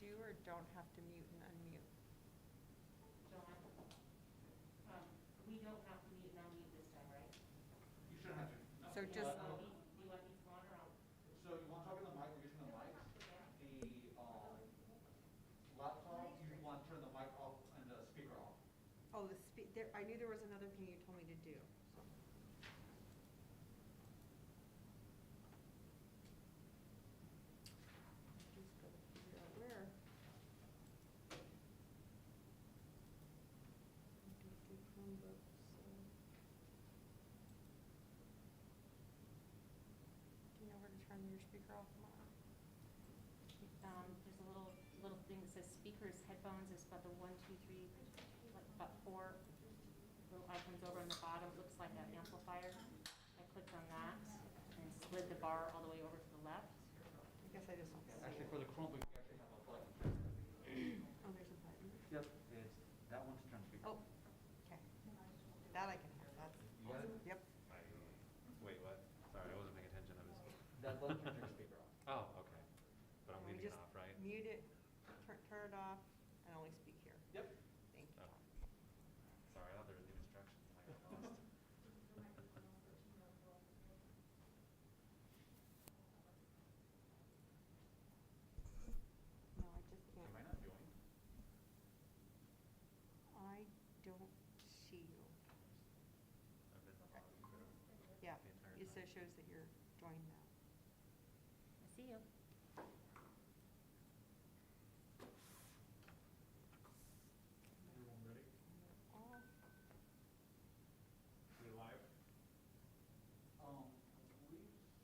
do or don't have to mute and unmute? John, we don't have to mute and unmute this time, right? You shouldn't have to. No. So Do just- you want these on or on? So you want to talk in the mic, we're using the mics. The laptop, you want to turn the mic off and the speaker off. Oh, there, I knew there was another thing you told me to do. So. Just gotta figure out where. Do Chromebooks. Do you know where to turn your speaker off, Mara? There's a little thing that says speakers, headphones, is about the 1, 2, 3, like about 4 little icons over on the bottom. It looks like an amplifier. I clicked on that and slid the bar all the way over to the left. I guess I just don't see Actually, it. for the Chromebook, you actually have a button. Oh, there's a button. Yep, it's that one to turn speaker. Oh, okay. That I can have. That's You got it? awesome. Yep. Wait, what? Sorry, I wasn't paying attention. I was. That button turns your speaker off. Oh, okay. But I'm And we leaving it just off, right? Mute it, turn it off, and only speak here. Yep. Thank you. Oh. Sorry, I thought there was new instructions. I got lost. No, I just can't. Am I not joined? I don't see you. I've been Okay. on the Yeah, entire it time. shows that you're joined now. I see you. Everyone ready? Off. We live? I believe so.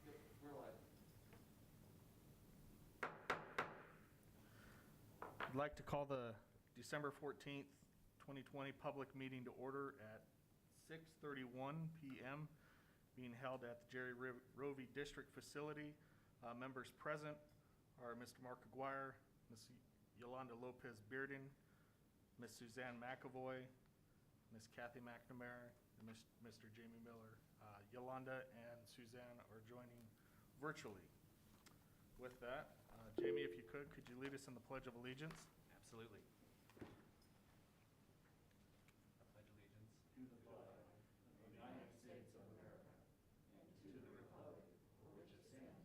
Yep, we're live. I'd like to call the December 14th, 2020 public meeting to order at 6:31 PM, being held at the Jerry Rovey District Facility. Members present are Mr. Mark Aguirre, Ms. Yolanda Lopez Bearden, Ms. Suzanne McAvoy, Ms. Kathy McNamara, and Mr. Jamie Miller. Yolanda and Suzanne are joining virtually. With that, Jamie, if you could you lead us in the Pledge of Allegiance? Absolutely. I pledge allegiance To the flag of the United States of America and to the republic for which it stands,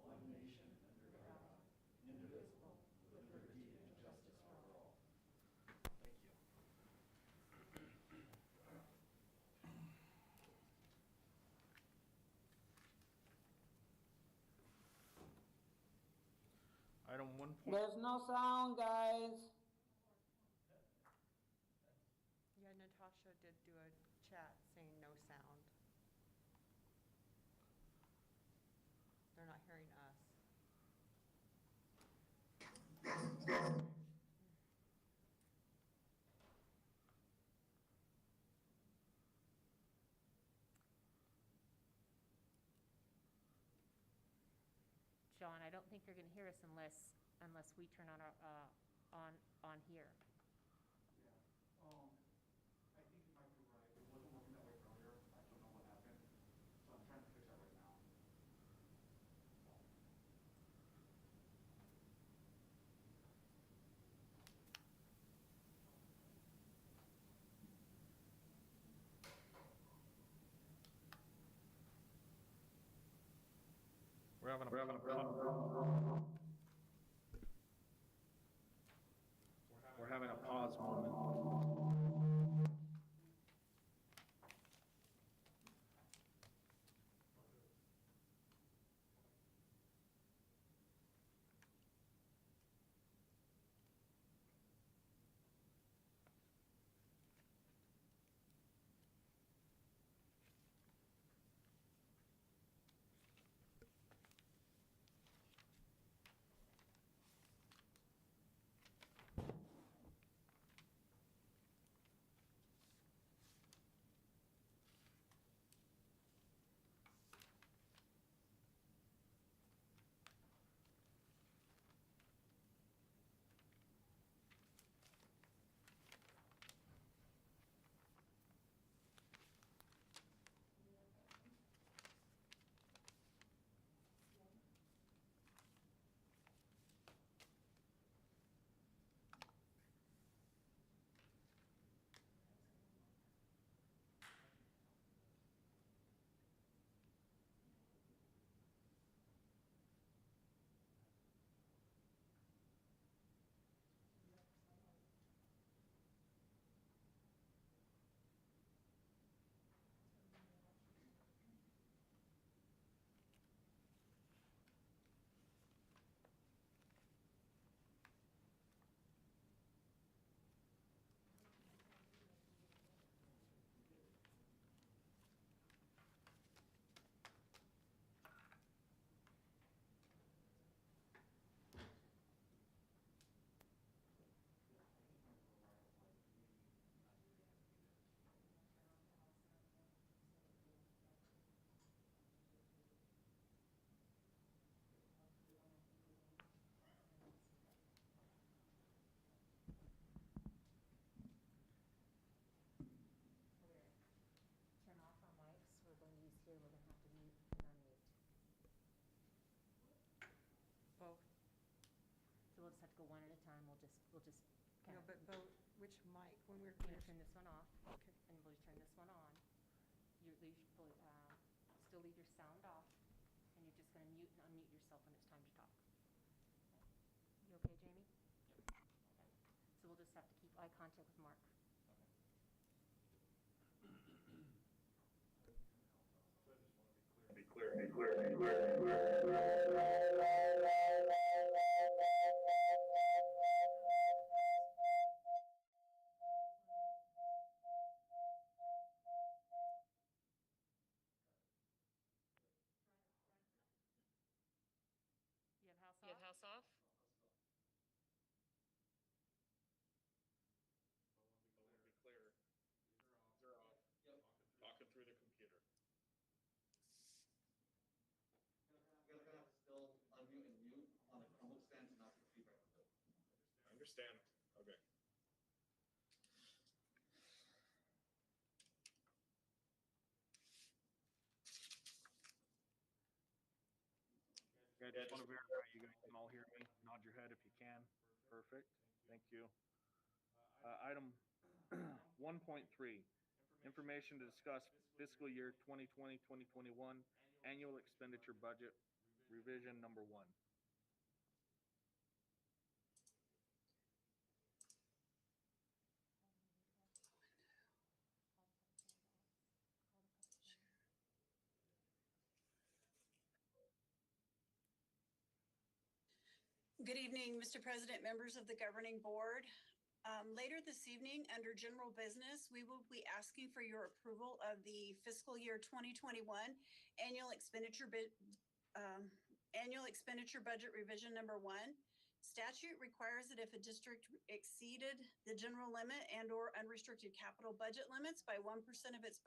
one nation under God, indivisible, with liberty and justice for all. Thank you. Item 1. There's no sound, guys. Yeah, Natasha did do a chat saying no sound. They're not hearing us. John, I don't think you're going to hear us unless we turn on our on here. Yeah, I think you might be right. It wasn't working that way earlier. I don't know what happened. So I'm trying to fix that right now. We're having a pause moment. we'll just No, kind of, but vote which mic when we're you're gonna finished. turn this one off, Okay. and we'll just turn this one on. You leave, still leave your sound off, and you're just gonna mute and unmute yourself when it's time to talk. Okay. You okay, Jamie? Yep. Okay. So we'll just have to keep eye contact with Mark. Okay. Be clear. You have house off? So I want to be clear. These are off. Yep. Talking through the computer. You guys gotta still unmute and mute on the Chromebook stand to not get feedback. I understand. Okay. Yeah, I just want to verify you guys can all hear me. Nod your head if you can. Perfect. Thank you. Item 1.3, information to discuss fiscal year 2020-2021 annual expenditure budget revision number 1. Good evening, Mr. President, members of the governing board. Later this evening, under general business, we will be asking for your approval of the fiscal year 2021 annual expenditure budget revision number 1. Statute requires that if a district exceeded the general limit and/or unrestricted capital budget limits by 1% of its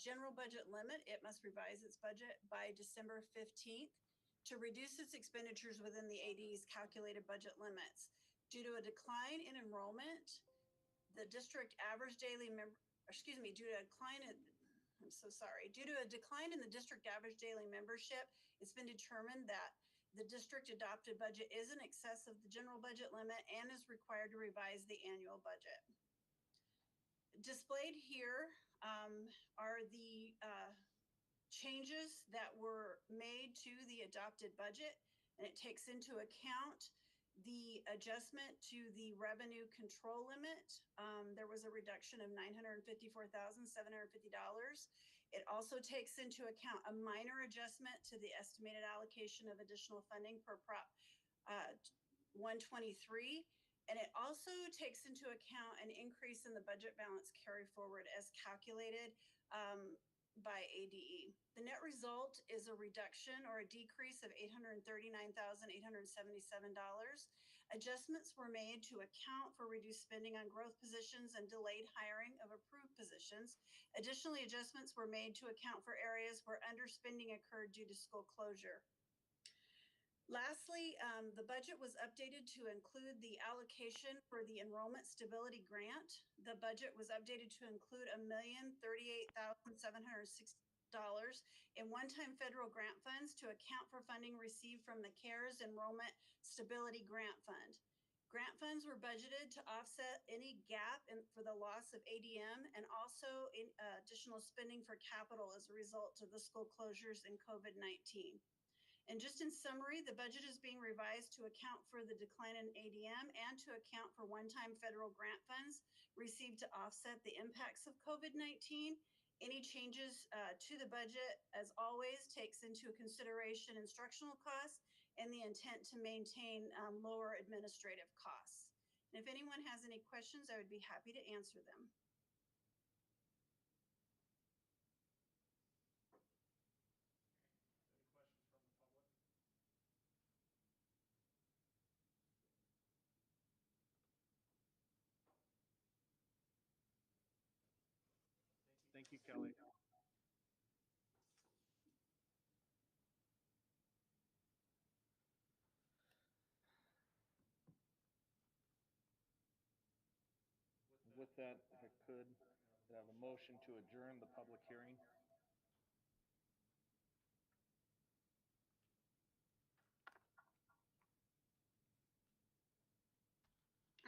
general budget limit, it must revise its budget by December 15th to reduce its expenditures within the AD's calculated budget limits. Due to a decline in enrollment, the district average daily due to a decline in the district average daily membership, it's been determined that the district adopted budget is in excess of the general budget limit and is required to revise the annual budget. Displayed here are the changes that were made to the adopted budget, and it takes into account the adjustment to the revenue control limit. There was a reduction of $954,750. It also takes into account a minor adjustment to the estimated allocation of additional funding per Prop 123. And it also takes into account an increase in the budget balance carry forward as calculated by ADE. The net result is a reduction or a decrease of $839,877. Adjustments were made to account for reduced spending on growth positions and delayed hiring of approved positions. Additionally, adjustments were made to account for areas where underspending occurred due to school closure. Lastly, the budget was updated to include the allocation for the Enrollment Stability Grant. The budget was updated to include $1,038,760 in one-time federal grant funds to account for funding received from the CARES Enrollment Stability Grant Fund. Grant funds were budgeted to offset any gap for the loss of ADM and also in, additional spending for capital as a result of the school closures and COVID-19. And just in summary, the budget is being revised to account for the decline in ADM and to account for one-time federal grant funds received to offset the impacts of COVID-19. Any changes to the budget, as always, takes into consideration instructional costs and the intent to maintain lower administrative costs. And if anyone has any questions, I would be happy to answer them. Any questions from the public? Thank you, Kelly. With that, if I could, have a motion to adjourn the public hearing.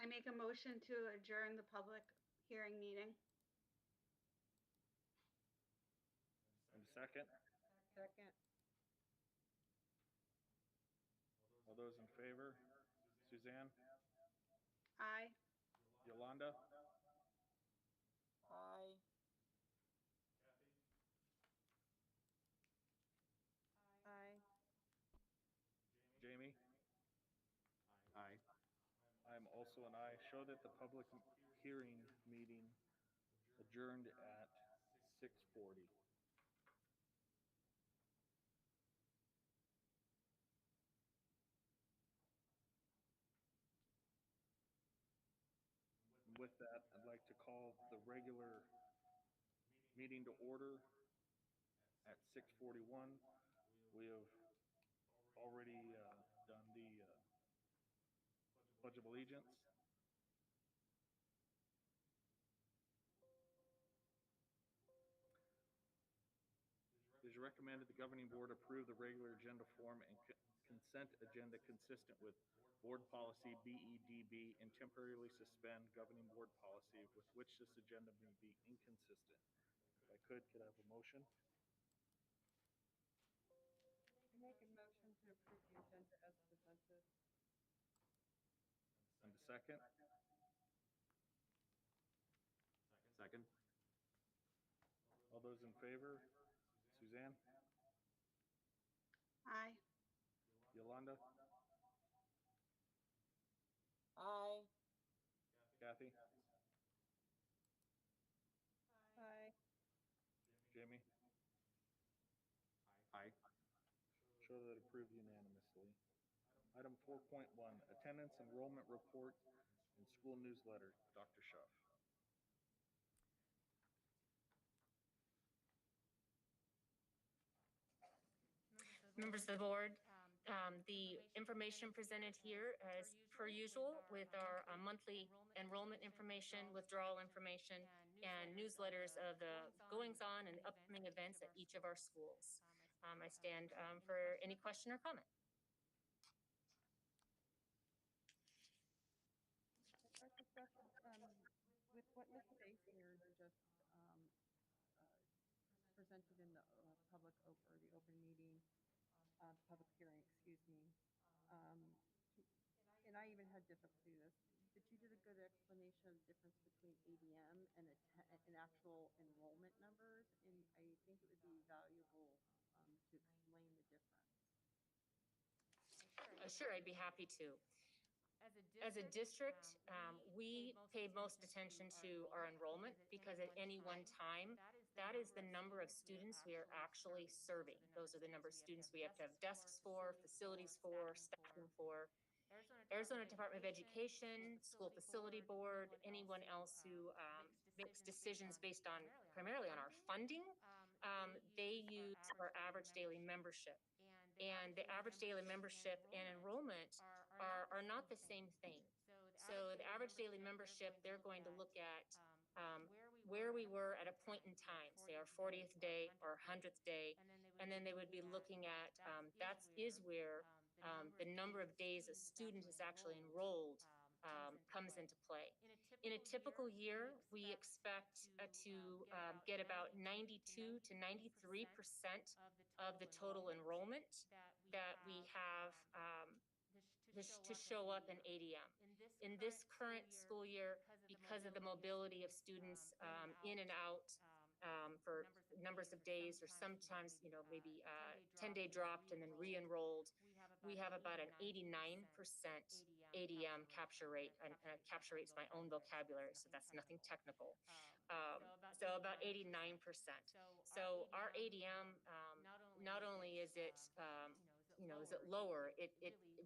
I make a motion to adjourn the public hearing meeting. And a second? Second. All those in favor? Suzanne? Aye. Yolanda? Aye. Aye. Jamie? Aye. I'm also an aye. Show that the public hearing meeting adjourned at 6:40. With that, I'd like to call the regular meeting to order at 6:41. We have already done the Pledge of Allegiance. It is recommended the governing board approve the regular agenda form and consent agenda consistent with board policy BEDB and temporarily suspend governing board policy with which this agenda may be inconsistent. If I could I have a motion? Make a motion to approve the agenda as presented. And a second? Second? All those in favor? Suzanne? Aye. Yolanda? Aye. Kathy? Aye. Jamie? Aye. Show that approved unanimously. Item 4.1, attendance enrollment report and school newsletter. Dr. Schuff. Members of the board, the information presented here is per usual with our monthly enrollment information, withdrawal information, and newsletters of the goings-on and upcoming events at each of our schools. I stand for any question or comment. Dr. Schuff, with what Ms. Basinger just presented in the public or the open meeting, public hearing, excuse me, and I even had difficulty with this, but you did a good explanation of the difference between ADM and actual enrollment numbers, and I think it would be valuable to explain the difference. Sure, I'd be happy to. As a district, we pay most attention to our enrollment because at any one time, that is the number of students we are actually serving. Those are the number of students we have to have desks for, facilities for, staffing for. Arizona Department of Education, School Facility Board, anyone else who makes decisions based on primarily on our funding, they use our average daily membership. And the average daily membership and enrollment are not the same thing. So the average daily membership, they're going to look at where we were at a point in time, say our 40th day or 100th day, and then they would be looking at that is where the number of days a student is actually enrolled comes into play. In a typical year, we expect to get about 92 to 93% of the total enrollment that we have to show up in ADM. In this current school year, because of the mobility of students in and out for numbers of days, or sometimes, maybe 10-day dropped and then re-enrolled, we have about an 89% ADM capture rate, and capture rate's my own vocabulary, so that's nothing technical. So about 89%. So our ADM, not only is it, is it lower, it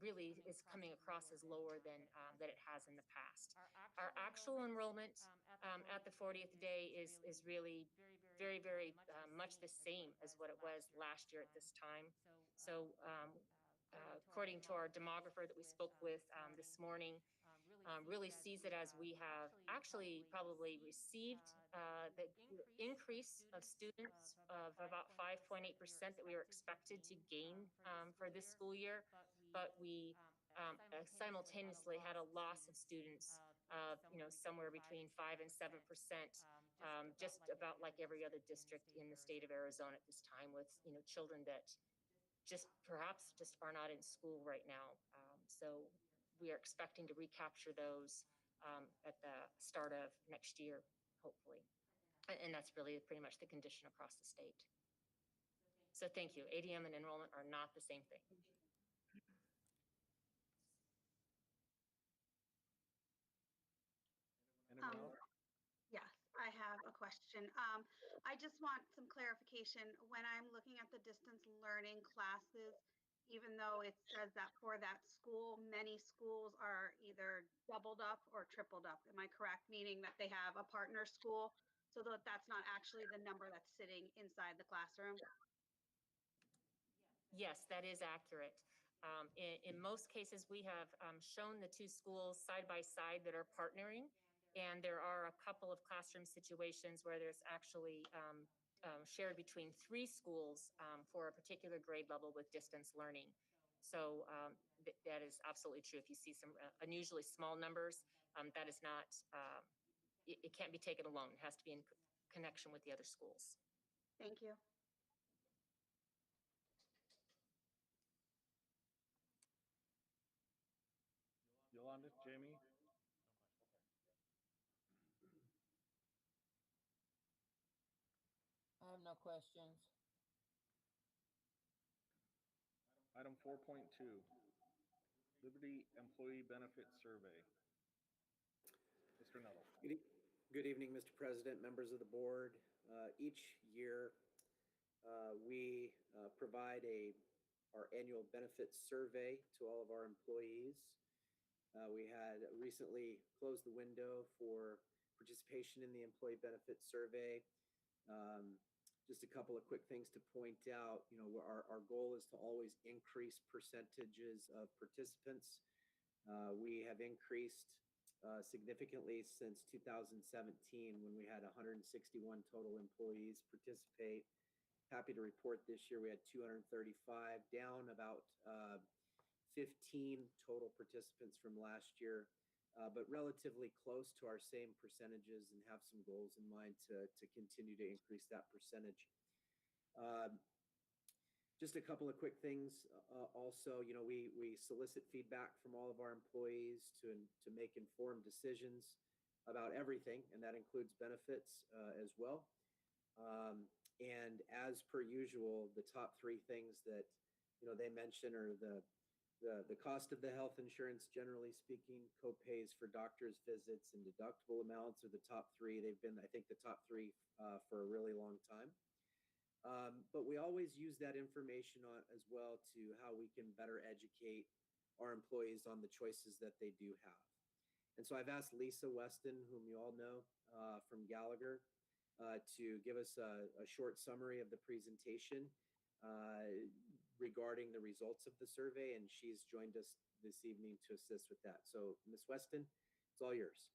really is coming across as lower than it has in the past. Our actual enrollment at the 40th day is really very, very much the same as what it was last year at this time. So according to our demographer that we spoke with this morning, really sees it as we have actually probably received the increase of students of about 5.8% that we were expected to gain for this school year, but we simultaneously had a loss of students of, somewhere between 5 and 7%, just about like every other district in the state of Arizona at this time, with, children that perhaps are not in school right now. So we are expecting to recapture those at the start of next year, hopefully. And that's really pretty much the condition across the state. So thank you. ADM and enrollment are not the same thing. Anyone else? Yes, I have a question. I just want some clarification. When I'm looking at the distance learning classes, even though it says that for that school, many schools are either doubled up or tripled up. Am I correct? Meaning that they have a partner school, so that that's not actually the number that's sitting inside the classroom? Yes, that is accurate. In most cases, we have shown the two schools side by side that are partnering, and there are a couple of classroom situations where there's actually shared between 3 schools for a particular grade level with distance learning. So that is absolutely true. If you see some unusually small numbers, that is not, it can't be taken alone. It has to be in connection with the other schools. Thank you. Yolanda, Jamie? I have no questions. Item 4.2, Liberty Employee Benefit Survey. Mr. Nuttall. Good evening, Mr. President, members of the board. Each year, we provide our annual benefits survey to all of our employees. We had recently closed the window for participation in the employee benefits survey. Just a couple of quick things to point out. Our goal is to always increase percentages of participants. We have increased significantly since 2017, when we had 161 total employees participate. Happy to report this year we had 235, down about 15 total participants from last year, but relatively close to our same percentages, and have some goals in mind to continue to increase that percentage. Just a couple of quick things. Also, we solicit feedback from all of our employees to make informed decisions about everything, and that includes benefits as well. And as per usual, the top 3 things that they mention are the cost of the health insurance, generally speaking, co-pays for doctor's visits, and deductible amounts are the top 3. They've been, I think, the top 3 for a really long time. But we always use that information as well to how we can better educate our employees on the choices that they do have. And so I've asked Lisa Weston, whom you all know from Gallagher, to give us a short summary of the presentation regarding the results of the survey, and she's joined us this evening to assist with that. So Ms. Weston, it's all yours.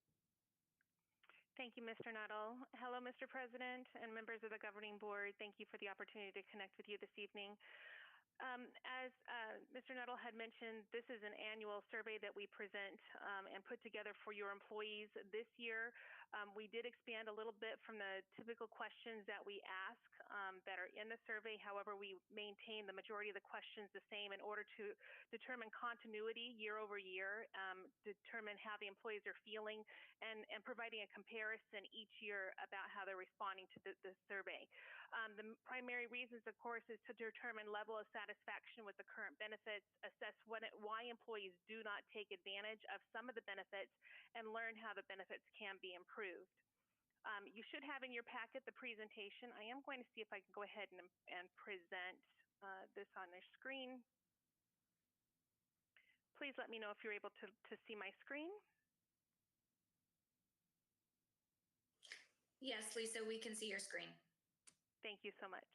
Thank you, Mr. Nuttall. Hello, Mr. President and members of the governing board. Thank you for the opportunity to connect with you this evening. As Mr. Nuttall had mentioned, this is an annual survey that we present and put together for your employees. This year, we did expand a little bit from the typical questions that we ask that are in the survey. However, we maintain the majority of the questions the same in order to determine continuity year over year, determine how the employees are feeling, and providing a comparison each year about how they're responding to the survey. The primary reasons, of course, is to determine level of satisfaction with the current benefits, assess why employees do not take advantage of some of the benefits, and learn how the benefits can be improved. You should have in your packet the presentation. I am going to see if I can go ahead and present this on the screen. Please let me know if you're able to see my screen. Yes, Lisa, we can see your screen. Thank you so much.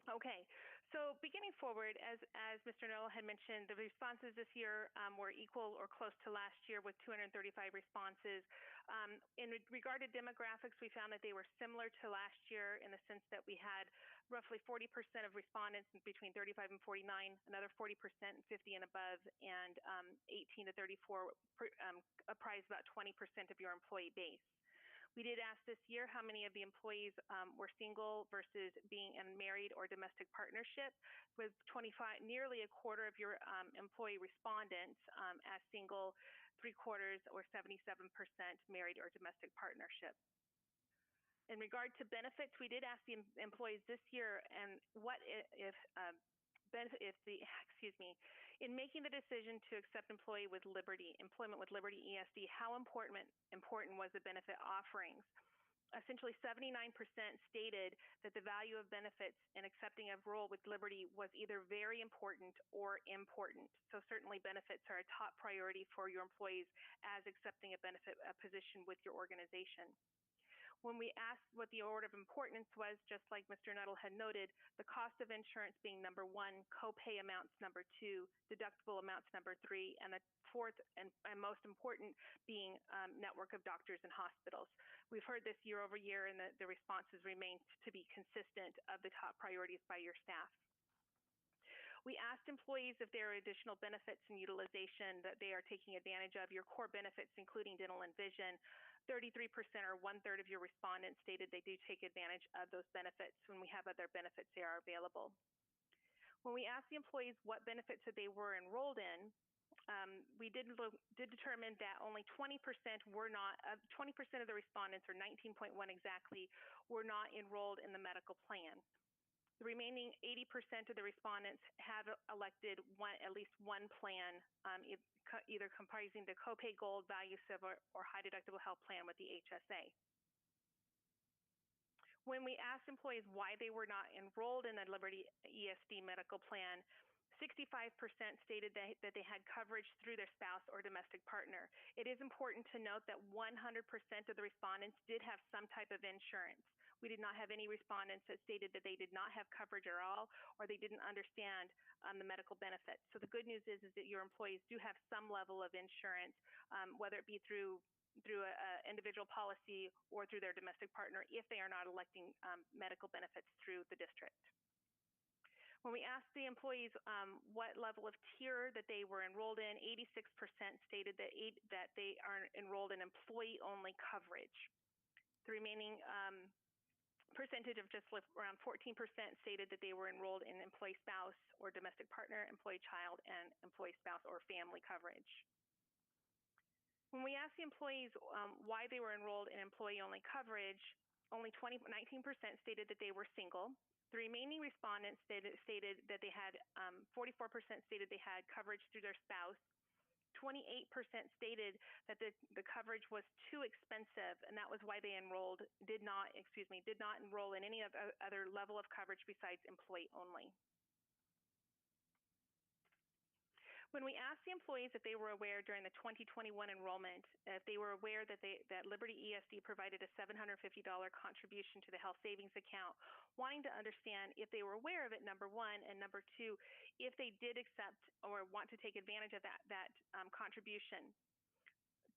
Okay, so beginning forward, as Mr. Nuttall had mentioned, the responses this year were equal or close to last year with 235 responses. In regard to demographics, we found that they were similar to last year in the sense that we had roughly 40% of respondents between 35 and 49, another 40% 50 and above, and 18 to 34 comprise about 20% of your employee base. We did ask this year how many of the employees were single versus being in married or domestic partnership, with 25, nearly a quarter of your employee respondents as single, 3/4 or 77% married or domestic partnership. In regard to benefits, we did ask the employees this year, and what if in making the decision to accept employment with Liberty ESD, how important was the benefit offerings? Essentially, 79% stated that the value of benefits in accepting a role with Liberty was either very important or important. So certainly benefits are a top priority for your employees as accepting a position with your organization. When we asked what the order of importance was, just like Mr. Nuttall had noted, the cost of insurance being number 1, copay amounts number 2, deductible amounts number 3, and the fourth and most important being network of doctors and hospitals. We've heard this year over year, and the responses remain to be consistent of the top priorities by your staff. We asked employees if there are additional benefits and utilization that they are taking advantage of. Your core benefits, including dental and vision, 33% or 1/3 of your respondents stated they do take advantage of those benefits when we have other benefits that are available. When we asked the employees what benefits that they were enrolled in, we did determine that only 20% were not, 20% of the respondents, or 19.1 exactly, were not enrolled in the medical plan. The remaining 80% of the respondents have elected at least one plan, either comprising the copay gold, value silver, or high deductible health plan with the HSA. When we asked employees why they were not enrolled in the Liberty ESD medical plan, 65% stated that they had coverage through their spouse or domestic partner. It is important to note that 100% of the respondents did have some type of insurance. We did not have any respondents that stated that they did not have coverage at all, or they didn't understand the medical benefits. So the good news is that your employees do have some level of insurance, whether it be through an individual policy or through their domestic partner, if they are not electing medical benefits through the district. When we asked the employees what level of tier that they were enrolled in, 86% stated that they are enrolled in employee-only coverage. The remaining percentage of just around 14% stated that they were enrolled in employee spouse or domestic partner, employee child, and employee spouse or family coverage. When we asked the employees why they were enrolled in employee-only coverage, only 19% stated that they were single. The remaining respondents stated that they had, 44% stated they had coverage through their spouse. 28% stated that the coverage was too expensive, and that was why they did not enroll in any other level of coverage besides employee only. When we asked the employees if they were aware during the 2021 enrollment, if they were aware that Liberty ESD provided a $750 contribution to the health savings account, wanting to understand if they were aware of it, number one, and number two, if they did accept or want to take advantage of that contribution.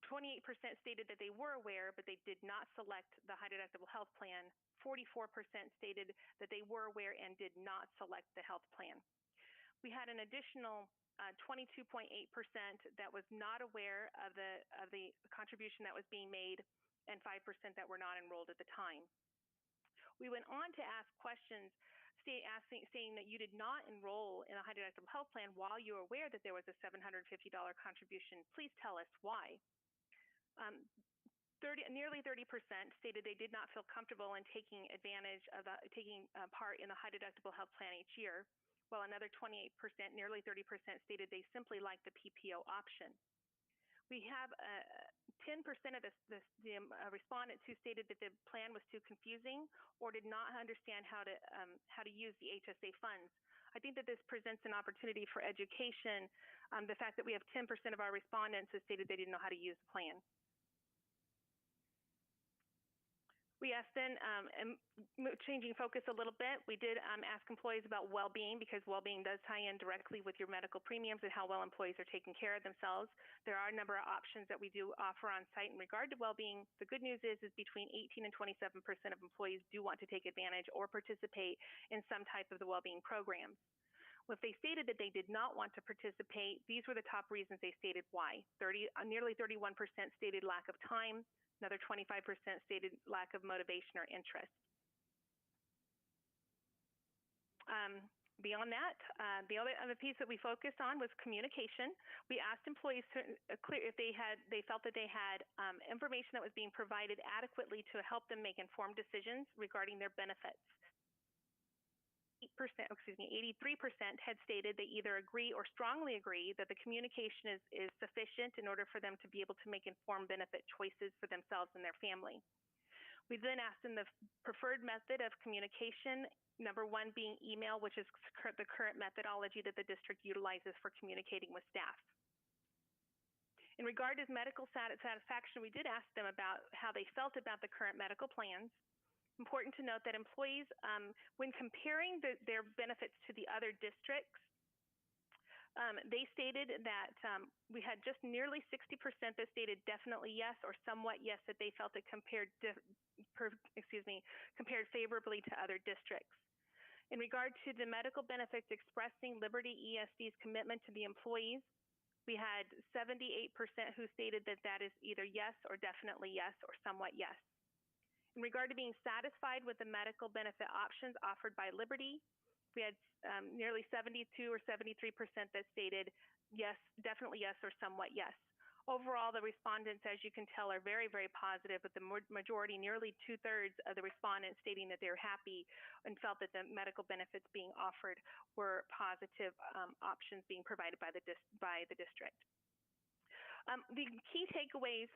28% stated that they were aware, but they did not select the high deductible health plan. 44% stated that they were aware and did not select the health plan. We had an additional 22.8% that was not aware of the contribution that was being made, and 5% that were not enrolled at the time. We went on to ask questions saying that you did not enroll in a high deductible health plan while you were aware that there was a $750 contribution. Please tell us why. Nearly 30% stated they did not feel comfortable in taking advantage of taking part in the high deductible health plan each year, while another 28%, nearly 30%, stated they simply liked the PPO option. We have 10% of the respondents who stated that the plan was too confusing or did not understand how to use the HSA funds. I think that this presents an opportunity for education. The fact that we have 10% of our respondents who stated they didn't know how to use the plan. We asked then, changing focus a little bit, we did ask employees about well-being, because well-being does tie in directly with your medical premiums and how well employees are taking care of themselves. There are a number of options that we do offer on site in regard to well-being. The good news is between 18 and 27% of employees do want to take advantage or participate in some type of the well-being programs. If they stated that they did not want to participate, these were the top reasons they stated why. Nearly 31% stated lack of time. Another 25% stated lack of motivation or interest. Beyond that, the other piece that we focused on was communication. We asked employees to if they felt that they had information that was being provided adequately to help them make informed decisions regarding their benefits. 83% had stated they either agree or strongly agree that the communication is sufficient in order for them to be able to make informed benefit choices for themselves and their family. We then asked them the preferred method of communication, number one being email, which is the current methodology that the district utilizes for communicating with staff. In regard to medical satisfaction, we did ask them about how they felt about the current medical plans. Important to note that employees, when comparing their benefits to the other districts, they stated that we had just nearly 60% that stated definitely yes or somewhat yes, that they felt it compared favorably to other districts. In regard to the medical benefits expressing Liberty ESD's commitment to the employees, we had 78% who stated that that is either yes or definitely yes or somewhat yes. In regard to being satisfied with the medical benefit options offered by Liberty, we had nearly 72 or 73% that stated yes, definitely yes, or somewhat yes. Overall, the respondents, as you can tell, are very, very positive, with the majority, nearly 2/3 of the respondents stating that they're happy and felt that the medical benefits being offered were positive options being provided by the district. The key takeaways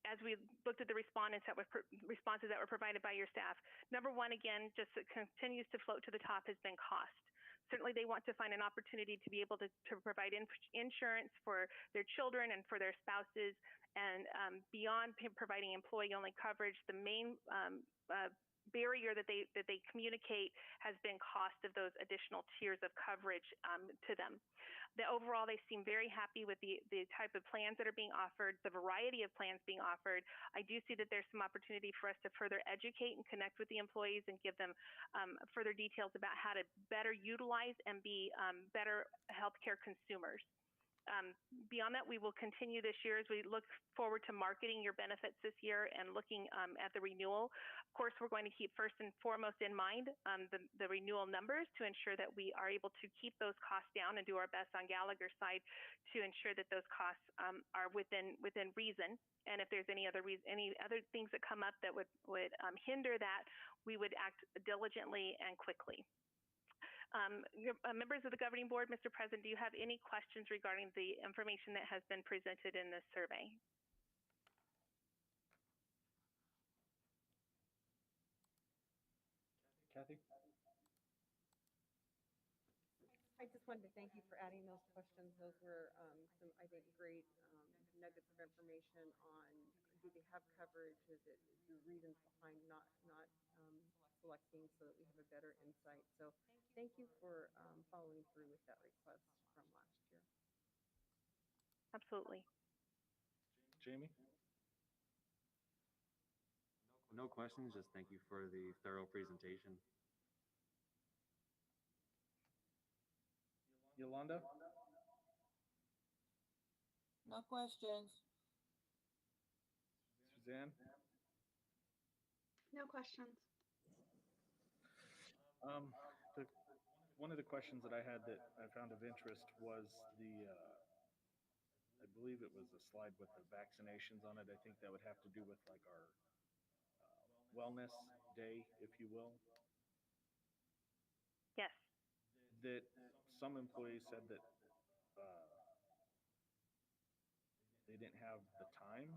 as we looked at the responses that were provided by your staff, number one, again, just it continues to float to the top, has been cost. Certainly they want to find an opportunity to be able to provide insurance for their children and for their spouses, and beyond providing employee-only coverage, the main barrier that they communicate has been cost of those additional tiers of coverage to them. Overall, they seem very happy with the type of plans that are being offered, the variety of plans being offered. I do see that there's some opportunity for us to further educate and connect with the employees and give them further details about how to better utilize and be better healthcare consumers. Beyond that, we will continue this year as we look forward to marketing your benefits this year and looking at the renewal. Of course, we're going to keep first and foremost in mind the renewal numbers to ensure that we are able to keep those costs down and do our best on Gallagher's side to ensure that those costs are within reason. And if there's any other things that come up that would hinder that, we would act diligently and quickly. Members of the governing board, Mr. President, do you have any questions regarding the information that has been presented in this survey? Kathy? I just wanted to thank you for adding those questions. Those were some, I think, great nuggets of information on, do they have coverage? Is it the reasons behind not selecting, so that we have a better insight. So thank you for following through with that request from last year. Absolutely. Jamie? No questions, just thank you for the thorough presentation. Yolanda? No questions. Suzanne? No questions. One of the questions that I had that I found of interest was I believe it was a slide with the vaccinations on it. I think that would have to do with like our wellness day, if you will. Yes. That some employees said that they didn't have the time.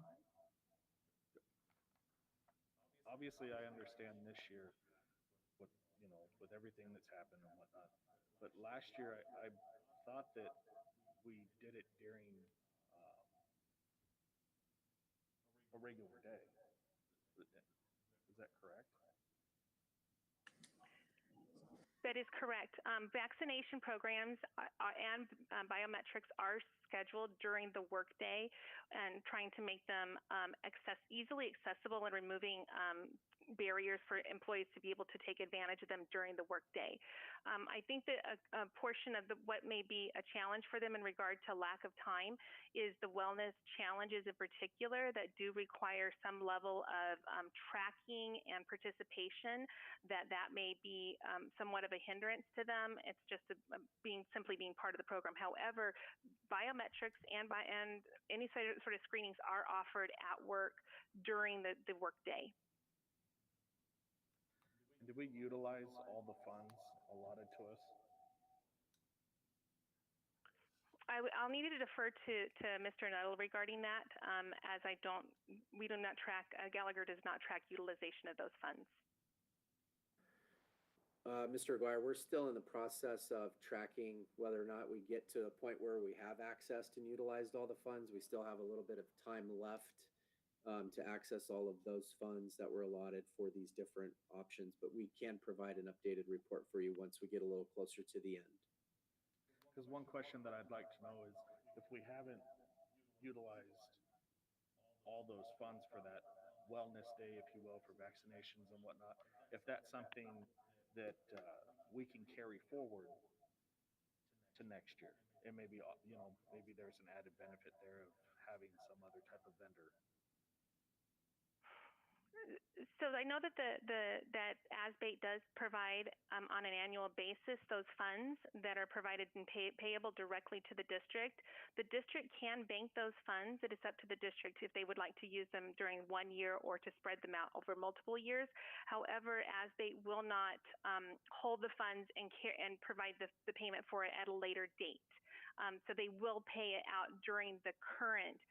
Obviously, I understand this year with everything that's happened and whatnot. But last year, I thought that we did it during a regular day. Is that correct? That is correct. Vaccination programs and biometrics are scheduled during the workday, and trying to make them easily accessible and removing barriers for employees to be able to take advantage of them during the workday. I think that a portion of what may be a challenge for them in regard to lack of time is the wellness challenges in particular that do require some level of tracking and participation, that may be somewhat of a hindrance to them. It's just simply being part of the program. However, biometrics and any sort of screenings are offered at work during the workday. And did we utilize all the funds allotted to us? I'll need to defer to Mr. Nuttall regarding that, as we do not track, Gallagher does not track utilization of those funds. Mr. Aguirre, we're still in the process of tracking whether or not we get to a point where we have accessed and utilized all the funds. We still have a little bit of time left to access all of those funds that were allotted for these different options, but we can provide an updated report for you once we get a little closer to the end. Because one question that I'd like to know is, if we haven't utilized all those funds for that wellness day, if you will, for vaccinations and whatnot, if that's something that we can carry forward to next year, and maybe maybe there's an added benefit there of having some other type of vendor. So I know that that ASBATE does provide on an annual basis those funds that are provided and payable directly to the district. The district can bank those funds. It is up to the district if they would like to use them during 1 year or to spread them out over multiple years. However, ASBATE will not hold the funds and provide the payment for it at a later date. So they will pay it out during the current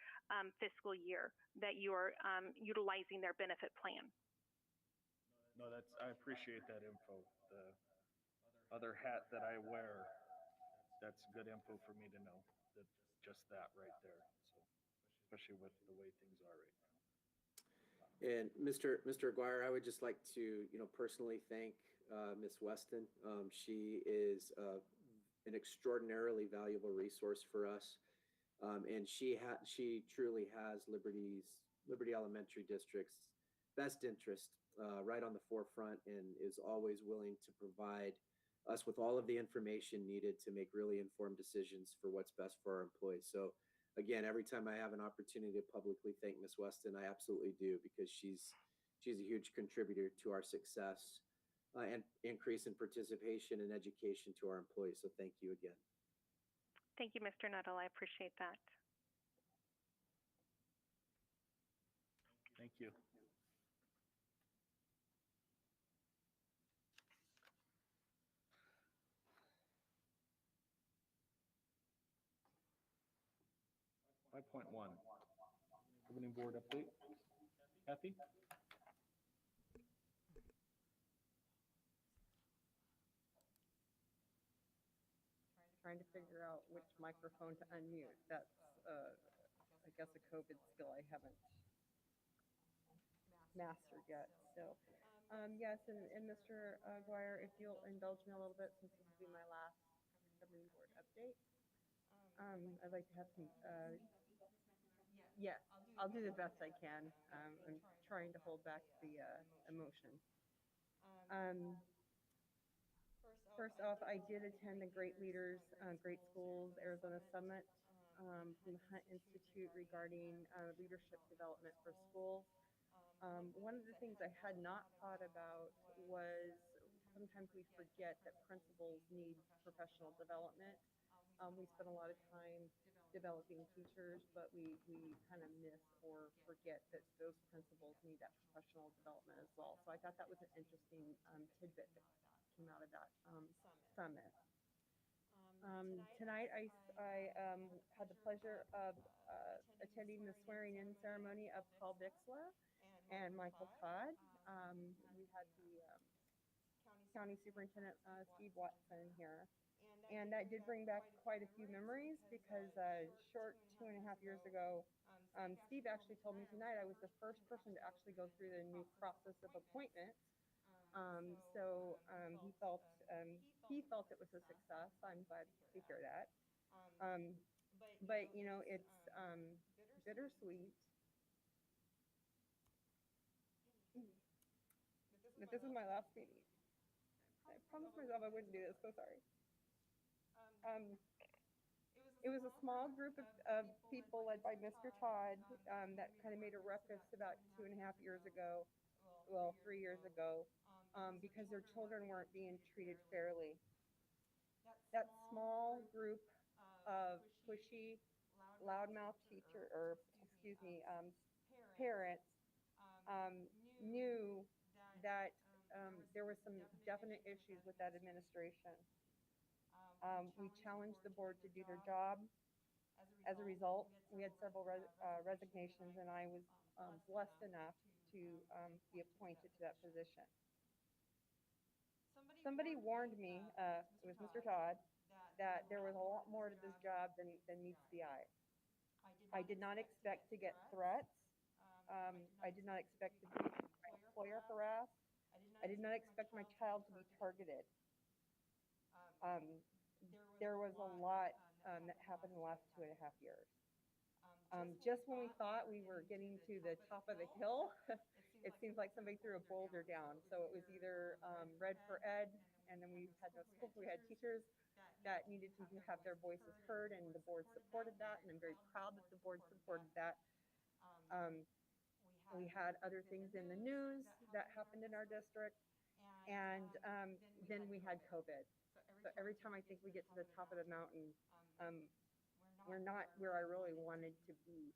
fiscal year that you're utilizing their benefit plan. No, I appreciate that info. The other hat that I wear, that's good info for me to know. Just that right there. So, especially with the way things are right now. And Mr. Aguirre, I would just like to, personally thank Ms. Weston. She is an extraordinarily valuable resource for us, and she truly has Liberty Elementary District's best interest right on the forefront, and is always willing to provide us with all of the information needed to make really informed decisions for what's best for our employees. So again, every time I have an opportunity to publicly thank Ms. Weston, I absolutely do, because she's a huge contributor to our success and increase in participation and education to our employees. So thank you again. Thank you, Mr. Nuttall. I appreciate that. Thank you. .1, governing board update. Kathy? Trying to figure out which microphone to unmute. That's, I guess, a COVID skill I haven't mastered yet. So, yes, and Mr. Aguirre, if you'll indulge me a little bit, since this will be my last governing board update, I'd like to have some. Yes, I'll do the best I can. I'm trying to hold back the emotion. First off, I did attend the Great Leaders, Great Schools Arizona Summit from the Hunt Institute regarding leadership development for schools. One of the things I had not thought about was sometimes we forget that principals need professional development. We spend a lot of time developing teachers, but we kind of miss or forget that those principals need that professional development as well. So I thought that was an interesting tidbit that came out of that summit. Tonight I had the pleasure of attending the swearing-in ceremony of Paul Bixler and Michael Todd. We had the County Superintendent Steve Watson here. And that did bring back quite a few memories, because short 2.5 years ago, Steve actually told me tonight I was the first person to actually go through the new process of appointments. He felt it was a success. I'm glad to hear that. But you know, it's bittersweet. But this is my last meeting. I promised myself I wouldn't do this. So sorry. It was a small group of people led by Mr. Todd that kind of made a ruckus about 2.5 years ago, well, 3 years ago, because their children weren't being treated fairly. That small group of pushy, loudmouth teacher, or excuse me, parents knew that there were some definite issues with that administration. We challenged the board to do their job. As a result, we had several resignations, and I was blessed enough to be appointed to that position. Somebody warned me, it was Mr. Todd, that there was a lot more to this job than meets the eye. I did not expect to get threats. I did not expect to be my employer harassed. I did not expect my child to be targeted. There was a lot that happened in the last 2.5 years. Just when we thought we were getting to the top of the hill, it seems like somebody threw a boulder down. So it was either red for ed, and then we had no school. We had teachers that needed to have their voices heard, and the board supported that, and I'm very proud that the board supported that. We had other things in the news that happened in our district, and then we had COVID. So every time I think we get to the top of the mountain, we're not where I really wanted to be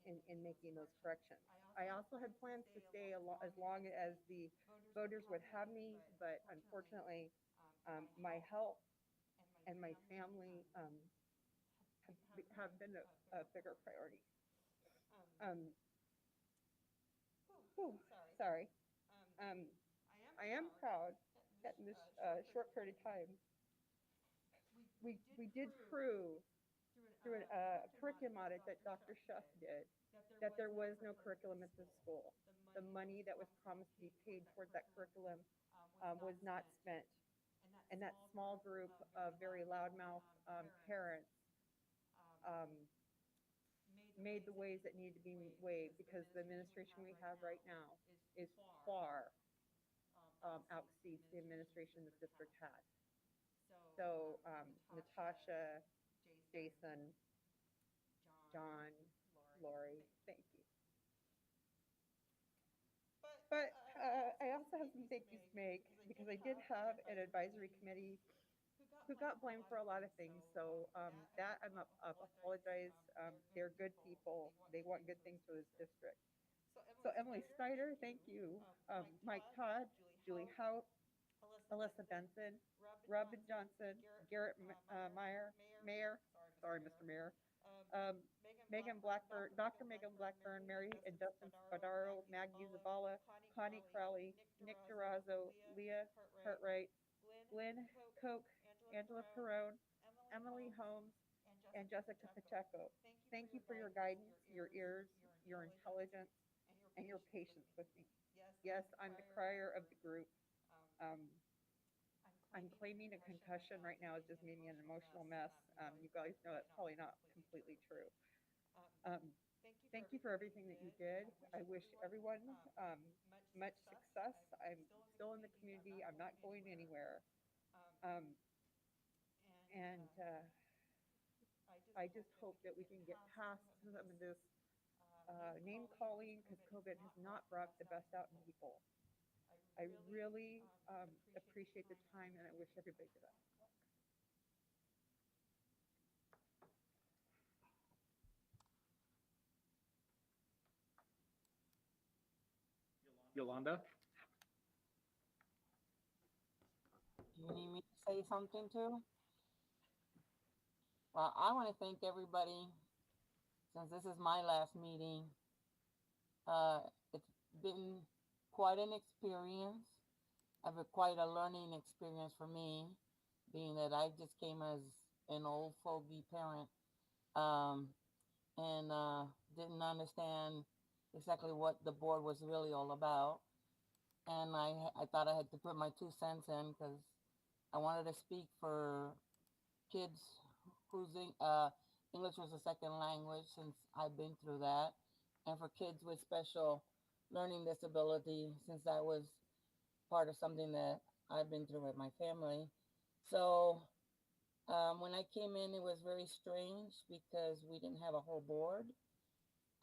in making those corrections. I also had plans to stay as long as the voters would have me, but unfortunately, my health and my family have been a bigger priority. Sorry. I am proud that in this short period of time, we did prove through a curriculum audit that Dr. Schuff did that there was no curriculum at the school. The money that was promised to be paid towards that curriculum was not spent. And that small group of very loudmouth parents made the waves that needed to be waved, because the administration we have right now is far exceeds the administration this district had. So Natasha, Jason, John, Lori, thank you. But I also have some thank yous to make, because I did have an advisory committee who got blamed for a lot of things. So that I apologize. They're good people. They want good things for this district. So Emily Snyder, thank you. Mike Todd, Julie Hout, Alyssa Benson, Robin Johnson, Garrett Mayer, sorry, Mr. Mayor, Megan Blackburn, Dr. Megan Blackburn, Mary and Justin Spadaro, Maggie Zabala, Connie Crowley, Nick Durazo, Leah Cartwright, Glenn Koch, Angela Perone, Emily Holmes, and Jessica Pacheco. Thank you for your guidance, your ears, your intelligence, and your patience with me. Yes, I'm the crier of the group. I'm claiming a concussion right now. It just made me an emotional mess. You guys know that's probably not completely true. Thank you for everything that you did. I wish everyone much success. I'm still in the community. I'm not going anywhere. And I just hope that we can get past some of this name calling, because COVID has not brought the best out in people. I really appreciate the time, and I wish everybody the best. Yolanda? Do you need me to say something too? Well, I want to thank everybody, since this is my last meeting. It's been quite an experience, quite a learning experience for me, being that I just came as an old fogey parent. and didn't understand exactly what the board was really all about. And I thought I had to put my 2 cents in because I wanted to speak for kids whose English was a second language, since I've been through that, and for kids with special learning disability, since that was part of something that I've been through with my family. So when I came in, it was very strange because we didn't have a whole board.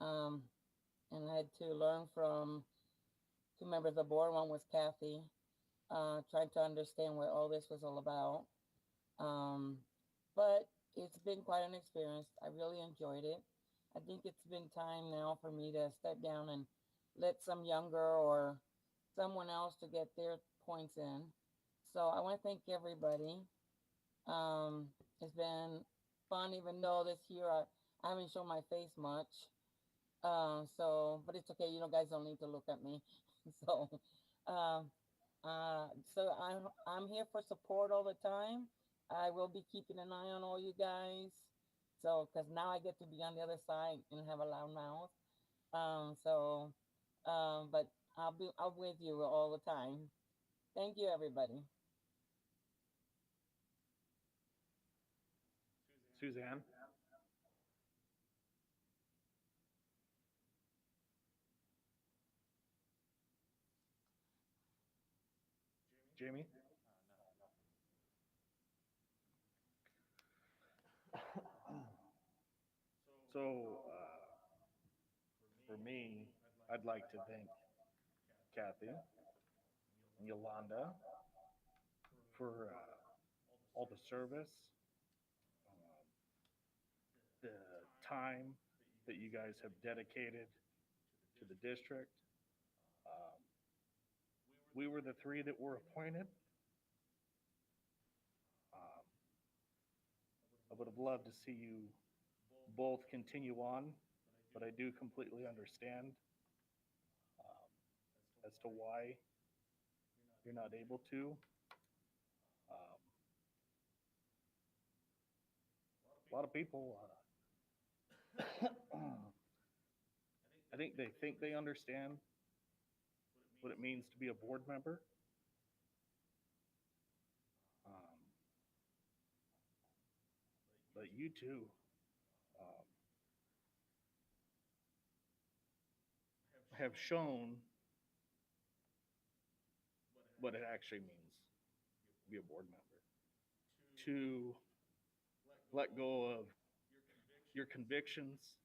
Um, and I had to learn from 2 members of the board. One was Kathy, trying to understand what all this was all about. But it's been quite an experience. I really enjoyed it. I think it's been time now for me to step down and let some younger or someone else to get their points in. So I want to thank everybody. It's been fun, even though this year I haven't shown my face much. But it's okay. You know, guys don't need to look at me. so, um, I'm here for support all the time. I will be keeping an eye on all you guys. So, because now I get to be on the other side and have a loud mouth. But I'll with you all the time. Thank you, everybody. Suzanne? Jamie? So, for me, I'd like to thank Kathy and Yolanda for all the service, the time that you guys have dedicated to the district. We were the 3 that were appointed. I would have loved to see you both continue on, but I do completely understand as to why you're not able to. A lot of people, I think they understand what it means to be a board member. But you two have shown what it actually means to be a board member. To let go of your convictions,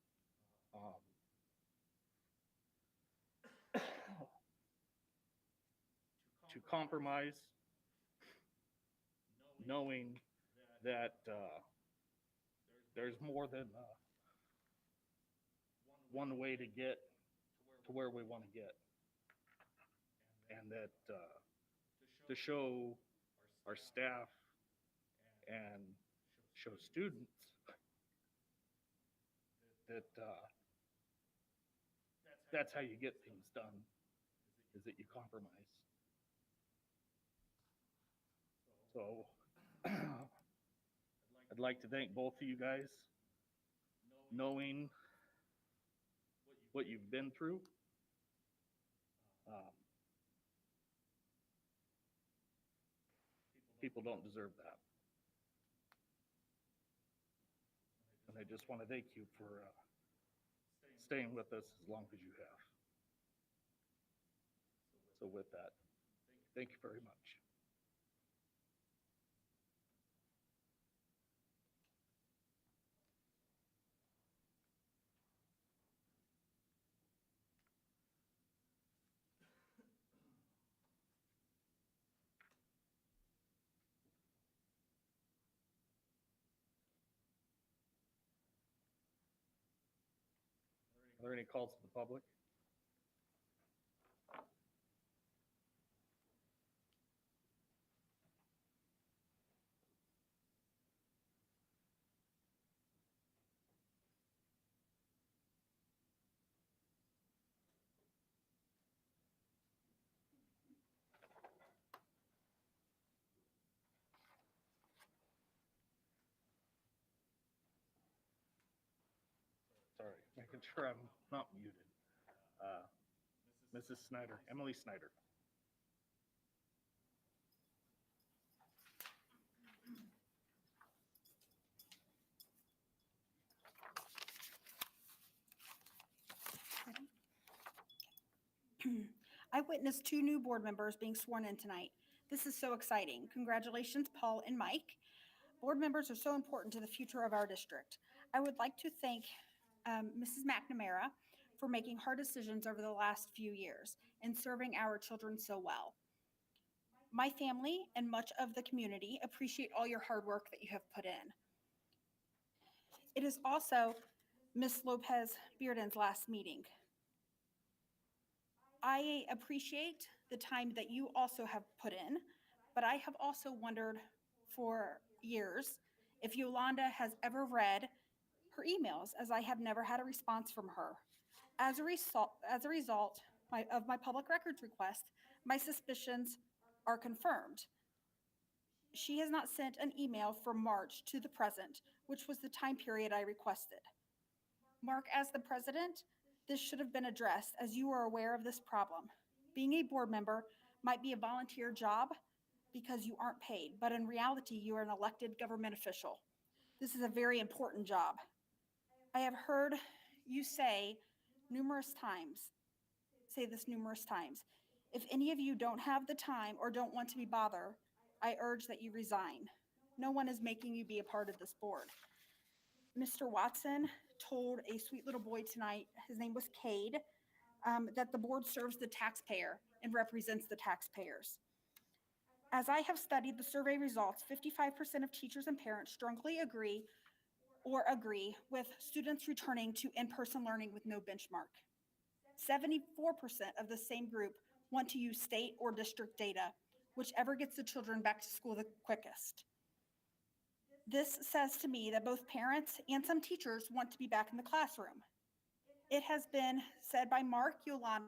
to compromise, knowing that there's more than one way to get to where we want to get, and that to show our staff and show students that that's how you get things done, is that you compromise. So I'd like to thank both of you guys, knowing what you've been through. People don't deserve that. And I just want to thank you for staying with us as long as you have. So with that, thank you very much. Are there any calls to the public? making sure I'm not muted. Mrs. Snyder, Emily Snyder. I witnessed 2 new board members being sworn in tonight. This is so exciting. Congratulations, Paul and Mike. Board members are so important to the future of our district. I would like to thank Mrs. McNamara for making hard decisions over the last few years and serving our children so well. My family and much of the community appreciate all your hard work that you have put in. It is also Ms. Lopez Bearden's last meeting. I appreciate the time that you also have put in, but I have also wondered for years if Yolanda has ever read her emails, as I have never had a response from her. As a result of my public records request, my suspicions are confirmed. She has not sent an email from March to the present, which was the time period I requested. Mark, as the president, this should have been addressed as you are aware of this problem. Being a board member might be a volunteer job because you aren't paid, but in reality, you are an elected government official. This is a very important job. I have heard you say this numerous times. If any of you don't have the time or don't want to be bothered, I urge that you resign. No one is making you be a part of this board. Mr. Watson told a sweet little boy tonight, his name was Cade, that the board serves the taxpayer and represents the taxpayers. As I have studied the survey results, 55% of teachers and parents strongly agree with students returning to in-person learning with no benchmark. 74% of the same group want to use state or district data, whichever gets the children back to school the quickest. This says to me that both parents and some teachers want to be back in the classroom. It has been said by Mark, Yolanda,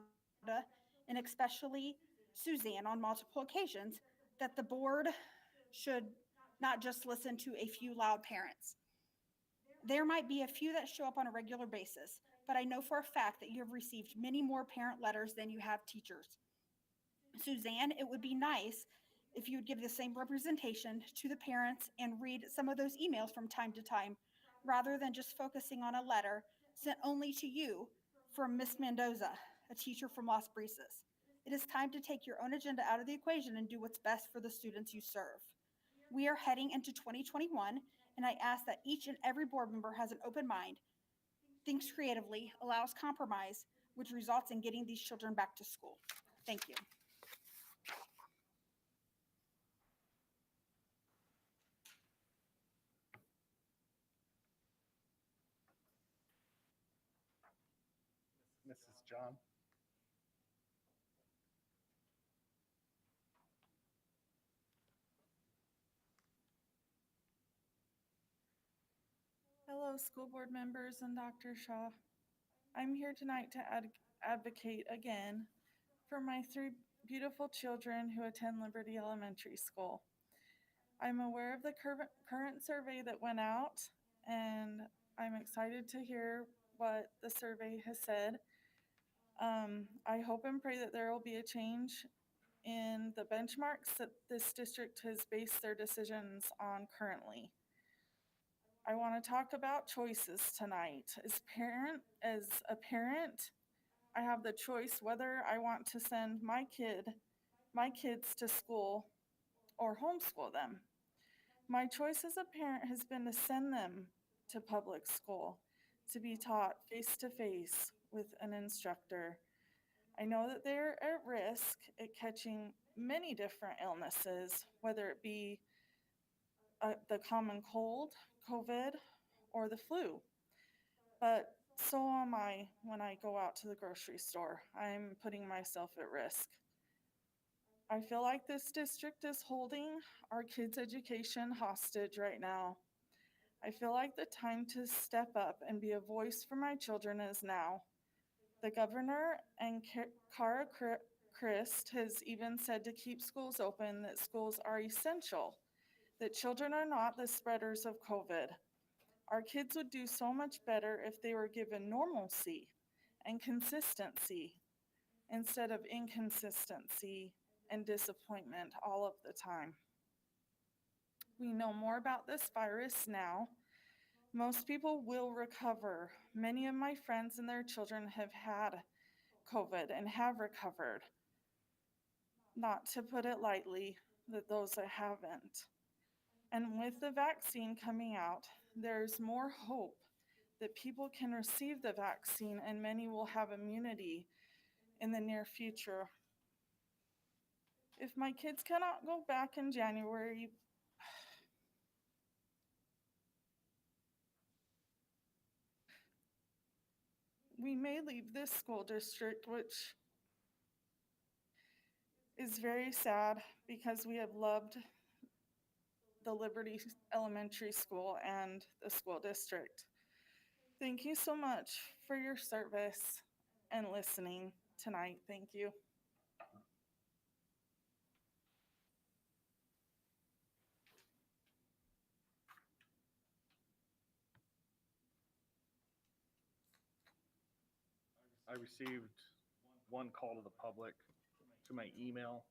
and especially Suzanne on multiple occasions that the board should not just listen to a few loud parents. There might be a few that show up on a regular basis, but I know for a fact that you have received many more parent letters than you have teachers. Suzanne, it would be nice if you would give the same representation to the parents and read some of those emails from time to time, rather than just focusing on a letter sent only to you from Miss Mendoza, a teacher from Las Brisas. It is time to take your own agenda out of the equation and do what's best for the students you serve. We are heading into 2021, and I ask that each and every board member has an open mind, thinks creatively, allows compromise, which results in getting these children back to school. Thank you. Mrs. John. Hello, school board members and Dr. Shaw. I'm here tonight to advocate again for my 3 beautiful children who attend Liberty Elementary School. I'm aware of the current survey that went out, and I'm excited to hear what the survey has said. I hope and pray that there will be a change in the benchmarks that this district has based their decisions on currently. I want to talk about choices tonight. As a parent, I have the choice whether I want to send my kids to school or homeschool them. My choice as a parent has been to send them to public school to be taught face-to-face with an instructor. I know that they're at risk at catching many different illnesses, whether it be the common cold, COVID, or the flu. But so am I when I go out to the grocery store. I'm putting myself at risk. I feel like this district is holding our kids' education hostage right now. I feel like the time to step up and be a voice for my children is now. The governor and Cara Christ has even said to keep schools open, that schools are essential, that children are not the spreaders of COVID. Our kids would do so much better if they were given normalcy and consistency instead of inconsistency and disappointment all of the time. We know more about this virus now. Most people will recover. Many of my friends and their children have had COVID and have recovered. Not to put it lightly, that those that haven't. And with the vaccine coming out, there's more hope that people can receive the vaccine and many will have immunity in the near future. If my kids cannot go back in January, we may leave this school district, which is very sad because we have loved the Liberty Elementary School and the school district. Thank you so much for your service and listening tonight. Thank you. I received one call to the public to my email.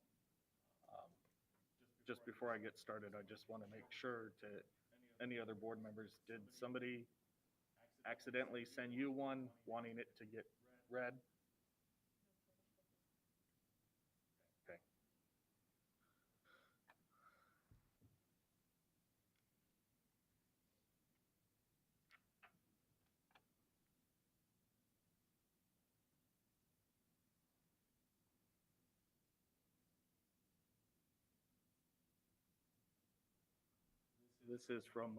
Just before I get started, I just want to make sure to any other board members, did somebody accidentally send you one wanting it to get read? Okay. This is from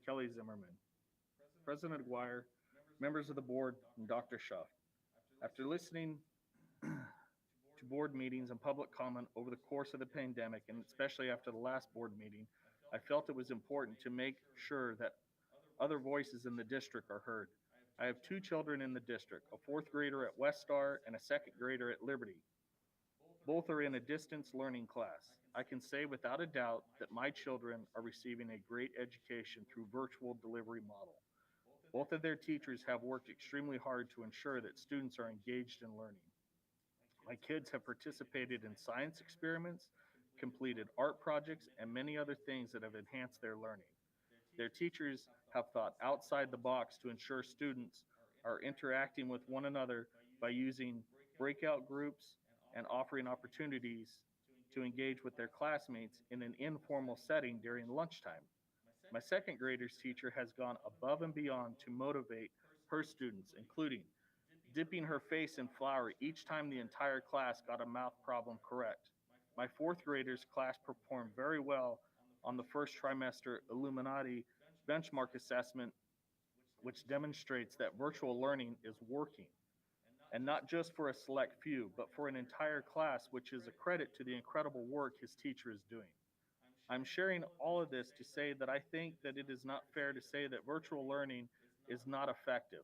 Kelly Zimmerman. President Aguirre, members of the board, and Dr. Schuff. After listening to board meetings and public comment over the course of the pandemic, and especially after the last board meeting, I felt it was important to make sure that other voices in the district are heard. I have two children in the district, a fourth grader at West Star and a second grader at Liberty. Both are in a distance learning class. I can say without a doubt that my children are receiving a great education through virtual delivery model. Both of their teachers have worked extremely hard to ensure that students are engaged in learning. My kids have participated in science experiments, completed art projects, and many other things that have enhanced their learning. Their teachers have thought outside the box to ensure students are interacting with one another by using breakout groups and offering opportunities to engage with their classmates in an informal setting during lunchtime. My second grader's teacher has gone above and beyond to motivate her students, including dipping her face in flour each time the entire class got a math problem correct. My fourth grader's class performed very well on the first trimester Illuminati benchmark assessment, which demonstrates that virtual learning is working. And not just for a select few, but for an entire class, which is a credit to the incredible work his teacher is doing. I'm sharing all of this to say that I think that it is not fair to say that virtual learning is not effective.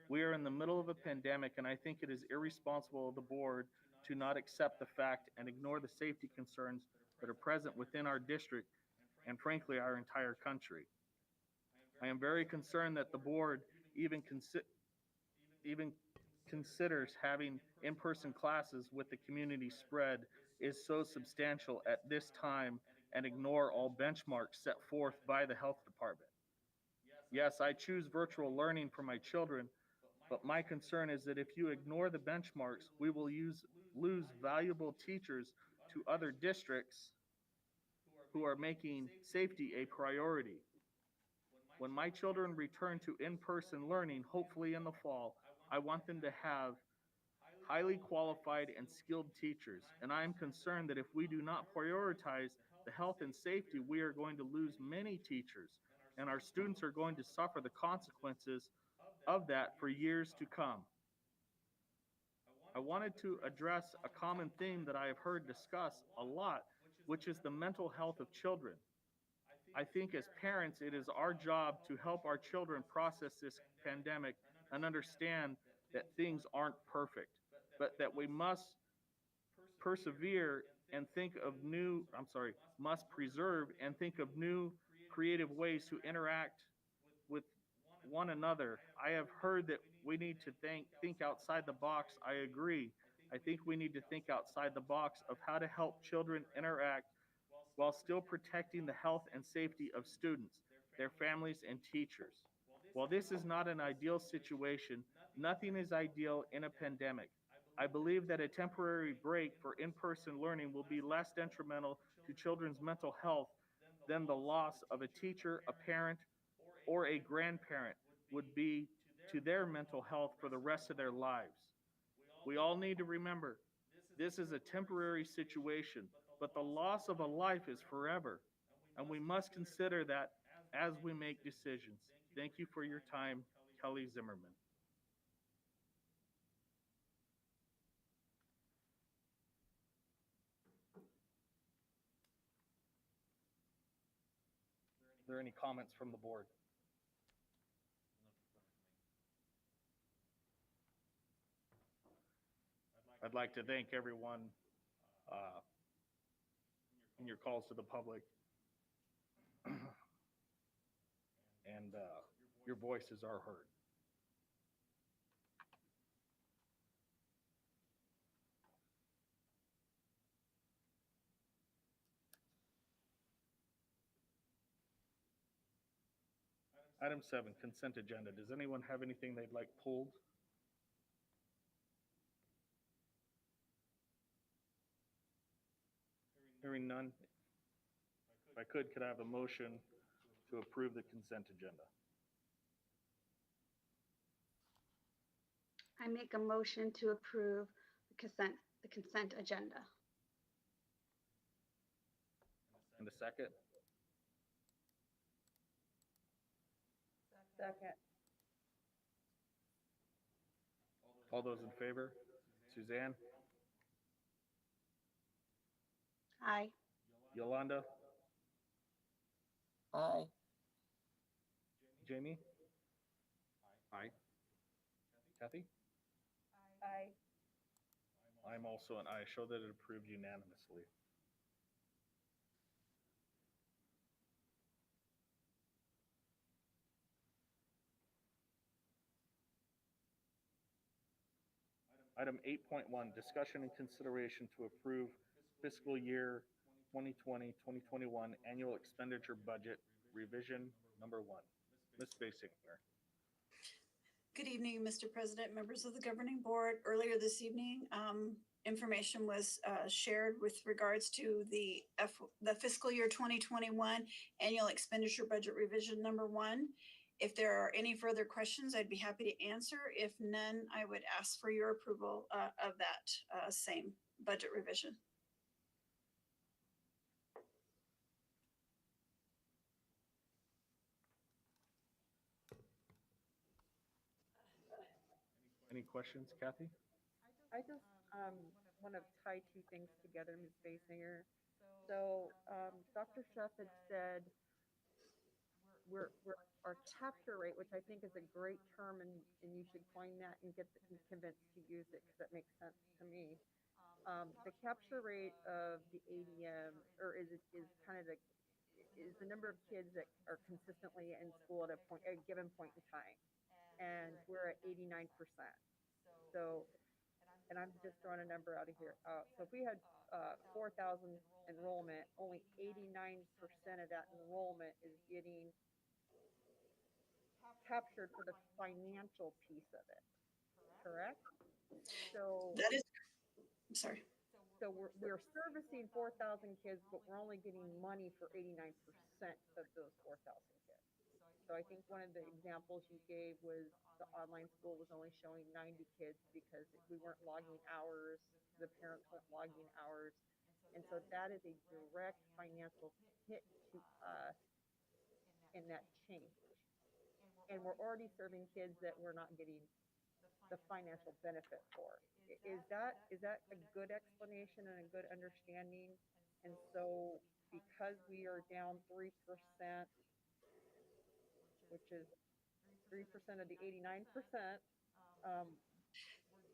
We are in the middle of a pandemic, and I think it is irresponsible of the board to not accept the fact and ignore the safety concerns that are present within our district and frankly our entire country. I am very concerned that the board even considers having in-person classes with the community spread is so substantial at this time and ignore all benchmarks set forth by the health department. Yes, I choose virtual learning for my children, but my concern is that if you ignore the benchmarks, we will lose valuable teachers to other districts who are making safety a priority. When my children return to in-person learning, hopefully in the fall, I want them to have highly qualified and skilled teachers. And I am concerned that if we do not prioritize the health and safety, we are going to lose many teachers, and our students are going to suffer the consequences of that for years to come. I wanted to address a common theme that I have heard discussed a lot, which is the mental health of children. I think as parents, it is our job to help our children process this pandemic and understand that things aren't perfect, but that we must persevere and think of must preserve and think of new creative ways to interact with one another. I have heard that we need to think outside the box. I agree. I think we need to think outside the box of how to help children interact while still protecting the health and safety of students, their families, and teachers. While this is not an ideal situation, nothing is ideal in a pandemic. I believe that a temporary break for in-person learning will be less detrimental to children's mental health than the loss of a teacher, a parent, or a grandparent would be to their mental health for the rest of their lives. We all need to remember this is a temporary situation, but the loss of a life is forever. And we must consider that as we make decisions. Thank you for your time, Kelly Zimmerman. Are there any comments from the board? I'd like to thank everyone in your calls to the public. And your voices are heard. Item 7, consent agenda. Does anyone have anything they'd like pulled? Hearing none. If I could I have a motion to approve the consent agenda? I make a motion to approve the consent agenda. And a second? Second. All those in favor? Suzanne? Aye. Yolanda? Aye. Jamie? Aye. Kathy? Aye. I'm also an aye. Show that it approved unanimously. Item 8.1, discussion and consideration to approve fiscal year 2020-2021 annual expenditure budget revision number 1. Ms. Basinger. Good evening, Mr. President, members of the governing board. Earlier this evening, information was shared with regards to the fiscal year 2021 annual expenditure budget revision number 1. If there are any further questions, I'd be happy to answer. If none, I would ask for your approval of that same budget revision. Any questions, Kathy? I just want to tie two things together, Ms. Basinger. So Dr. Schuff had said our capture rate, which I think is a great term, and you should coin that and get convinced to use it because that makes sense to me. The capture rate of the ADM, or is kind of the number of kids that are consistently in school at a given point in time, and we're at 89%. So, and I'm just throwing a number out of here. So if we had 4,000 enrollment, only 89% of that enrollment is getting captured for the financial piece of it, correct? So That is, I'm sorry. So we're servicing 4,000 kids, but we're only getting money for 89% of those 4,000 kids. So I think one of the examples you gave was the online school was only showing 90 kids because we weren't logging hours, the parents weren't logging hours. And so that is a direct financial hit to us in that change. And we're already serving kids that we're not getting the financial benefit for. Is that a good explanation and a good understanding? And so because we are down 3%, which is 3% of the 89%,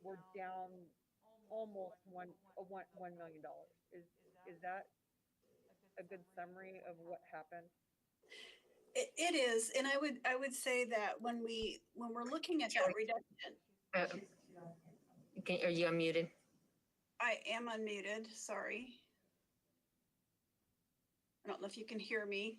we're down almost $1 million. Is that a good summary of what happened? It is, and I would say that when we're looking at that reduction. Are you unmuted? I am unmuted, sorry. I don't know if you can hear me.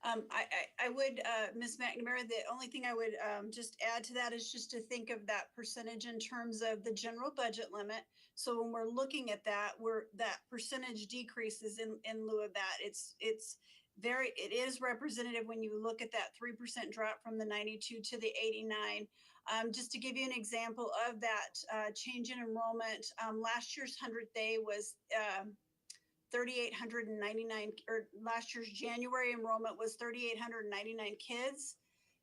I would, Ms. McNamara, the only thing I would just add to that is just to think of that percentage in terms of the general budget limit. So when we're looking at that, that percentage decreases in lieu of that. It is representative when you look at that 3% drop from the 92 to the 89. Just to give you an example of that change in enrollment, last year's 100th day was 3,899, or last year's January enrollment was 3,899 kids.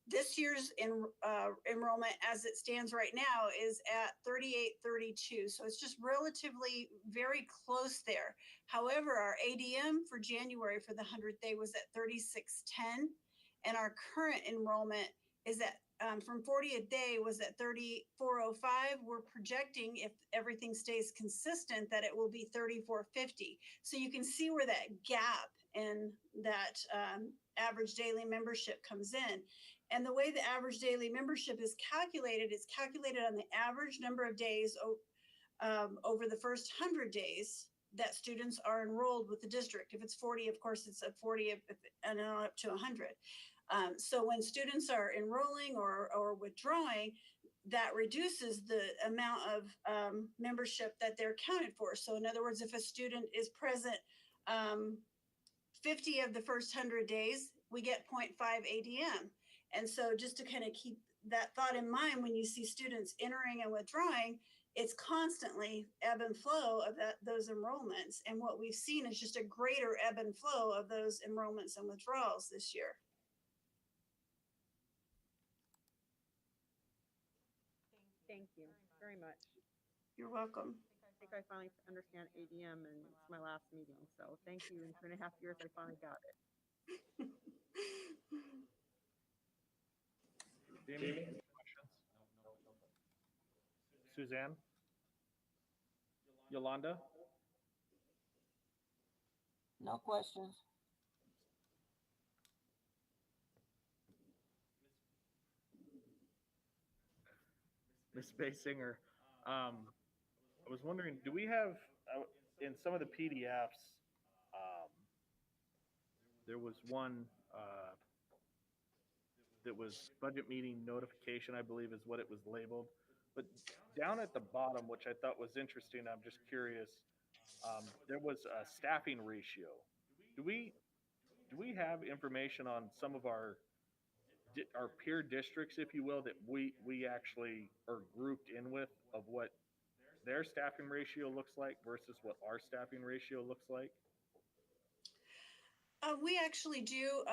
This year's enrollment as it stands right now is at 3,832. So it's just relatively very close there. However, our ADM for January for the 100th day was at 3,610. And our current enrollment is at from 40th day was at 3,405. We're projecting, if everything stays consistent, that it will be 3,450. So you can see where that gap in that average daily membership comes in. And the way the average daily membership is calculated on the average number of days over the first 100 days that students are enrolled with the district. If it's 40, of course, it's a 40 and up to 100. So when students are enrolling or withdrawing, that reduces the amount of membership that they're counted for. So in other words, if a student is present 50 of the first 100 days, we get 0.5 ADM. And so just to kind of keep that thought in mind, when you see students entering and withdrawing, it's constantly ebb and flow of those enrollments. And what we've seen is just a greater ebb and flow of those enrollments and withdrawals this year. Thank you very much. You're welcome. I think I finally understand ADM, and it's my last meeting. So thank you. In 2.5 years, I finally got it. Jamie, any questions? Suzanne? Yolanda? No questions. Ms. Basinger, I was wondering, do we have, in some of the PDFs, there was one that was budget meeting notification, I believe is what it was labeled. But down at the bottom, which I thought was interesting, I'm just curious, there was a staffing ratio. Do we have information on some of our peer districts, if you will, that we actually are grouped in with, of what their staffing ratio looks like versus what our staffing ratio looks like? We actually do,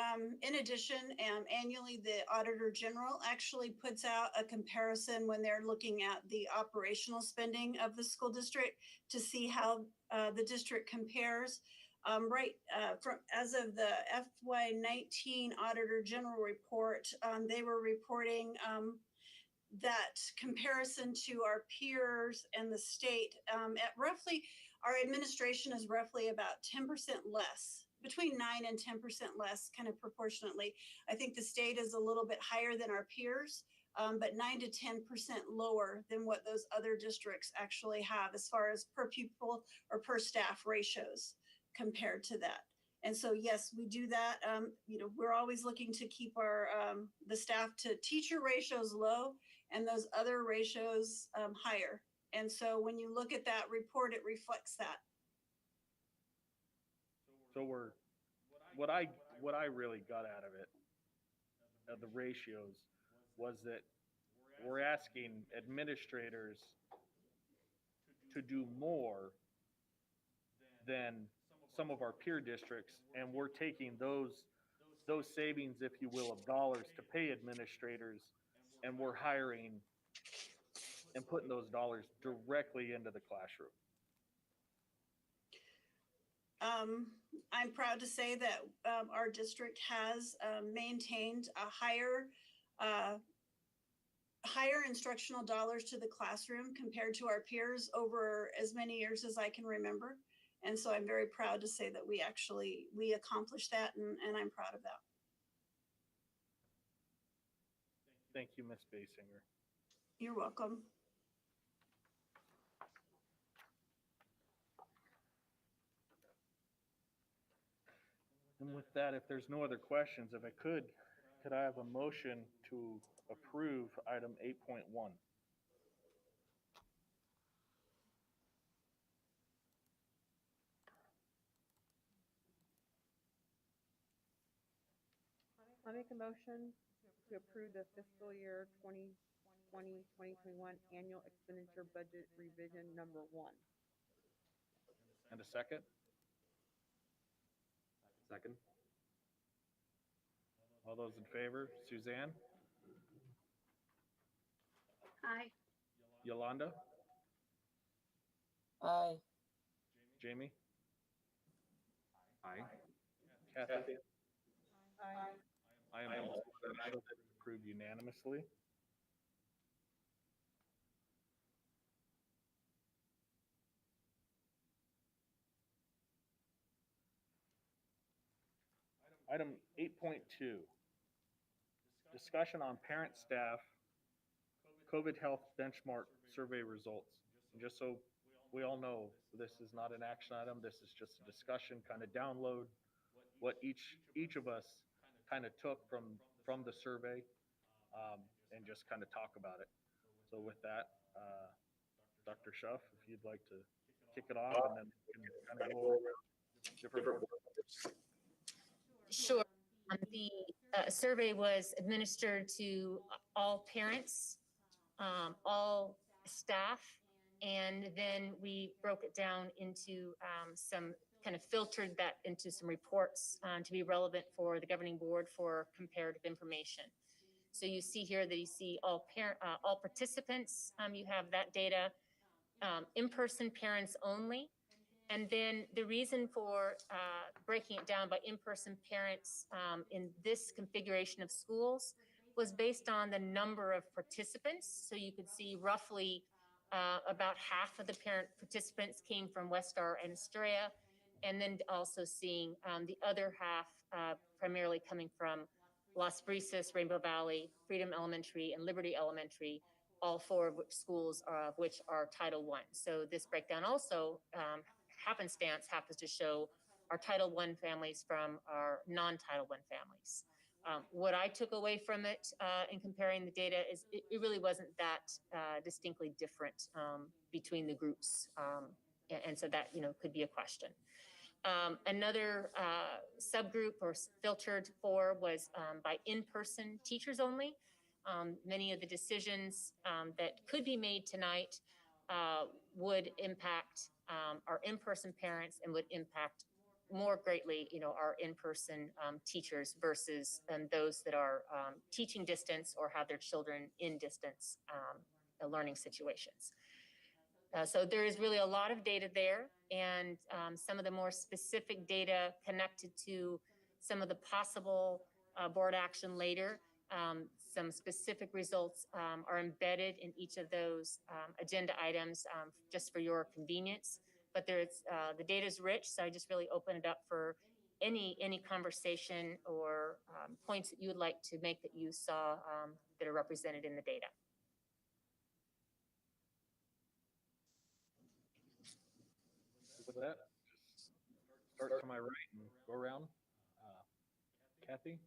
in addition, annually, the Auditor General actually puts out a comparison when they're looking at the operational spending of the school district to see how the district compares. As of the FY19 Auditor General report, they were reporting that comparison to our peers and the state at roughly, our administration is roughly about 10% less, between 9 and 10% less, kind of proportionately. I think the state is a little bit higher than our peers, but 9 to 10% lower than what those other districts actually have as far as per pupil or per staff ratios compared to that. And so, yes, we do that. We're always looking to keep our the staff to teacher ratios low and those other ratios higher. And so when you look at that report, it reflects that. So what I really got out of it, of the ratios, was that we're asking administrators to do more than some of our peer districts, and we're taking those savings, if you will, of dollars to pay administrators, and we're hiring and putting those dollars directly into the classroom. I'm proud to say that our district has maintained a higher instructional dollars to the classroom compared to our peers over as many years as I can remember. And so I'm very proud to say that we accomplished that, and I'm proud of that. Thank you, Ms. Basinger. You're welcome. And with that, if there's no other questions, if I could I have a motion to approve item 8.1? I'll make a motion to approve the fiscal year 2020-2021 annual expenditure budget revision number 1. And a second? Second. All those in favor? Suzanne? Aye. Yolanda? Aye. Jamie? Aye. Kathy? Aye. I am also approved unanimously. Item 8.2, discussion on parent staff COVID health benchmark survey results. And just so we all know, this is not an action item. This is just a discussion, kind of download what each of us kind of took from the survey, and just kind of talk about it. So with that, Dr. Schuff, if you'd like to kick it off, and then we can kind of go over different board members. Sure. The survey was administered to all parents, all staff, and then we broke it down into some kind of filtered that into some reports to be relevant for the governing board for comparative information. So you see here that you see all participants. You have that data, in-person parents only. And then the reason for breaking it down by in-person parents in this configuration of schools was based on the number of participants. So you could see roughly about half of the parent participants came from Westar and Astoria, and then also seeing the other half primarily coming from Las Brisas, Rainbow Valley, Freedom Elementary, and Liberty Elementary, all 4 of which schools of which are Title I. So this breakdown also happenstance happens to show our Title I families from our non-Title I families. What I took away from it in comparing the data is it really wasn't that distinctly different between the groups. And so that, could be a question. Another subgroup or filtered for was by in-person teachers only. Many of the decisions that could be made tonight would impact our in-person parents and would impact more greatly, our in-person teachers versus those that are teaching distance or have their children in distance learning situations. So there is really a lot of data there, and some of the more specific data connected to some of the possible board action later. Some specific results are embedded in each of those agenda items just for your convenience. But the data is rich, so I just really open it up for any conversation or points that you would like to make that you saw that are represented in the data. With that, just start to my right and go around. Kathy?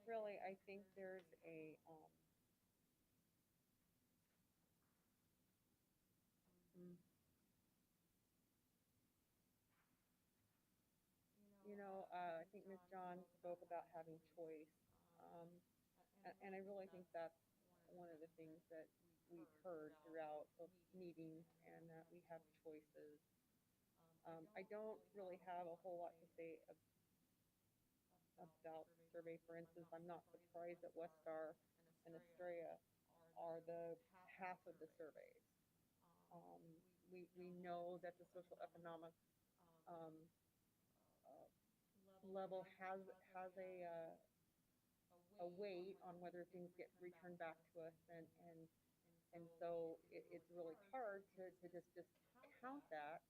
Really, I think there's a I think Ms. John spoke about having choice, and I really think that's one of the things that we've heard throughout the meetings, and that we have choices. I don't really have a whole lot to say about the survey. For instance, I'm not surprised that Westar and Astoria are the half of the surveys. We know that the social economic level has a a weight on whether things get returned back to us, and so it's really hard to just discount that.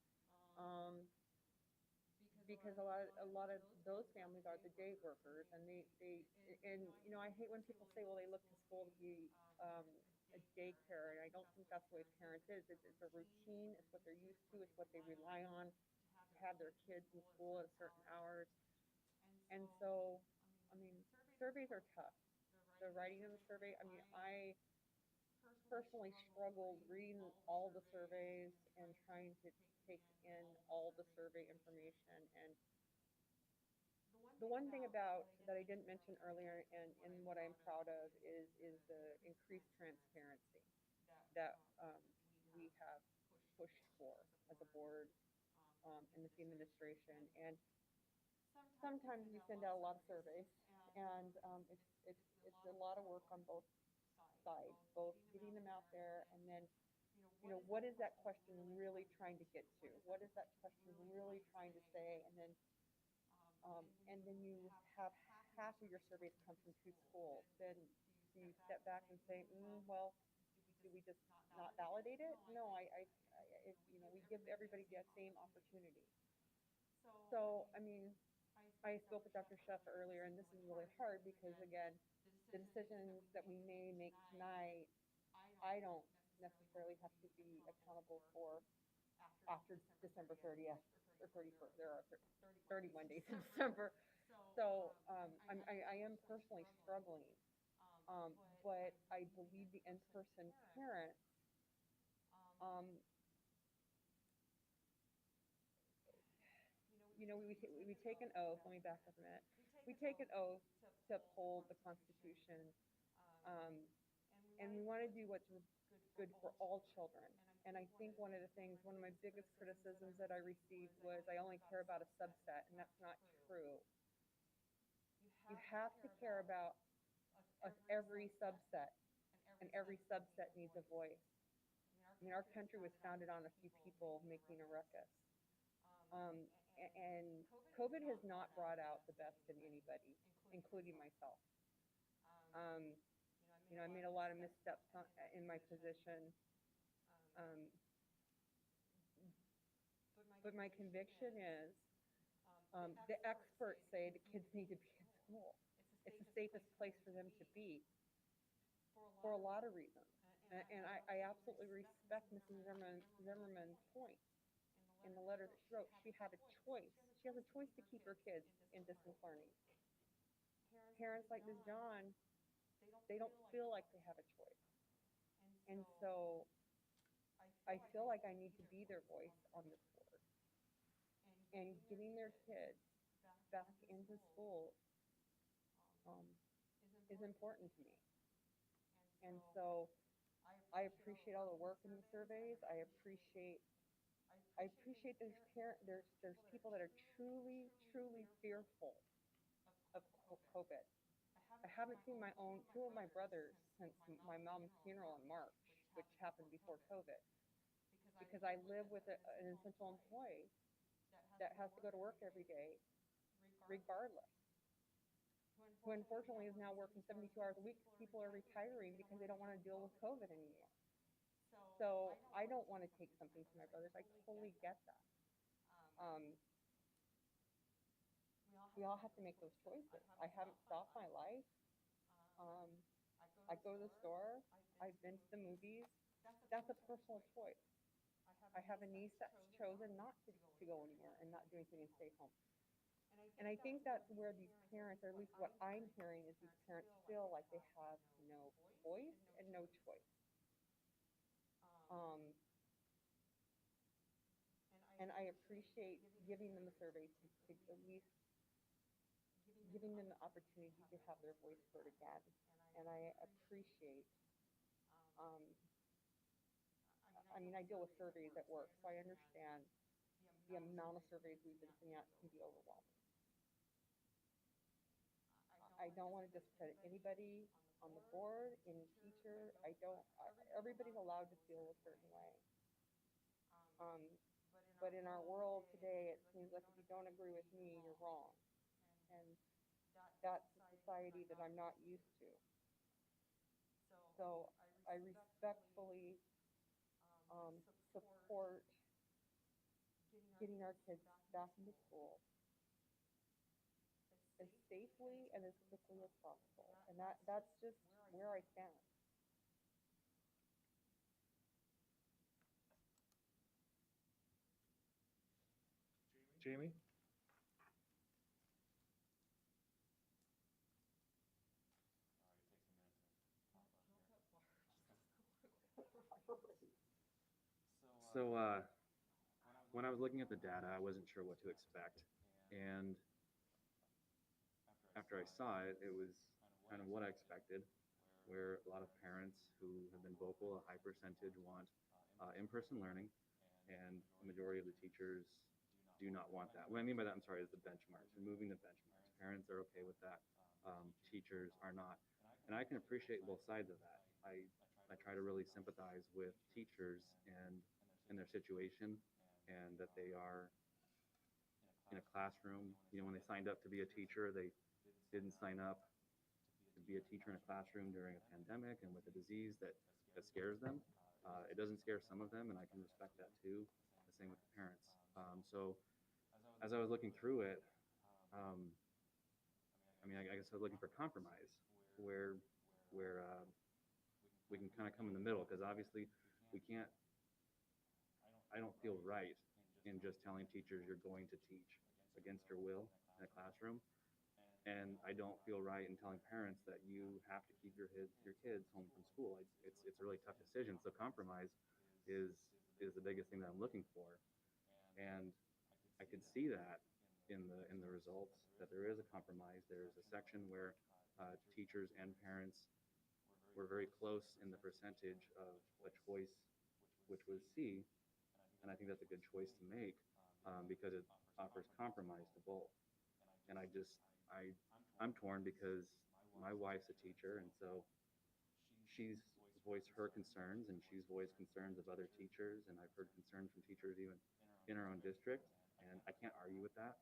Because a lot of those families are the day workers, and and I hate when people say, well, they look to school to be a daycare, and I don't think that's the way parents is. It's a routine. It's what they're used to. It's what they rely on to have their kids in school at certain hours. And so, I mean, surveys are tough. The writing of the survey. I mean, I personally struggled reading all the surveys and trying to take in all the survey information. And the one thing about that I didn't mention earlier, and what I'm proud of, is the increased transparency that we have pushed for as a board in this administration. And sometimes we send out a lot of surveys, and it's a lot of work on both sides, both getting them out there, and then what is that question really trying to get to? What is that question really trying to say? And then you have half of your surveys come from two schools. Then do you step back and say, well, do we just not validate it? No, we give everybody the same opportunity. So, I mean, I spoke with Dr. Shuff earlier, and this is really hard because, again, the decisions that we may make tonight, I don't necessarily have to be accountable for after December 30th or 31st. There are 31 days in December. So I am personally struggling, but I believe the in-person parents, we take an oath. Let me back up a minute. We take an oath to uphold the Constitution, and we want to do what's good for all children. And I think one of my biggest criticisms that I received was I only care about a subset, and that's not true. You have to care about every subset, and every subset needs a voice. I mean, our country was founded on a few people making a ruckus. And COVID has not brought out the best in anybody, including myself. I made a lot of missteps in my position. But my conviction is, the experts say the kids need to be in school. It's the safest place for them to be for a lot of reasons. And I absolutely respect Mrs. Zimmerman's point in the letter that she wrote. She had a choice. She has a choice to keep her kids in distance learning. Parents like Ms. John, they don't feel like they have a choice. And so I feel like I need to be their voice on this board. And getting their kids back into school is important to me. And so I appreciate all the work in the surveys. I appreciate there's people that are truly fearful of COVID. I haven't seen two of my brothers since my mom's funeral in March, which happened before COVID, because I live with an essential employee that has to go to work every day, regardless, who unfortunately is now working 72 hours a week because people are retiring because they don't want to deal with COVID anymore. So I don't want to take something from my brothers. I totally get that. We all have to make those choices. I haven't stopped my life. I go to the store. I've been to the movies. That's a personal choice. I have a niece that's chosen not to go anywhere and not do anything and stay home. And I think that's where these parents, or at least what I'm hearing, is these parents feel like they have no voice and no choice. And I appreciate giving them a survey to at least giving them the opportunity to have their voice heard again. And I appreciate, I mean, I deal with surveys at work, so I understand the amount of surveys we've been sending out can be overwhelming. I don't want to discredit anybody on the board, any teacher. Everybody's allowed to feel a certain way. But in our world today, it seems like if you don't agree with me, you're wrong. And that's society that I'm not used to. So I respectfully support getting our kids back into school as safely and as quickly as possible. And that's just where I stand. Jamie? So when I was looking at the data, I wasn't sure what to expect. And after I saw it, it was kind of what I expected, where a lot of parents who have been vocal, a high percentage want in-person learning, and the majority of the teachers do not want that. What I mean by that, I'm sorry, is the benchmarks, removing the benchmarks. Parents are okay with that. Teachers are not. And I can appreciate both sides of that. I try to really sympathize with teachers and in their situation, and that they are in a classroom. You know, when they signed up to be a teacher, they didn't sign up to be a teacher in a classroom during a pandemic and with a disease that scares them. It doesn't scare some of them, and I can respect that too. The same with the parents. So as I was looking through it, I guess I was looking for compromise where we can kind of come in the middle, because obviously we can't. I don't feel right in just telling teachers you're going to teach against your will in a classroom. And I don't feel right in telling parents that you have to keep your kids home from school. It's a really tough decision. So compromise is the biggest thing that I'm looking for. And I could see that in the results, that there is a compromise. There's a section where teachers and parents were very close in the percentage of a choice, which was C. And I think that's a good choice to make, because it offers compromise to both. And I'm torn because my wife's a teacher, and so she's voiced her concerns, and she's voiced concerns of other teachers, and I've heard concerns from teachers even in our own district, and I can't argue with that.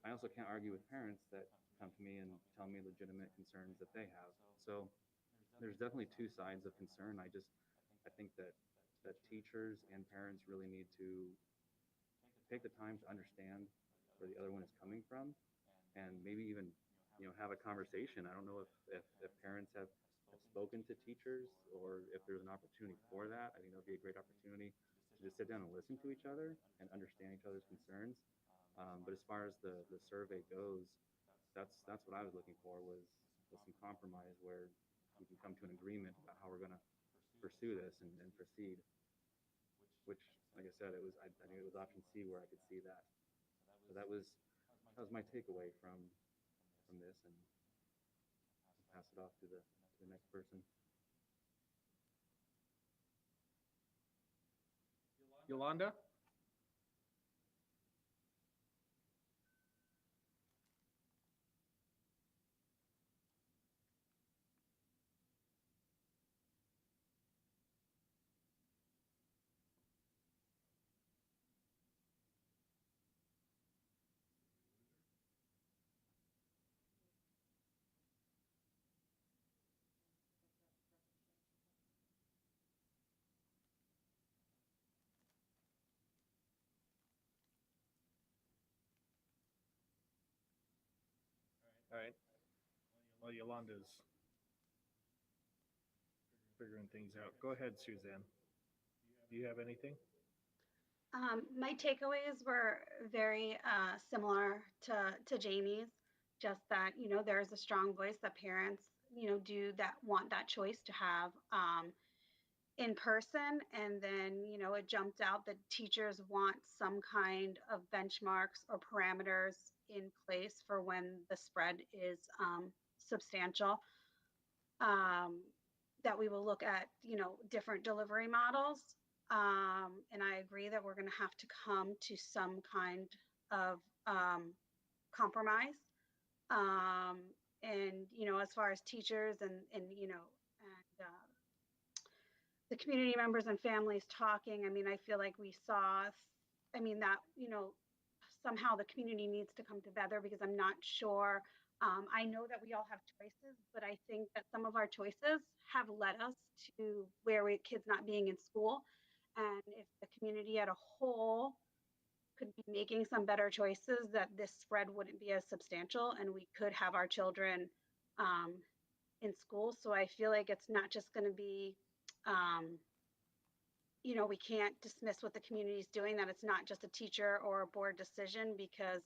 I also can't argue with parents that come to me and tell me legitimate concerns that they have. So there's definitely two sides of concern. I think that teachers and parents really need to take the time to understand where the other one is coming from, and maybe even have a conversation. I don't know if parents have spoken to teachers, or if there's an opportunity for that. I think that would be a great opportunity to just sit down and listen to each other and understand each other's concerns. But as far as the survey goes, that's what I was looking for, was some compromise where we can come to an agreement about how we're going to pursue this and proceed. Which, like I said, I think it was option C where I could see that. So that was my takeaway from this, and I'll pass it off to the next person. Yolanda? All right. Well, Yolanda's figuring things out. Go ahead, Suzanne. Do you have anything? My takeaways were very similar to Jamie's, just that, there's a strong voice that parents, do that want that choice to have in person. And then, it jumped out that teachers want some kind of benchmarks or parameters in place for when the spread is substantial. That we will look at, different delivery models. And I agree that we're going to have to come to some kind of compromise. And, as far as teachers and the community members and families talking, I feel like we saw, that, somehow the community needs to come together, because I'm not sure I know that we all have choices, but I think that some of our choices have led us to where kids not being in school. And if the community as a whole could be making some better choices, that this spread wouldn't be as substantial and we could have our children in school. So I feel like it's not just going to be, we can't dismiss what the community is doing, that it's not just a teacher or a board decision, because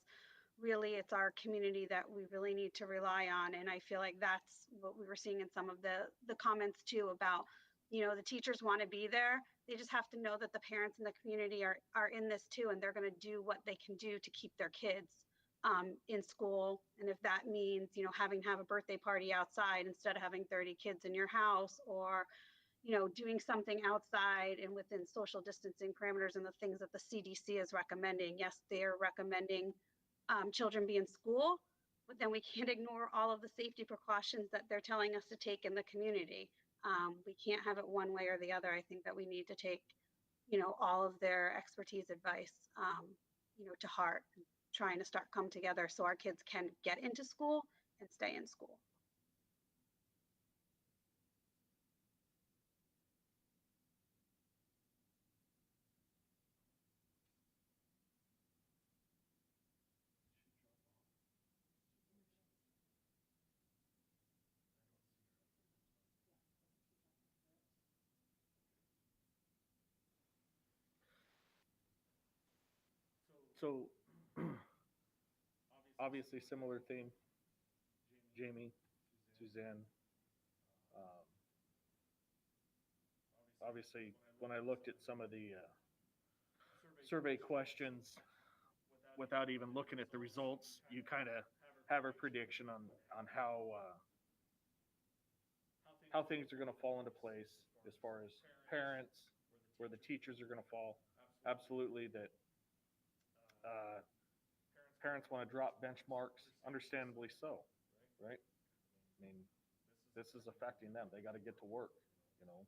really it's our community that we really need to rely on. And I feel like that's what we were seeing in some of the comments too about, the teachers want to be there. They just have to know that the parents in the community are in this too, and they're going to do what they can do to keep their kids in school. And if that means, having to have a birthday party outside instead of having 30 kids in your house, or doing something outside and within social distancing parameters and the things that the CDC is recommending. Yes, they're recommending children be in school, but then we can't ignore all of the safety precautions that they're telling us to take in the community. We can't have it one way or the other. I think that we need to take, all of their expertise advice, to heart, trying to start come together so our kids can get into school and stay in school. So, obviously similar theme, Jamie, Suzanne. Obviously, when I looked at some of the survey questions, without even looking at the results, you kind of have a prediction on how things are going to fall into place as far as parents, where the teachers are going to fall. Absolutely, that parents want to drop benchmarks, understandably so, right? I mean, this is affecting them. They got to get to work, you know.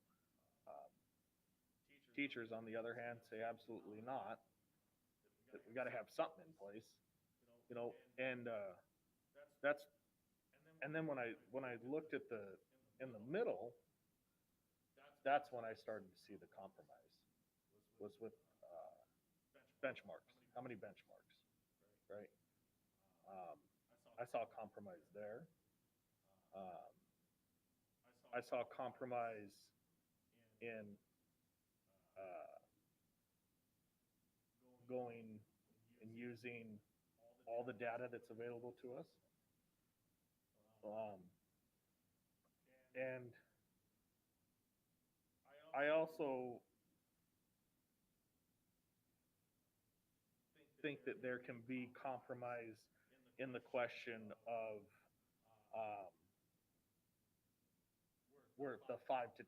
Teachers, on the other hand, say absolutely not. That we got to have something in place, you know. And that's, and then when I looked at in the middle, that's when I started to see the compromise was with benchmarks. How many benchmarks, right? I saw compromise there. I saw compromise in going and using all the data that's available to us. And I also think that there can be compromise in the question of where the 5 to 10%.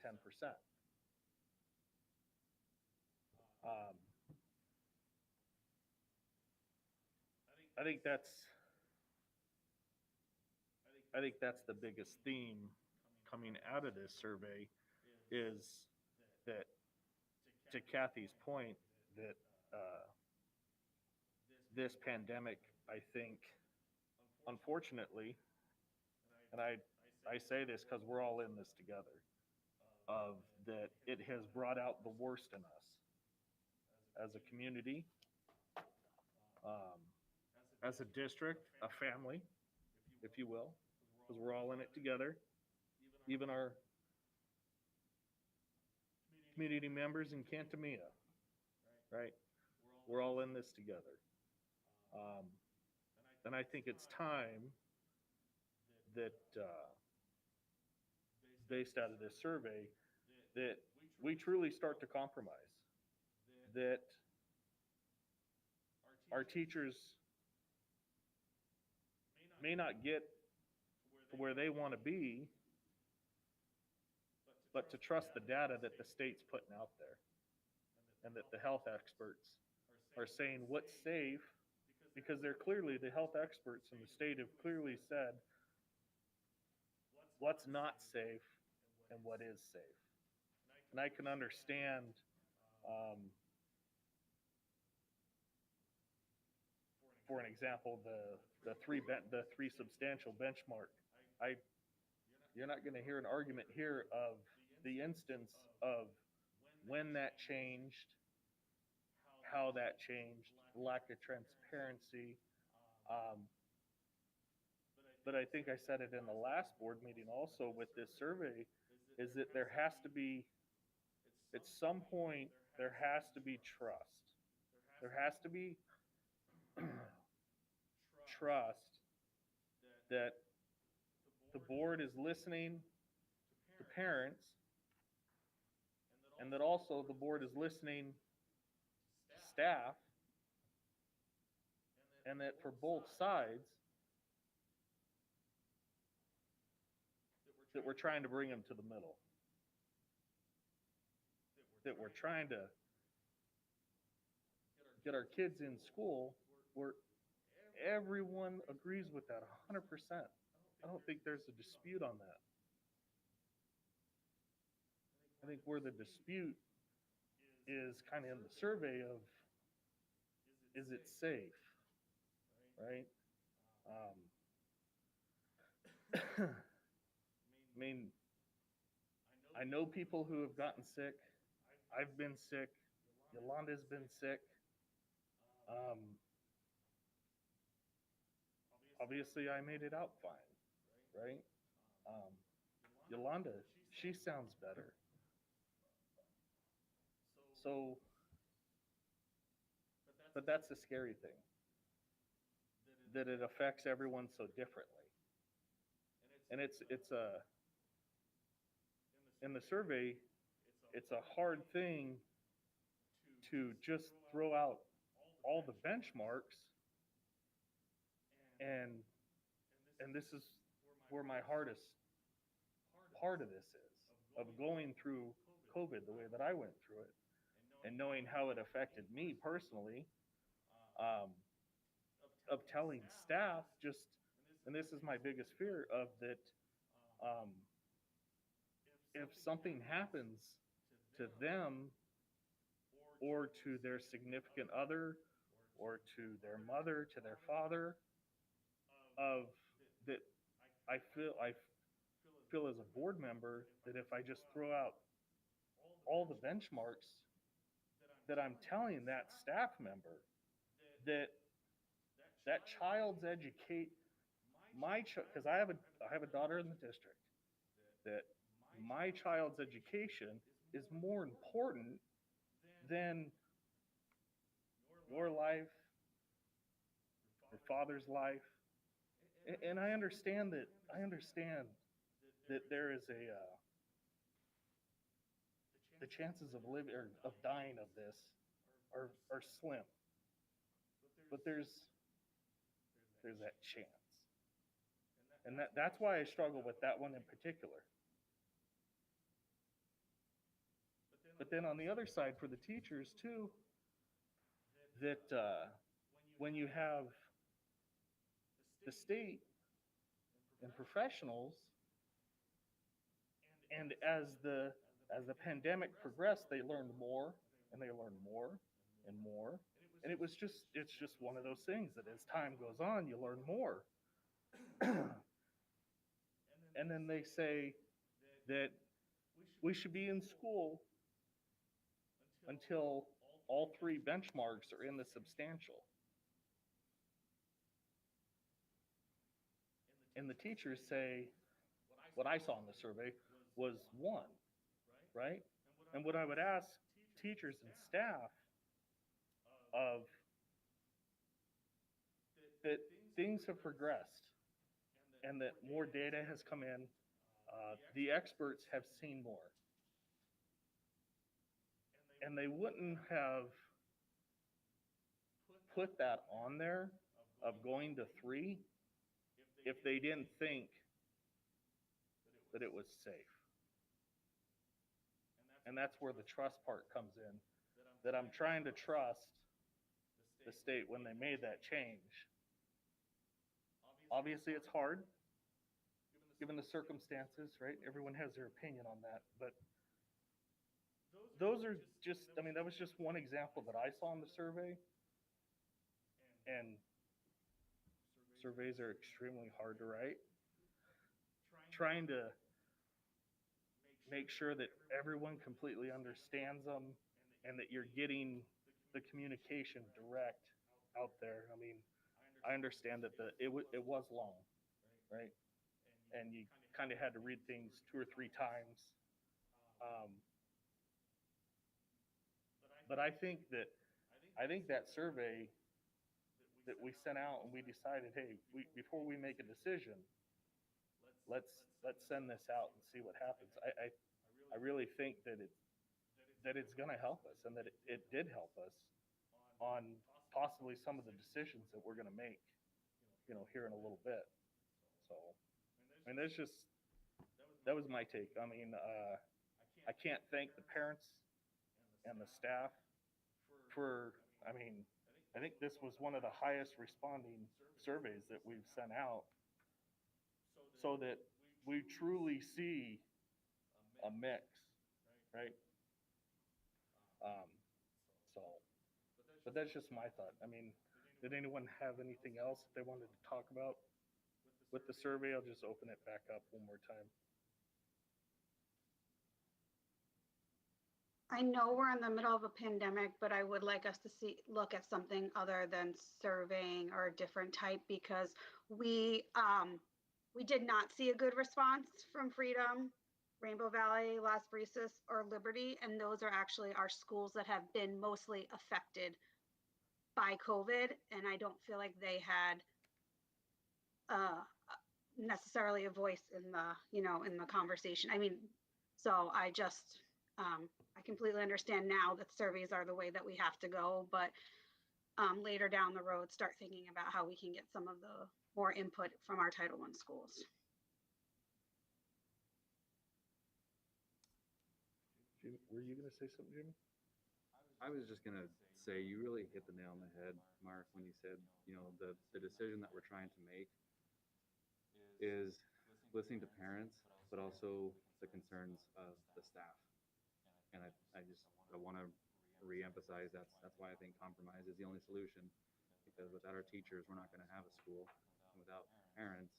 I think that's the biggest theme coming out of this survey, is that, to Kathy's point, that this pandemic, I think, unfortunately, and I say this because we're all in this together, of that it has brought out the worst in us as a community, as a district, a family, if you will, because we're all in it together. Even our community members in Cantamia, right? We're all in this together. And I think it's time that, based out of this survey, that we truly start to compromise, that our teachers may not get to where they want to be, but to trust the data that the state's putting out there, and that the health experts are saying what's safe, because they're clearly, the health experts in the state have clearly said what's not safe and what is safe. And I can understand, for an example, the three substantial benchmark. You're not going to hear an argument here of the instance of when that changed, how that changed, lack of transparency. But I think I said it in the last board meeting also with this survey, is that there has to be, at some point, there has to be trust. There has to be trust that the board is listening to parents, and that also the board is listening to staff, and that for both sides, that we're trying to bring them to the middle. That we're trying to get our kids in school where everyone agrees with that 100%. I don't think there's a dispute on that. I think where the dispute is kind of in the survey of, is it safe, right? I mean, I know people who have gotten sick. I've been sick. Yolanda's been sick. Obviously, I made it out fine, right? Yolanda, she sounds better. So, but that's the scary thing, that it affects everyone so differently. And it's in the survey, it's a hard thing to just throw out all the benchmarks, and this is where my hardest part of this is, of going through COVID the way that I went through it, and knowing how it affected me personally, of telling staff just, and this is my biggest fear, of that if something happens to them or to their significant other or to their mother, to their father, of that I feel as a board member that if I just throw out all the benchmarks, that I'm telling that staff member that that child's because I have a daughter in the district, that my child's education is more important than your life, your father's life. And I understand that there is the chances of living or of dying of this are slim. But there's that chance. And that's why I struggle with that one in particular. But then on the other side, for the teachers too, that when you have the state and professionals, and as the pandemic progressed, they learned more and they learned more and more. And it's just one of those things that as time goes on, you learn more. And then they say that we should be in school until all three benchmarks are in the substantial. And the teachers say, what I saw in the survey was 1, right? And what I would ask teachers and staff of that things have progressed and that more data has come in. The experts have seen more. And they wouldn't have put that on there of going to 3 if they didn't think that it was safe. And that's where the trust part comes in, that I'm trying to trust the state when they made that change. Obviously, it's hard, given the circumstances, right? Everyone has their opinion on that, but those are just, that was just one example that I saw in the survey. And surveys are extremely hard to write. Trying to make sure that everyone completely understands them and that you're getting the communication direct out there. I mean, I understand that it was long, right? And you kind of had to read things 2 or 3 times. But I think that survey that we sent out and we decided, hey, before we make a decision, let's send this out and see what happens. I really think that it's going to help us, and that it did help us on possibly some of the decisions that we're going to make, here in a little bit. So, I mean, that was my take. I mean, I can't thank the parents and the staff for, I mean, I think this was one of the highest responding surveys that we've sent out, so that we truly see a mix, right? So, but that's just my thought. I mean, did anyone have anything else that they wanted to talk about with the survey? I'll just open it back up one more time. I know we're in the middle of a pandemic, but I would like us to look at something other than surveying or a different type, because we did not see a good response from Freedom, Rainbow Valley, Las Brisas, or Liberty, and those are actually our schools that have been mostly affected by COVID, and I don't feel like they had necessarily a voice in the conversation. I mean, so I just I completely understand now that surveys are the way that we have to go, but later down the road, start thinking about how we can get some of the more input from our Title I schools. Were you going to say something, Jimmy? I was just gonna say, you really hit the nail on the head, Mark, when you said, the decision that we're trying to make is listening to parents, but also the concerns of the staff. And I want to reemphasize that's why I think compromise is the only solution, because without our teachers, we're not going to have a school. And without parents,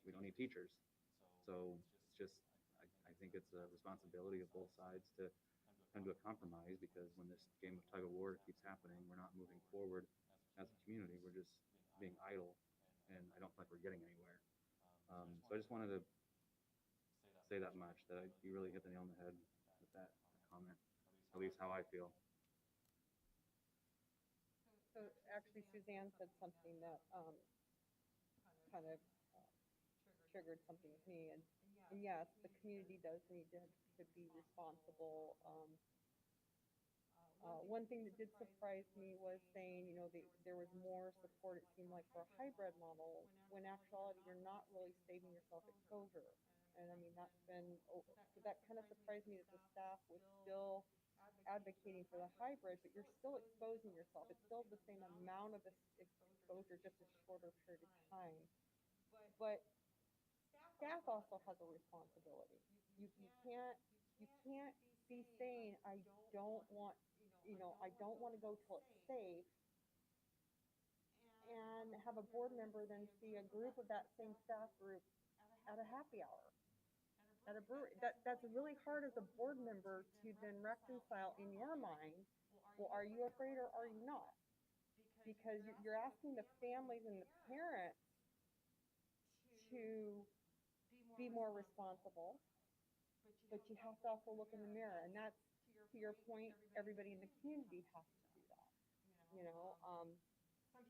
we don't need teachers. So it's just, I think it's a responsibility of both sides to come to a compromise, because when this game of tug of war keeps happening, we're not moving forward as a community. We're just being idle, and I don't think we're getting anywhere. So I just wanted to say that much, that you really hit the nail on the head with that comment, at least how I feel. So actually, Suzanne said something that kind of triggered something with me, and yes, the community does need to be responsible. One thing that did surprise me was saying, there was more support, it seemed like, for a hybrid model, when actuality you're not really saving yourself exposure. And I mean, so that kind of surprised me that the staff was still advocating for the hybrid, but you're still exposing yourself. It's still the same amount of exposure, just a shorter period of time. But staff also has a responsibility. You can't be saying, I don't want to go till it's safe, and have a board member then see a group of that same staff group at a happy hour, at a brewery. That's really hard as a board member to then reconcile in your mind. Well, are you afraid or are you not? Because you're asking the families and the parents to be more responsible, but you have to also look in the mirror. And that's, to your point, everybody in the community has to do that.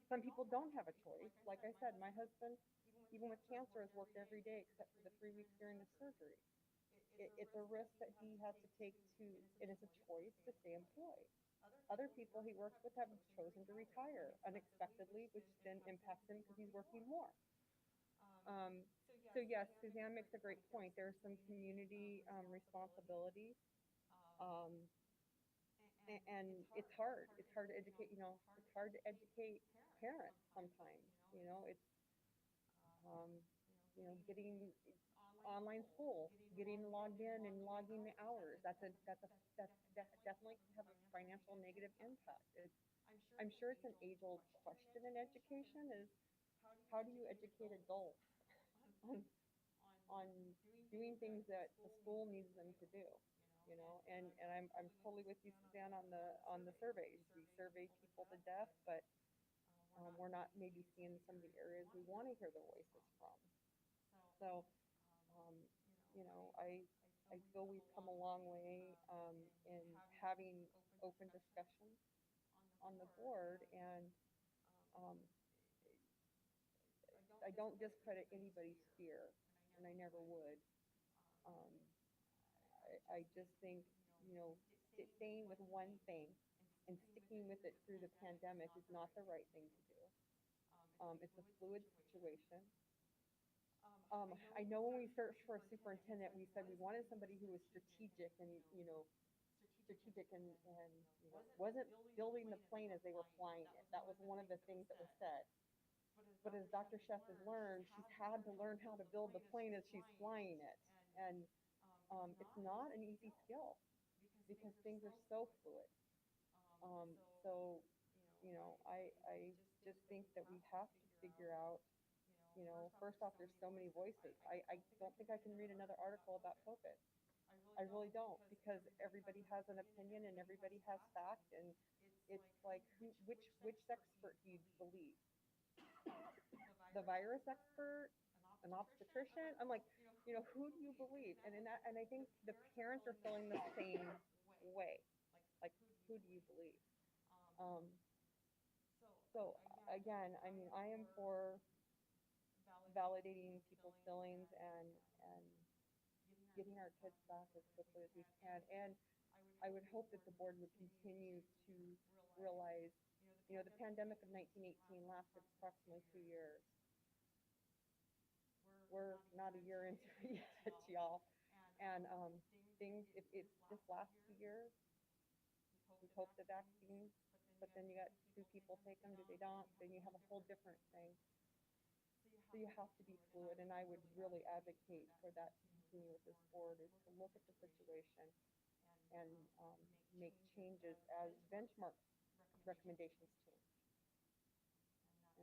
Some people don't have a choice. Like I said, my husband, even with cancer, has worked every day except for the 3 weeks during the surgery. It's a risk that he has to take and it's a choice to stay employed. Other people he works with have chosen to retire unexpectedly, which then impacts him because he's working more. So yes, Suzanne makes a great point. There's some community responsibility. And it's hard. It's hard to educate, it's hard to educate parents sometimes. It's, getting online school, getting logged in and logging the hours. That definitely can have a financial negative impact. I'm sure it's an age-old question in education, is how do you educate adults on, on doing things that the school needs them to do? You know, and I'm totally with you, Suzanne, on the surveys. We survey people to death, but we're not maybe seeing some of the areas we want to hear their voices from. So, you know, I feel we've come a long way in having open discussion on the board, and um, I don't discredit anybody's fear, and I never would. Um, I just think, you know, staying with one thing and sticking with it through the pandemic is not the right thing to do. It's a fluid situation. I know when we searched for a superintendent, we said we wanted somebody who was strategic and, you know, you know, wasn't building the plane as they were flying it. That was one of the things that was said. But as Dr. Sheff has learned, she's had to learn how to build the plane as she's flying it. And it's not an easy skill because things are so fluid. So, you know, I just think that we have to figure out, you know, first off, there's so many voices. I don't think I can read another article about COVID. I really don't, because everybody has an opinion and everybody has fact, and it's like, which expert do you believe? The virus expert, an obstetrician? I'm like, you know, who do you believe? And I think the parents are feeling the same way. Like, who do you believe? So again, I mean, I am for validating people's feelings and getting our kids back as quickly as we can. And I would hope that the board would continue to realize, you know, the pandemic of 1918 lasted approximately 2 years. We're not a year into it yet, y'all. And things, if it's this last 2 years, we hope the vaccines, but then you got 2 people take them, do they don't? Then you have a whole different thing. So you have to be fluid, and I would really advocate for that to continue with this board, is to look at the situation and make changes as benchmark recommendations change.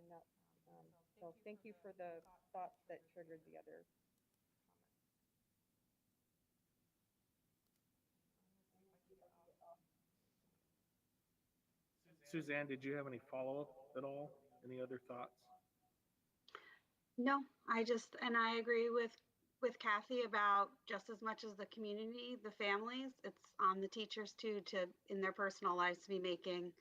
And that, so thank you for the thoughts that triggered the other Suzanne, did you have any follow-up at all? Any other thoughts? No, and I agree with Kathy about just as much as the community, the families, it's on the teachers too, to, in their personal lives, to be making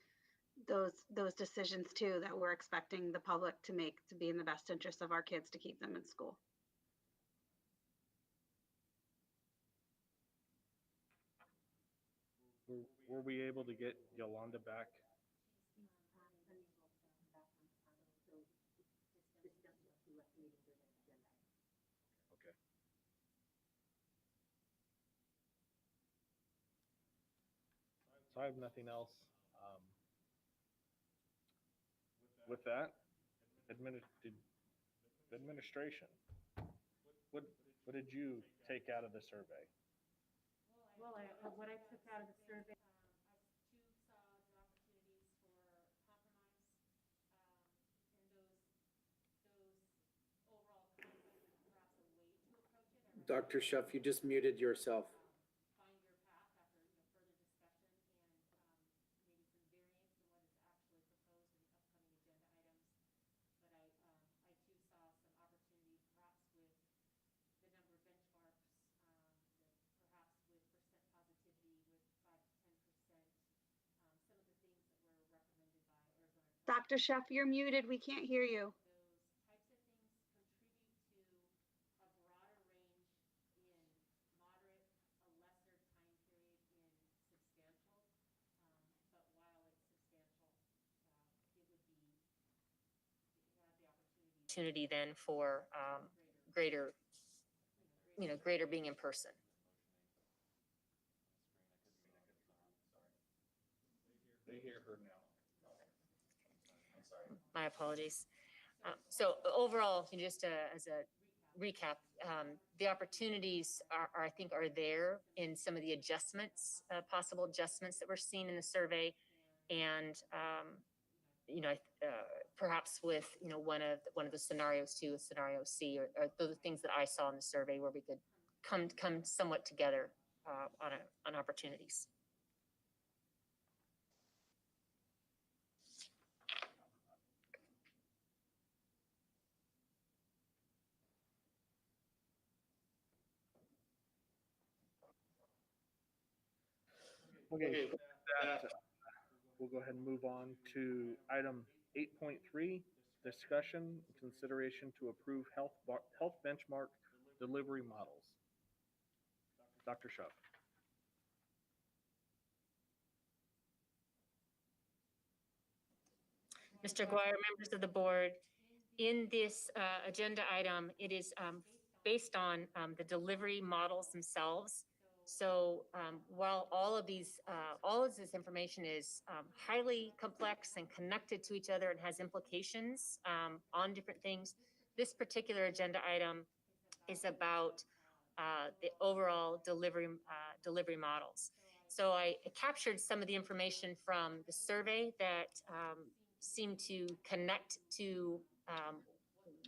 those decisions too, that we're expecting the public to make, to be in the best interest of our kids, to keep them in school. Were we able to get Yolanda back? Okay. So I have nothing else. With that, administration, what did you take out of the survey? Well, what I took out of the survey, I too saw the opportunities for compromise, and those overall concepts, and perhaps a way to approach it. Dr. Sheff, you just muted yourself. Find your path after, you know, further discussion, and maybe some variance in what is actually proposed in the upcoming agenda items. But I too saw some opportunity, perhaps with the number of benchmarks, perhaps with percent positivity with 5 to 10%, some of the things that were recommended by Arizona. Dr. Sheff, you're muted. We can't hear you. Those types of things contribute to a broader range in moderate, a lesser time period in substantial. But while it's substantial, it would be, you have the opportunity Then for greater being in person. They hear her now. My apologies. So overall, just as a recap, the opportunities I think are there in some of the adjustments, possible adjustments that we're seeing in the survey. And, perhaps with, one of the scenarios too, scenario C, or those things that I saw in the survey where we could come somewhat together on opportunities. Okay, with that, we'll go ahead and move on to item 8.3, discussion and consideration to approve health benchmark delivery models. Dr. Shuff. Mr. Guire, members of the board, in this agenda item, it is based on the delivery models themselves. So while all of this information is highly complex and connected to each other and has implications on different things, this particular agenda item is about the overall delivery models. So I captured some of the information from the survey that seemed to connect to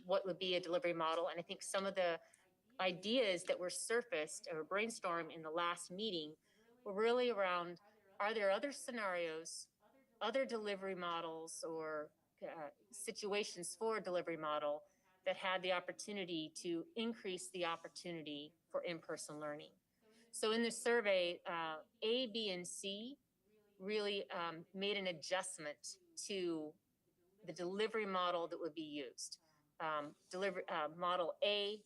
what would be a delivery model. And I think some of the ideas that were surfaced or brainstormed in the last meeting were really around, are there other scenarios, other delivery models, or situations for a delivery model that had the opportunity to increase the opportunity for in-person learning? So in the survey, A, B, and C really made an adjustment to the delivery model that would be used. Model A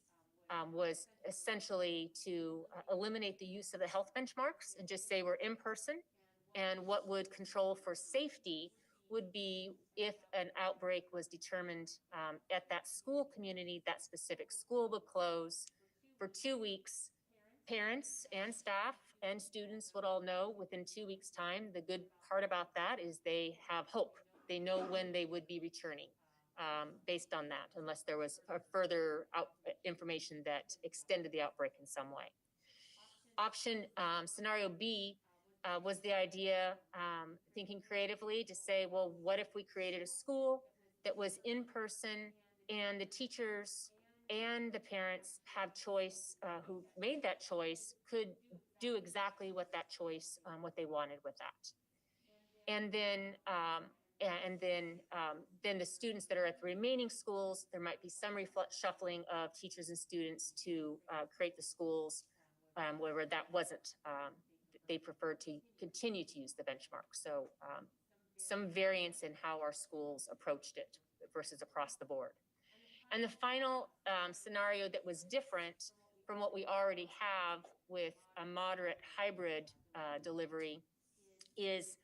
was essentially to eliminate the use of the health benchmarks and just say we're in person. And what would control for safety would be if an outbreak was determined at that school community, that specific school would close for 2 weeks. Parents and staff and students would all know within 2 weeks' time. The good part about that is they have hope. They know when they would be returning based on that, unless there was further information that extended the outbreak in some way. Option scenario B was the idea, thinking creatively to say, well, what if we created a school that was in person and the teachers and the parents have choice, who made that choice could do exactly what that choice, what they wanted with that. And then then the students that are at the remaining schools, there might be some shuffling of teachers and students to create the schools where that wasn't, they preferred to continue to use the benchmark. So some variance in how our schools approached it versus across the board. And the final scenario that was different from what we already have with a moderate hybrid delivery is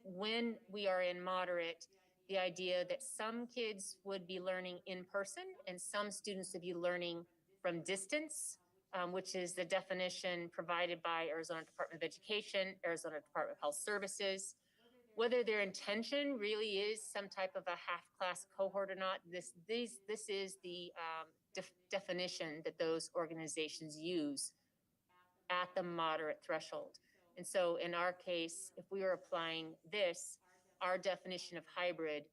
when we are in moderate, the idea that some kids would be learning in person and some students would be learning from distance, which is the definition provided by Arizona Department of Education, Arizona Department of Health Services. Whether their intention really is some type of a half-class cohort or not, this is the definition that those organizations use at the moderate threshold. And so in our case, if we were applying this, our definition of hybrid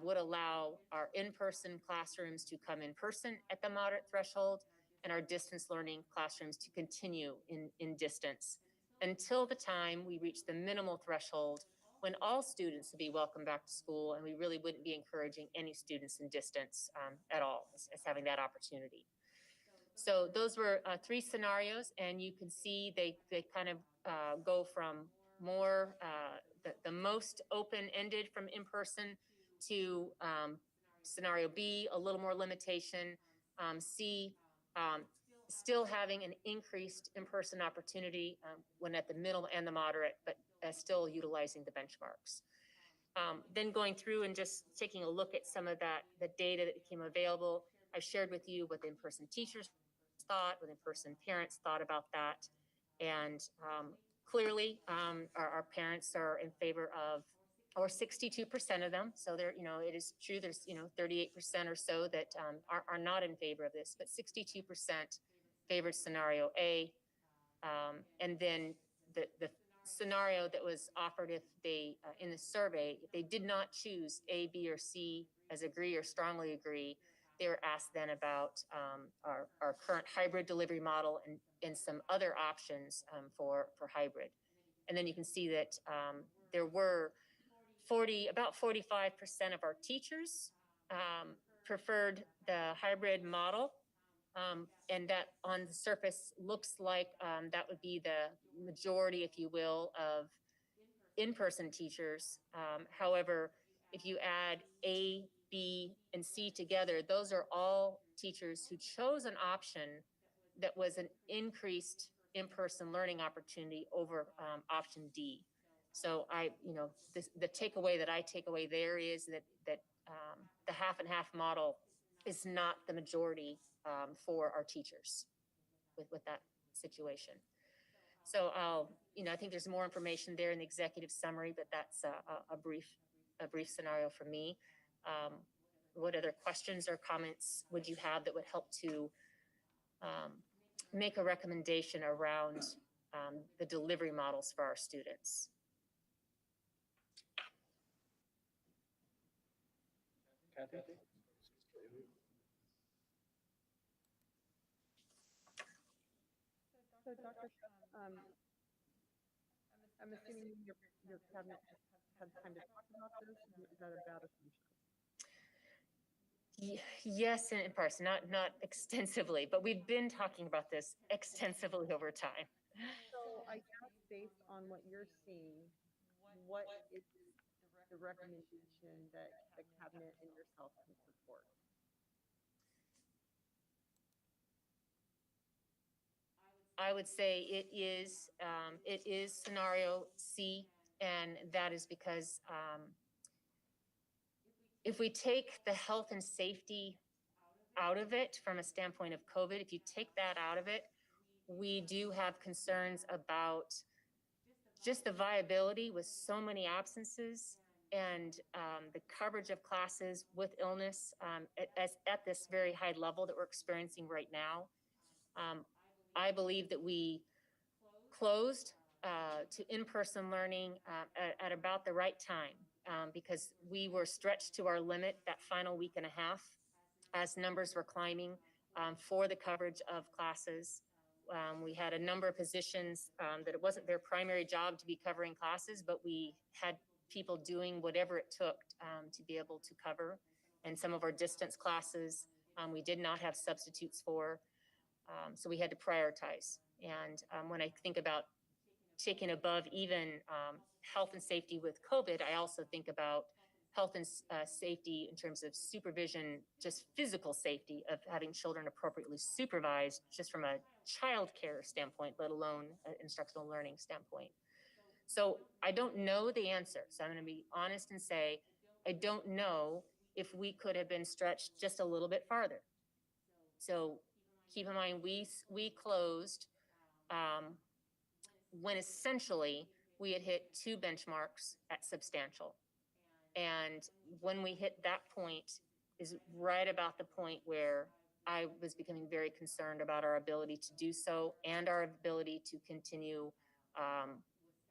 would allow our in-person classrooms to come in person at the moderate threshold and our distance learning classrooms to continue in distance until the time we reach the minimal threshold when all students would be welcome back to school, and we really wouldn't be encouraging any students in distance at all as having that opportunity. So those were 3 scenarios, and you can see they kind of go from more, the most open-ended from in-person to scenario B, a little more limitation, C, still having an increased in-person opportunity when at the middle and the moderate, but still utilizing the benchmarks. Then going through and just taking a look at some of the data that became available, I've shared with you what the in-person teachers thought, what in-person parents thought about that. And clearly, our parents are in favor of, or 62% of them. So there, it is true, there's, 38% or so that are not in favor of this, but 62% favored scenario A. And then the scenario that was offered if they, in the survey, if they did not choose A, B, or C as agree or strongly agree, they were asked then about our current hybrid delivery model and some other options for hybrid. And then you can see that there were about 45% of our teachers preferred the hybrid model. And that on the surface looks like that would be the majority, if you will, of in-person teachers. However, if you add A, B, and C together, those are all teachers who chose an option that was an increased in-person learning opportunity over option D. So the takeaway that I take away there is that the half and half model is not the majority for our teachers with that situation. So I think there's more information there in the executive summary, but that's a brief scenario for me. What other questions or comments would you have that would help to make a recommendation around the delivery models for our students? Kathy? So Dr. I'm assuming your cabinet had time to talk about this. Is that a bad assumption? Yes, in parts, not extensively, but we've been talking about this extensively over time. So I guess based on what you're seeing, what is the recommendation that the cabinet and yourself can support? I would say it is scenario C, and that is because if we take the health and safety out of it from a standpoint of COVID, if you take that out of it, we do have concerns about just the viability with so many absences and the coverage of classes with illness at this very high level that we're experiencing right now. I believe that we closed to in-person learning at about the right time because we were stretched to our limit that final week and a half as numbers were climbing for the coverage of classes. We had a number of positions that it wasn't their primary job to be covering classes, but we had people doing whatever it took to be able to cover. And some of our distance classes, we did not have substitutes for. So we had to prioritize. And when I think about taking above even health and safety with COVID, I also think about health and safety in terms of supervision, just physical safety of having children appropriately supervised, just from a child care standpoint, let alone an instructional learning standpoint. So I don't know the answer. So I'm going to be honest and say, I don't know if we could have been stretched just a little bit farther. So keep in mind, we closed when essentially we had hit 2 benchmarks at substantial. And when we hit that point is right about the point where I was becoming very concerned about our ability to do so and our ability to continue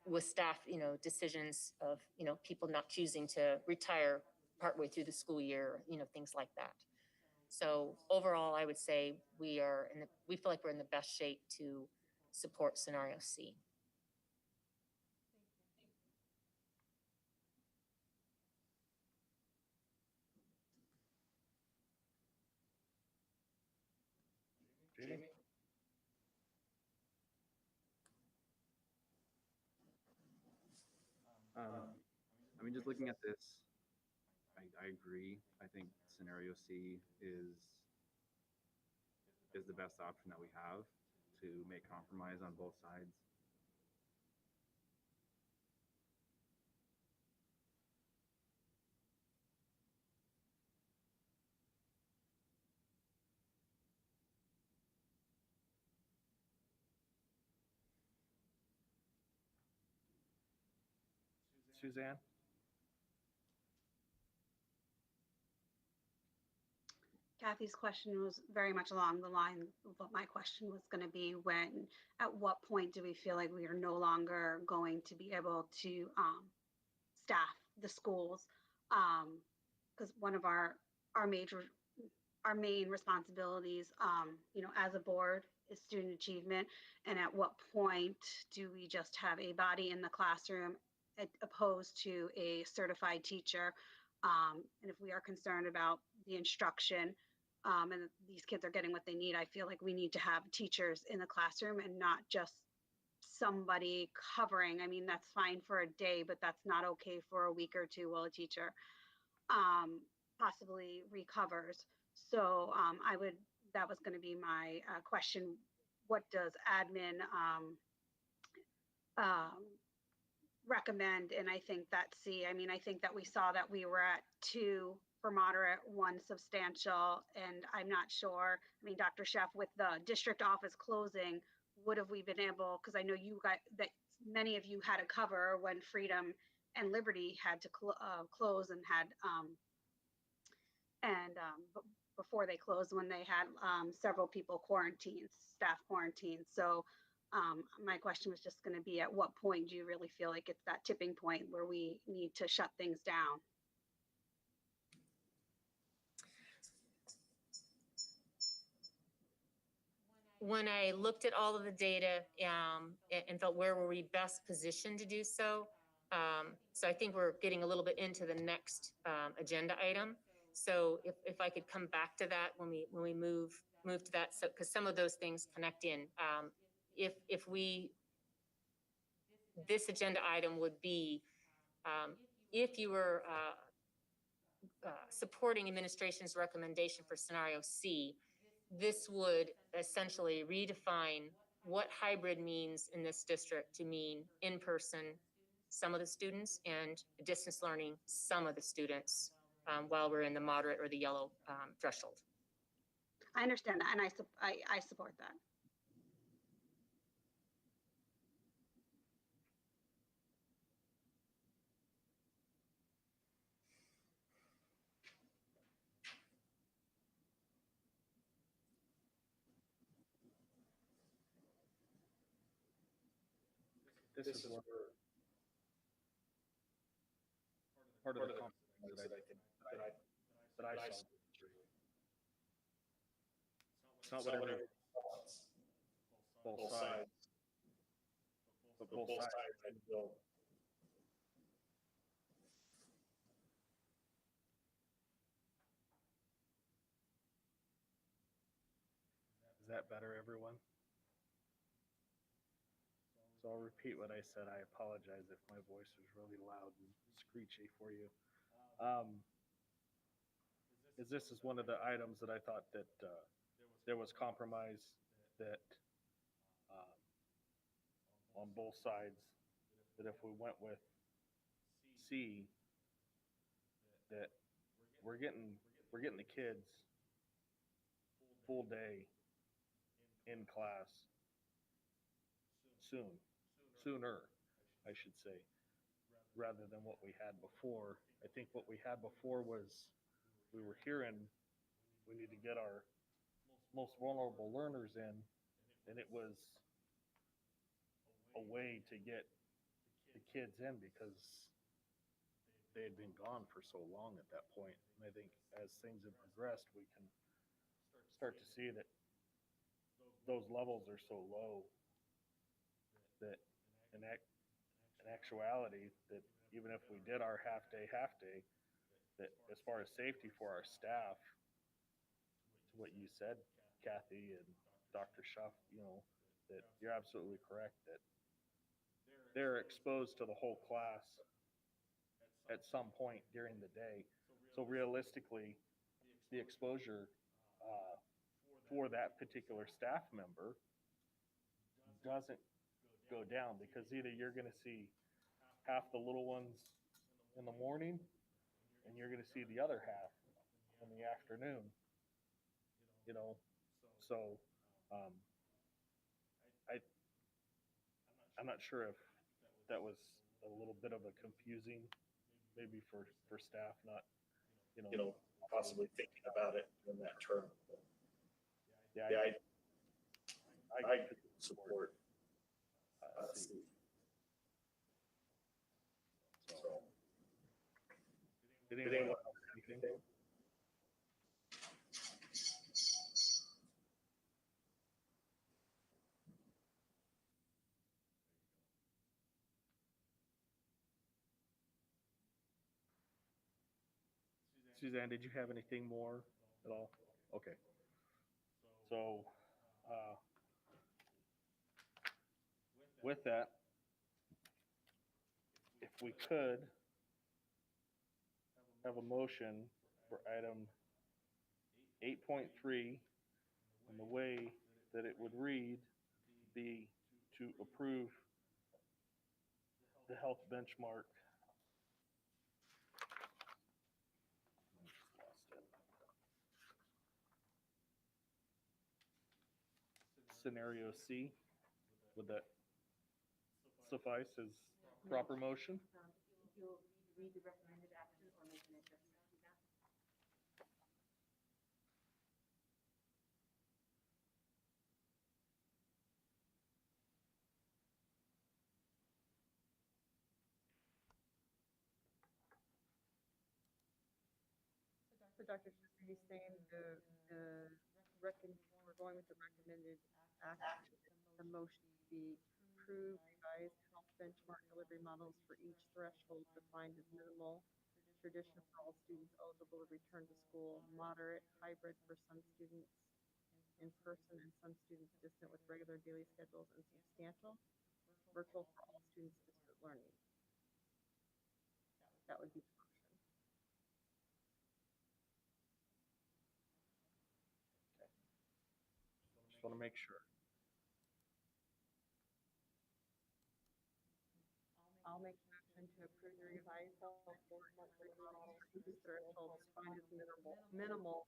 with staff, decisions of, people not choosing to retire partway through the school year, things like that. So overall, I would say we feel like we're in the best shape to support scenario C. Jamie? Just looking at this, I agree. I think scenario C is the best option that we have to make compromise on both sides. Suzanne? Kathy's question was very much along the line of what my question was going to be at what point do we feel like we are no longer going to be able to staff the schools? Because one of our main responsibilities, as a board is student achievement. And at what point do we just have a body in the classroom opposed to a certified teacher? And if we are concerned about the instruction, and these kids are getting what they need, I feel like we need to have teachers in the classroom and not just somebody covering. I mean, that's fine for a day, but that's not okay for a week or two while a teacher possibly recovers. So that was going to be my question. What does admin recommend? And I think I think that we saw that we were at 2 for moderate, 1 substantial, and I'm not sure. I mean, Dr. Sheff, with the district office closing, would have we been able, because I know you got that many of you had to cover when Freedom and Liberty had to close and had before they closed, when they had several people quarantined, staff quarantined. So my question was just going to be, at what point do you really feel like it's that tipping point where we need to shut things down? When I looked at all of the data and felt where were we best positioned to do so, so I think we're getting a little bit into the next agenda item. So if I could come back to that when we move to that, so because some of those things connect in. This agenda item would be if you were supporting administration's recommendation for scenario C, this would essentially redefine what hybrid means in this district to mean in-person some of the students and distance learning some of the students while we're in the moderate or the yellow threshold. I understand that, and I support that. This is one part of the compromise that I think that I saw. It's not what everyone wants, both sides, but both sides I feel. Is that better, everyone? So I'll repeat what I said. I apologize if my voice was really loud and screechy for you. This is one of the items that I thought that there was compromise that on both sides, that if we went with C, that we're getting the kids full day in class sooner, I should say, rather than what we had before. I think what we had before was we were hearing we need to get our most vulnerable learners in, and it was a way to get the kids in because they had been gone for so long at that point. And I think as things have progressed, we can start to see that those levels are so low that in actuality, that even if we did our half day, that as far as safety for our staff, to what you said, Kathy and Dr. Schuff, that you're absolutely correct, that they're exposed to the whole class at some point during the day. So realistically, the exposure for that particular staff member doesn't go down, because either you're going to see half the little ones in the morning and you're going to see the other half in the afternoon, so I'm not sure if that was a little bit of a confusing, maybe for staff, not possibly thinking about it in that term. But Yeah, yeah, I could support C. So, Did did anyone anyone else have have anything? anything? Suzanne, did you have anything more at all? Okay. So, with that, if we could have a motion for item 8.3, and the way that it would read be to approve the health benchmark scenario C. Would that suffice as proper motion? If you'll read the recommended action or make an adjustment to that. So Dr. Schuster, are you saying we're going with the recommended action, the motion to be approve revised health benchmark delivery models for each threshold defined as minimal, traditional for all students eligible to return to school, moderate, hybrid for some students in person and some students distant with regular daily schedules, and substantial, virtual for all students distant learning. That would be the motion. Just want to make sure. I'll make a motion to approve the revised health delivery models for each threshold defined as minimal,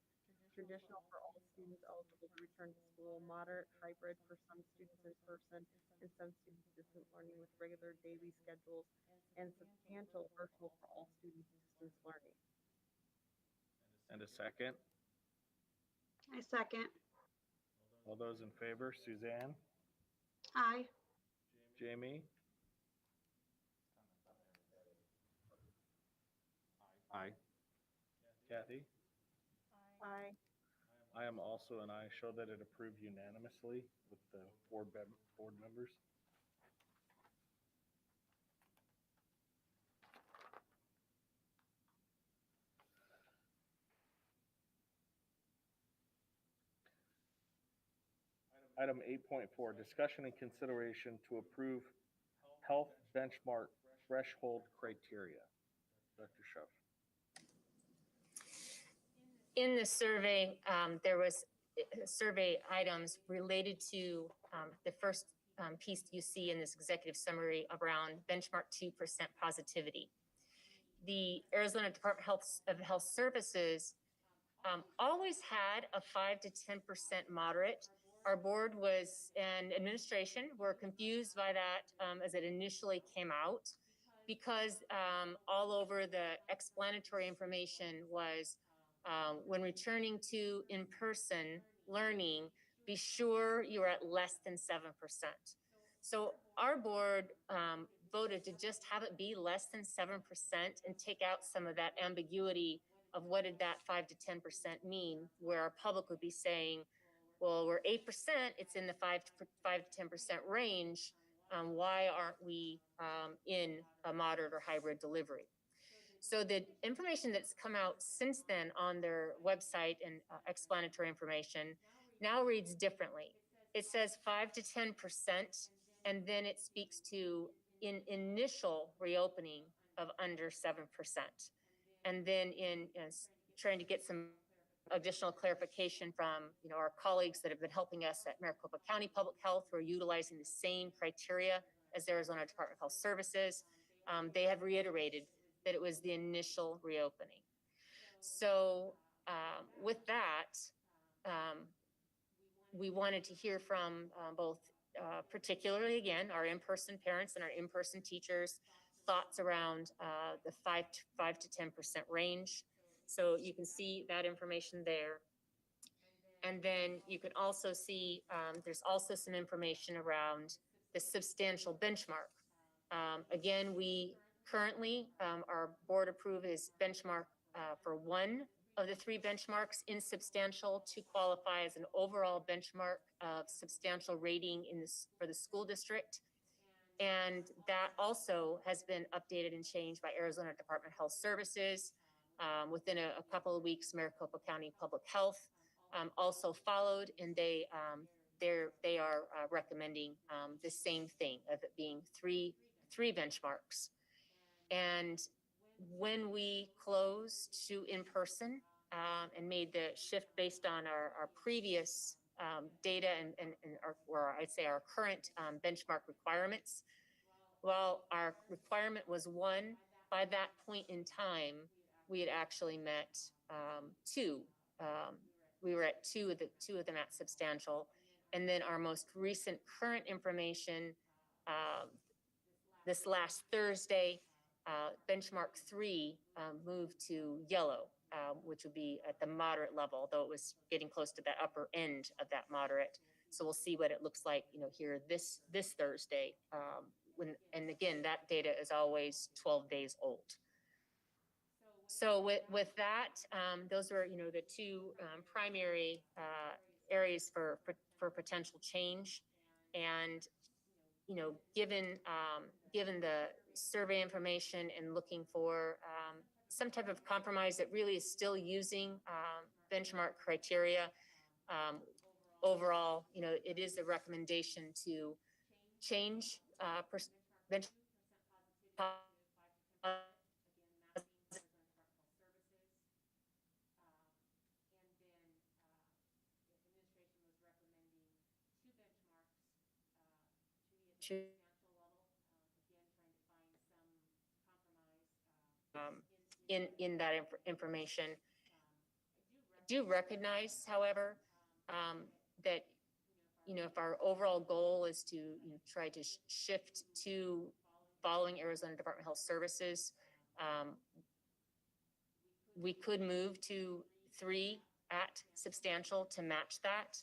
traditional for all students eligible to return to school, moderate, hybrid for some students in person and some students distant learning with regular daily schedules, and substantial, virtual for all students distance learning. And a second. I second. All those in favor, Suzanne, Aye. Jamie? Aye. Kathy? Aye. I am also an aye. Show that it approved unanimously with the board members. Item 8.4, discussion and consideration to approve health benchmark threshold criteria. Dr. Schuff. In the survey, there was survey items related to the first piece you see in this executive summary around benchmark 2% positivity. The Arizona Department of Health Services always had a 5 to 10% moderate. Our board and administration were confused by that as it initially came out, because all over the explanatory information was when returning to in-person learning, be sure you're at less than 7%. So our board voted to just have it be less than 7% and take out some of that ambiguity of what did that 5 to 10% mean, where our public would be saying, well, we're 8%, it's in the 5 to 10% range. Why aren't we in a moderate or hybrid delivery? So the information that's come out since then on their website and explanatory information now reads differently. It says 5 to 10%, and then it speaks to in initial reopening of under 7%. And then in trying to get some additional clarification from our colleagues that have been helping us at Maricopa County Public Health, who are utilizing the same criteria as Arizona Department of Health Services, they have reiterated that it was the initial reopening. So with that, we wanted to hear from both, particularly again, our in-person parents and our in-person teachers, thoughts around the 5 to 10% range. So you can see that information there. And then you can also see, there's also some information around the substantial benchmark. Again, we currently, our board approved is benchmark for one of the three benchmarks in substantial to qualify as an overall benchmark of substantial rating in this for the school district. And that also has been updated and changed by Arizona Department of Health Services. Within a couple of weeks, Maricopa County Public Health also followed, and they are recommending the same thing of it being three benchmarks. And when we closed to in-person and made the shift based on our previous data and or I'd say our current benchmark requirements, well, our requirement was one. By that point in time, we had actually met two. We were at two of them at substantial. And then our most recent current information, this last Thursday, benchmark 3 moved to yellow, which would be at the moderate level, though it was getting close to that upper end of that moderate. So we'll see what it looks like, here this Thursday. And again, that data is always 12 days old. So with that, those are the two primary areas for potential change. And given the survey information and looking for some type of compromise that really is still using benchmark criteria, overall, it is a recommendation to change benchmark in that information. I do recognize, however, that if our overall goal is to try to shift to following Arizona Department of Health Services, we could move to 3 at substantial to match that.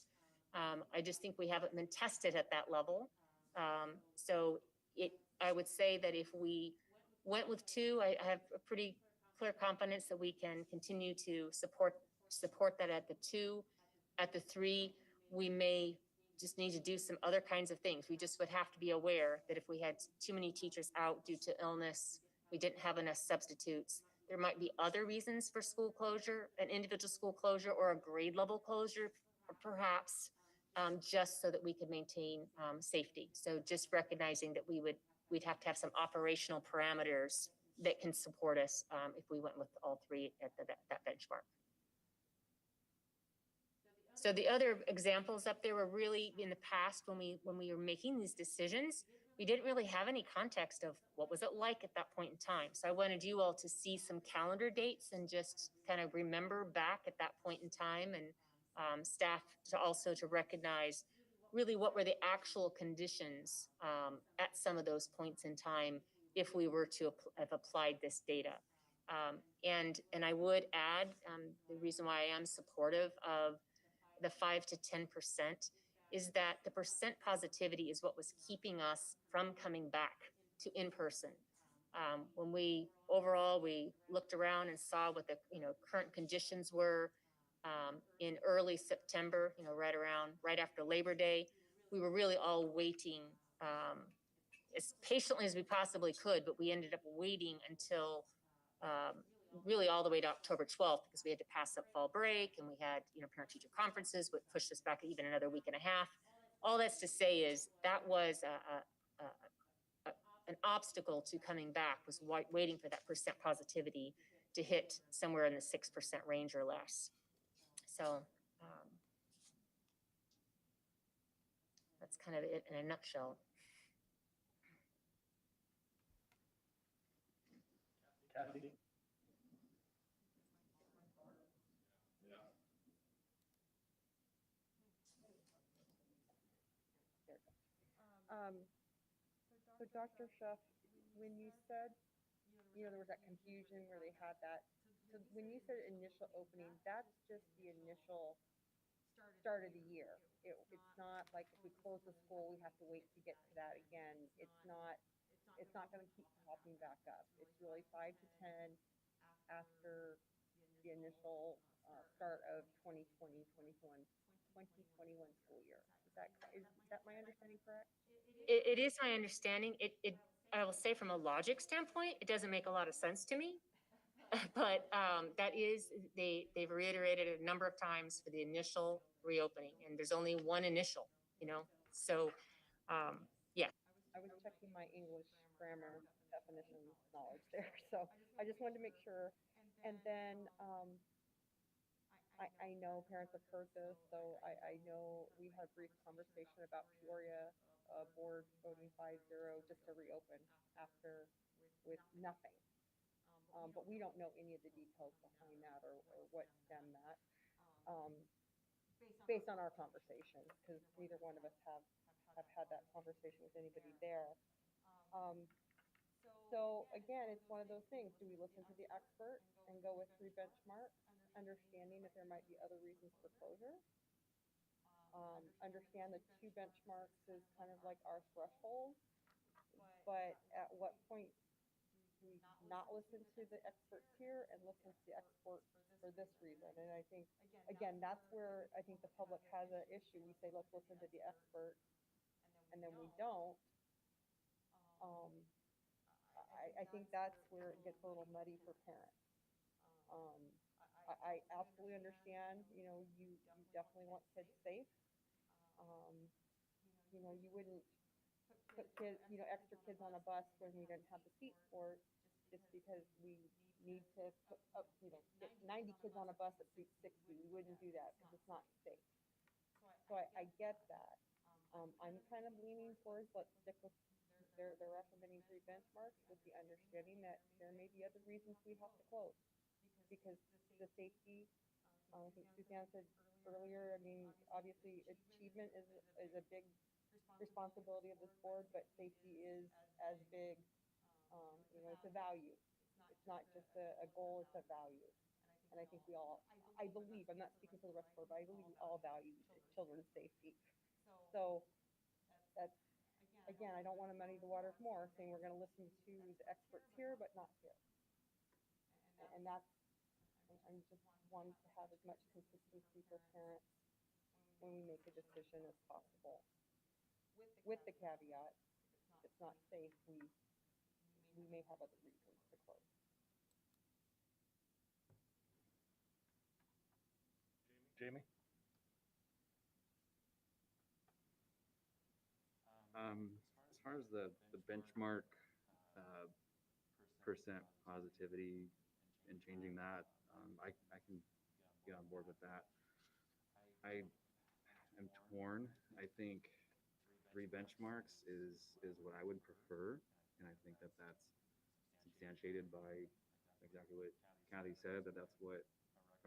I just think we haven't been tested at that level. So I would say that if we went with 2, I have a pretty clear confidence that we can continue to support that at the 2. At the 3, we may just need to do some other kinds of things. We just would have to be aware that if we had too many teachers out due to illness, we didn't have enough substitutes, there might be other reasons for school closure, an individual school closure or a grade level closure, or perhaps just so that we could maintain safety. So just recognizing that we'd have to have some operational parameters that can support us if we went with all 3 at that benchmark. So the other examples up there were really in the past when we were making these decisions, we didn't really have any context of what was it like at that point in time. So I wanted you all to see some calendar dates and just kind of remember back at that point in time, and staff to recognize really what were the actual conditions at some of those points in time if we were to have applied this data. And I would add the reason why I am supportive of the 5 to 10% is that the percent positivity is what was keeping us from coming back to in-person. When we looked around and saw what the current conditions were in early September, right after Labor Day, we were really all waiting as patiently as we possibly could, but we ended up waiting until really all the way to October 12th because we had to pass up fall break and we had parent-teacher conferences, which pushed us back even another week and a half. All that's to say is that was an obstacle to coming back, was waiting for that percent positivity to hit somewhere in the 6% range or less. So that's kind of it in a nutshell. Kathy? So Dr. Schuff, when you said, there was that confusion where they had that So when you said initial opening, that's just the initial start of the year. It's not like if we close the school, we have to wait to get to that again. It's not going to keep popping back up. It's really 5 to 10 after the initial start of 2021 school year. Is that my understanding correct? It is my understanding. I will say from a logic standpoint, it doesn't make a lot of sense to me. But that is, they've reiterated it a number of times for the initial reopening, and there's only one initial, so yeah. I was checking my English grammar definition knowledge there, so I just wanted to make sure. And then I know parents have heard this, so I know we had a brief conversation about Peoria board voting 5-0 just to reopen after with nothing. But we don't know any of the details behind that or what stemmed that. Based on our conversation, because neither one of us have had that conversation with anybody there. So again, it's one of those things. Do we listen to the expert and go with 3 benchmarks, understanding that there might be other reasons for closure? Understand the 2 benchmarks is kind of like our threshold, but at what point do we not listen to the experts here and listen to the experts for this reason? And I think, again, that's where I think the public has an issue. We say, let's listen to the experts, and then we don't. I think that's where it gets a little muddy for parents. I absolutely understand, you definitely want kids safe. You wouldn't put kids, extra kids on a bus when we didn't have the seats for it, just because we need to put up, get 90 kids on a bus that seats 60. We wouldn't do that because it's not safe. So I get that. I'm kind of leaning towards let's stick with they're recommending 3 benchmarks with the understanding that there may be other reasons we have to close because the safety. I think Suzanne said earlier. I mean, obviously, achievement is a big responsibility of this board, but safety is as big. It's a value. It's not just a goal; it's a value. And I think I believe, I'm not speaking for the rest of the board, but I believe we all value children's safety. So that's, again, I don't want to muddy the waters more, saying we're going to listen to the experts here, but not here. And that's, I'm just wanting to have as much consistency for parents when we make a decision as possible. With the caveat, if it's not safe, we may have other reasons to close. Jamie? As far as the benchmark percent positivity and changing that, I can get on board with that. I am torn. I think 3 benchmarks is what I would prefer, and I think that that's substantiated by exactly what Kathy said, that that's what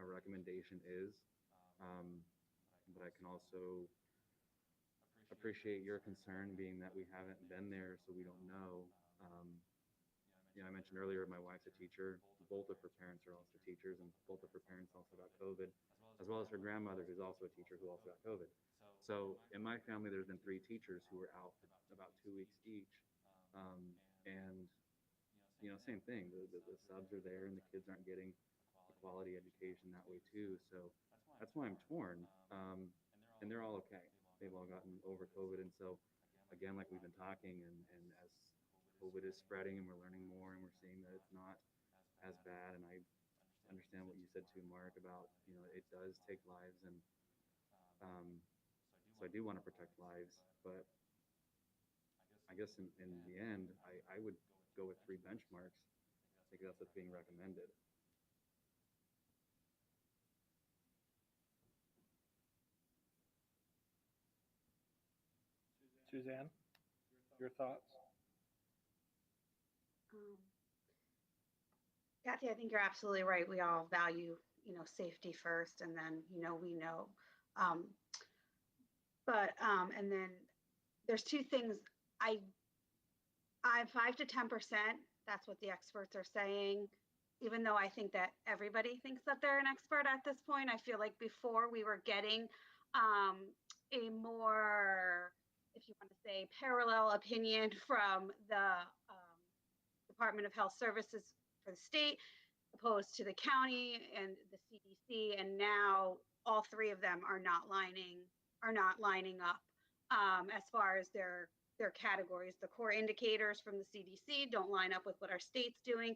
a recommendation is. But I can also appreciate your concern, being that we haven't been there, so we don't know. I mentioned earlier, my wife's a teacher. Both of her parents are also teachers, and both of her parents also got COVID, as well as her grandmother, who's also a teacher, who also got COVID. So in my family, there's been 3 teachers who were out for about 2 weeks each. And same thing. The subs are there, and the kids aren't getting a quality education that way too. So that's why I'm torn. And they're all okay. They've all gotten over COVID, and so again, like we've been talking, and as COVID is spreading and we're learning more and we're seeing that it's not as bad, and I understand what you said too, Mark, about it does take lives, and so I do want to protect lives, but I guess in the end, I would go with 3 benchmarks. I think that's what's being recommended. Suzanne, your thoughts? Kathy, I think you're absolutely right. We all value, safety first, and then, we know. And then there's 2 things. I'm 5 to 10%. That's what the experts are saying even though I think that everybody thinks that they're an expert at this point, I feel like before we were getting a more, if you want to say, parallel opinion from the Department of Health Services for the state, opposed to the county and the CDC, and now all three of them are not lining up as far as their categories. The core indicators from the CDC don't line up with what our state's doing,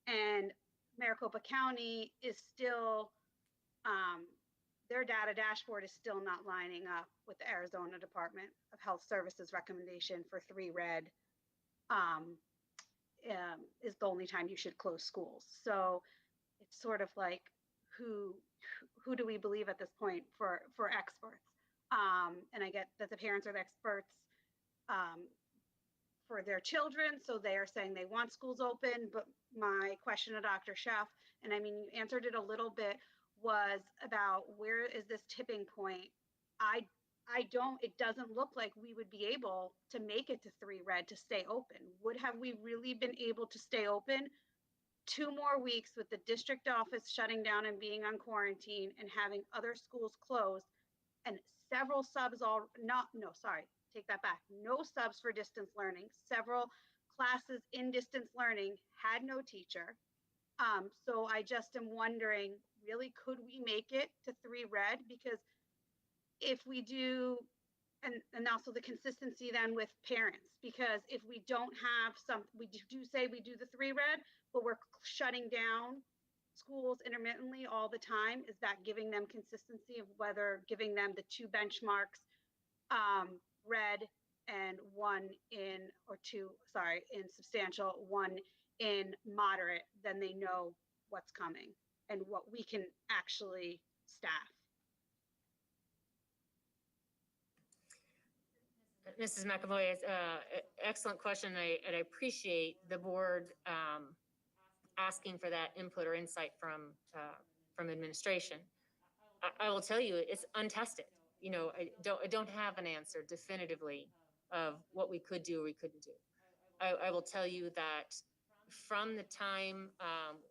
and Maricopa County is still their data dashboard is still not lining up with the Arizona Department of Health Services recommendation for 3 red is the only time you should close schools. So it's sort of like who do we believe at this point for experts? And I get that the parents are the experts for their children, so they are saying they want schools open. But my question to Dr. Schaff, and I mean, you answered it a little bit, was about where is this tipping point? It doesn't look like we would be able to make it to 3 red to stay open. Have we really been able to stay open 2 more weeks with the district office shutting down and being on quarantine and having other schools closed and several subs take that back. No subs for distance learning. Several classes in distance learning had no teacher. So I just am wondering, really, could we make it to 3 red? Because if we do, and also the consistency then with parents, because if we don't have we do say we do the 3 red, but we're shutting down schools intermittently all the time, is that giving them consistency of whether giving them the 2 benchmarks, red and 1 in, or 2, in substantial, 1 in moderate, then they know what's coming and what we can actually staff. Mrs. McAvoy, excellent question. And I appreciate the board asking for that input or insight from administration. I will tell you, it's untested. You know, I don't have an answer definitively of what we could do or we couldn't do. I will tell you that from the time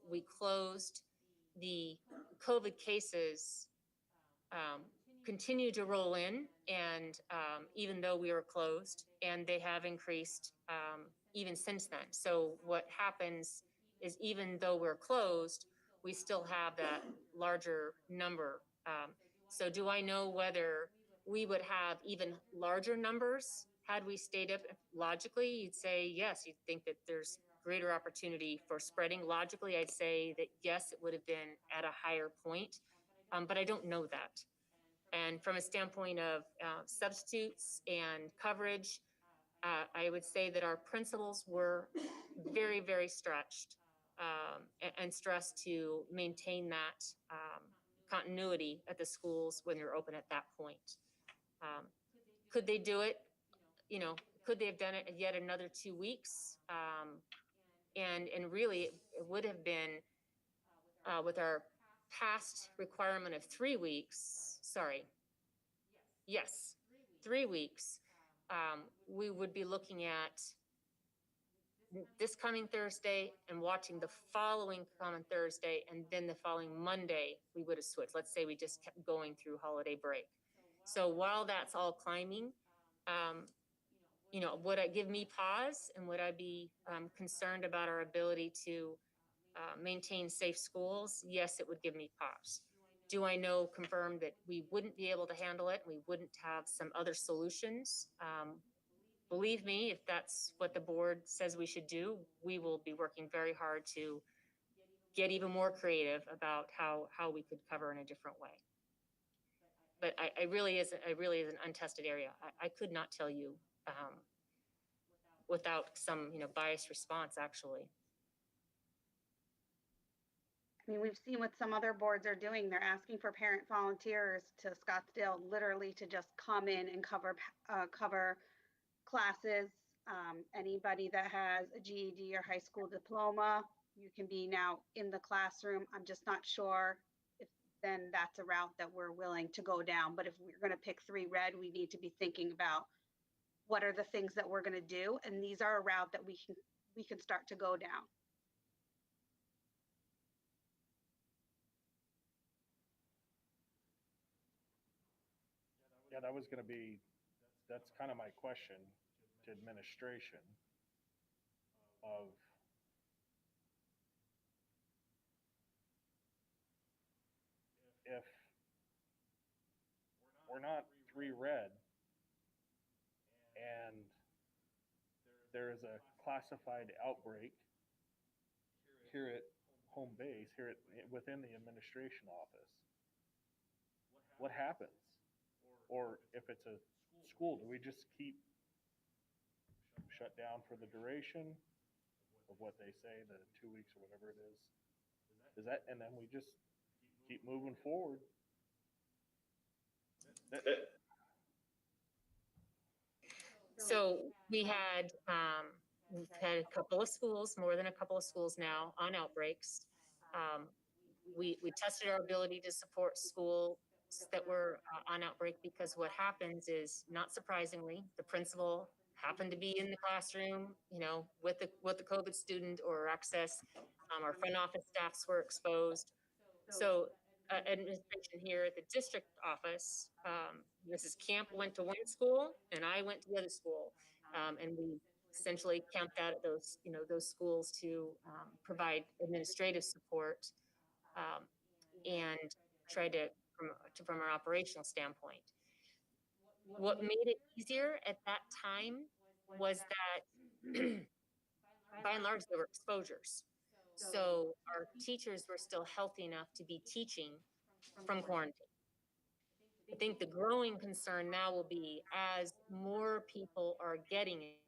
we closed, the COVID cases continue to roll in, and even though we were closed, and they have increased even since then. So what happens is, even though we're closed, we still have that larger number. So do I know whether we would have even larger numbers had we stayed up? Logically, you'd say yes. You'd think that there's greater opportunity for spreading. Logically, I'd say that yes, it would have been at a higher point, but I don't know that. And from a standpoint of substitutes and coverage, I would say that our principals were very, very stretched and stressed to maintain that continuity at the schools when they're open at that point. Could they do it? You know, could they have done it yet another 2 weeks? And really, it would have been with our past requirement of 3 weeks. Yes, 3 weeks. We would be looking at this coming Thursday and watching the following coming Thursday, and then the following Monday, we would have switched. Let's say we just kept going through holiday break. So while that's all climbing, you know, would it give me pause, and would I be concerned about our ability to maintain safe schools? Yes, it would give me pause. Do I know confirmed that we wouldn't be able to handle it? We wouldn't have some other solutions? Believe me, if that's what the board says we should do, we will be working very hard to get even more creative about how we could cover in a different way. But I really is an untested area. I could not tell you without some biased response, actually. I mean, we've seen what some other boards are doing. They're asking for parent volunteers to Scottsdale, literally to just come in and cover classes. Anybody that has a GED or high school diploma, you can be now in the classroom. I'm just not sure if then that's a route that we're willing to go down. But if we're going to pick 3 red, we need to be thinking about what are the things that we're going to do, and these are a route that we can start to go down. that was gonna be, that's kind of my question to administration of if we're not 3 red and there is a classified outbreak here at home base, here within the administration office, what happens? Or if it's a school, do we just keep shut down for the duration of what they say, the 2 weeks or whatever it is? Is that, and then we just keep moving forward? So we've had a couple of schools, more than a couple of schools now, on outbreaks. We tested our ability to support schools that were on outbreak, because what happens is, not surprisingly, the principal happened to be in the classroom, with the COVID student or excess. Our front office staffs were exposed. So administration here at the district office, Mrs. Camp went to one school and I went to the other school. And we essentially camped out at those schools to provide administrative support, and try to, from our operational standpoint. What made it easier at that time was that by and large, there were exposures. So our teachers were still healthy enough to be teaching from quarantine. I think the growing concern now will be, as more people are getting it,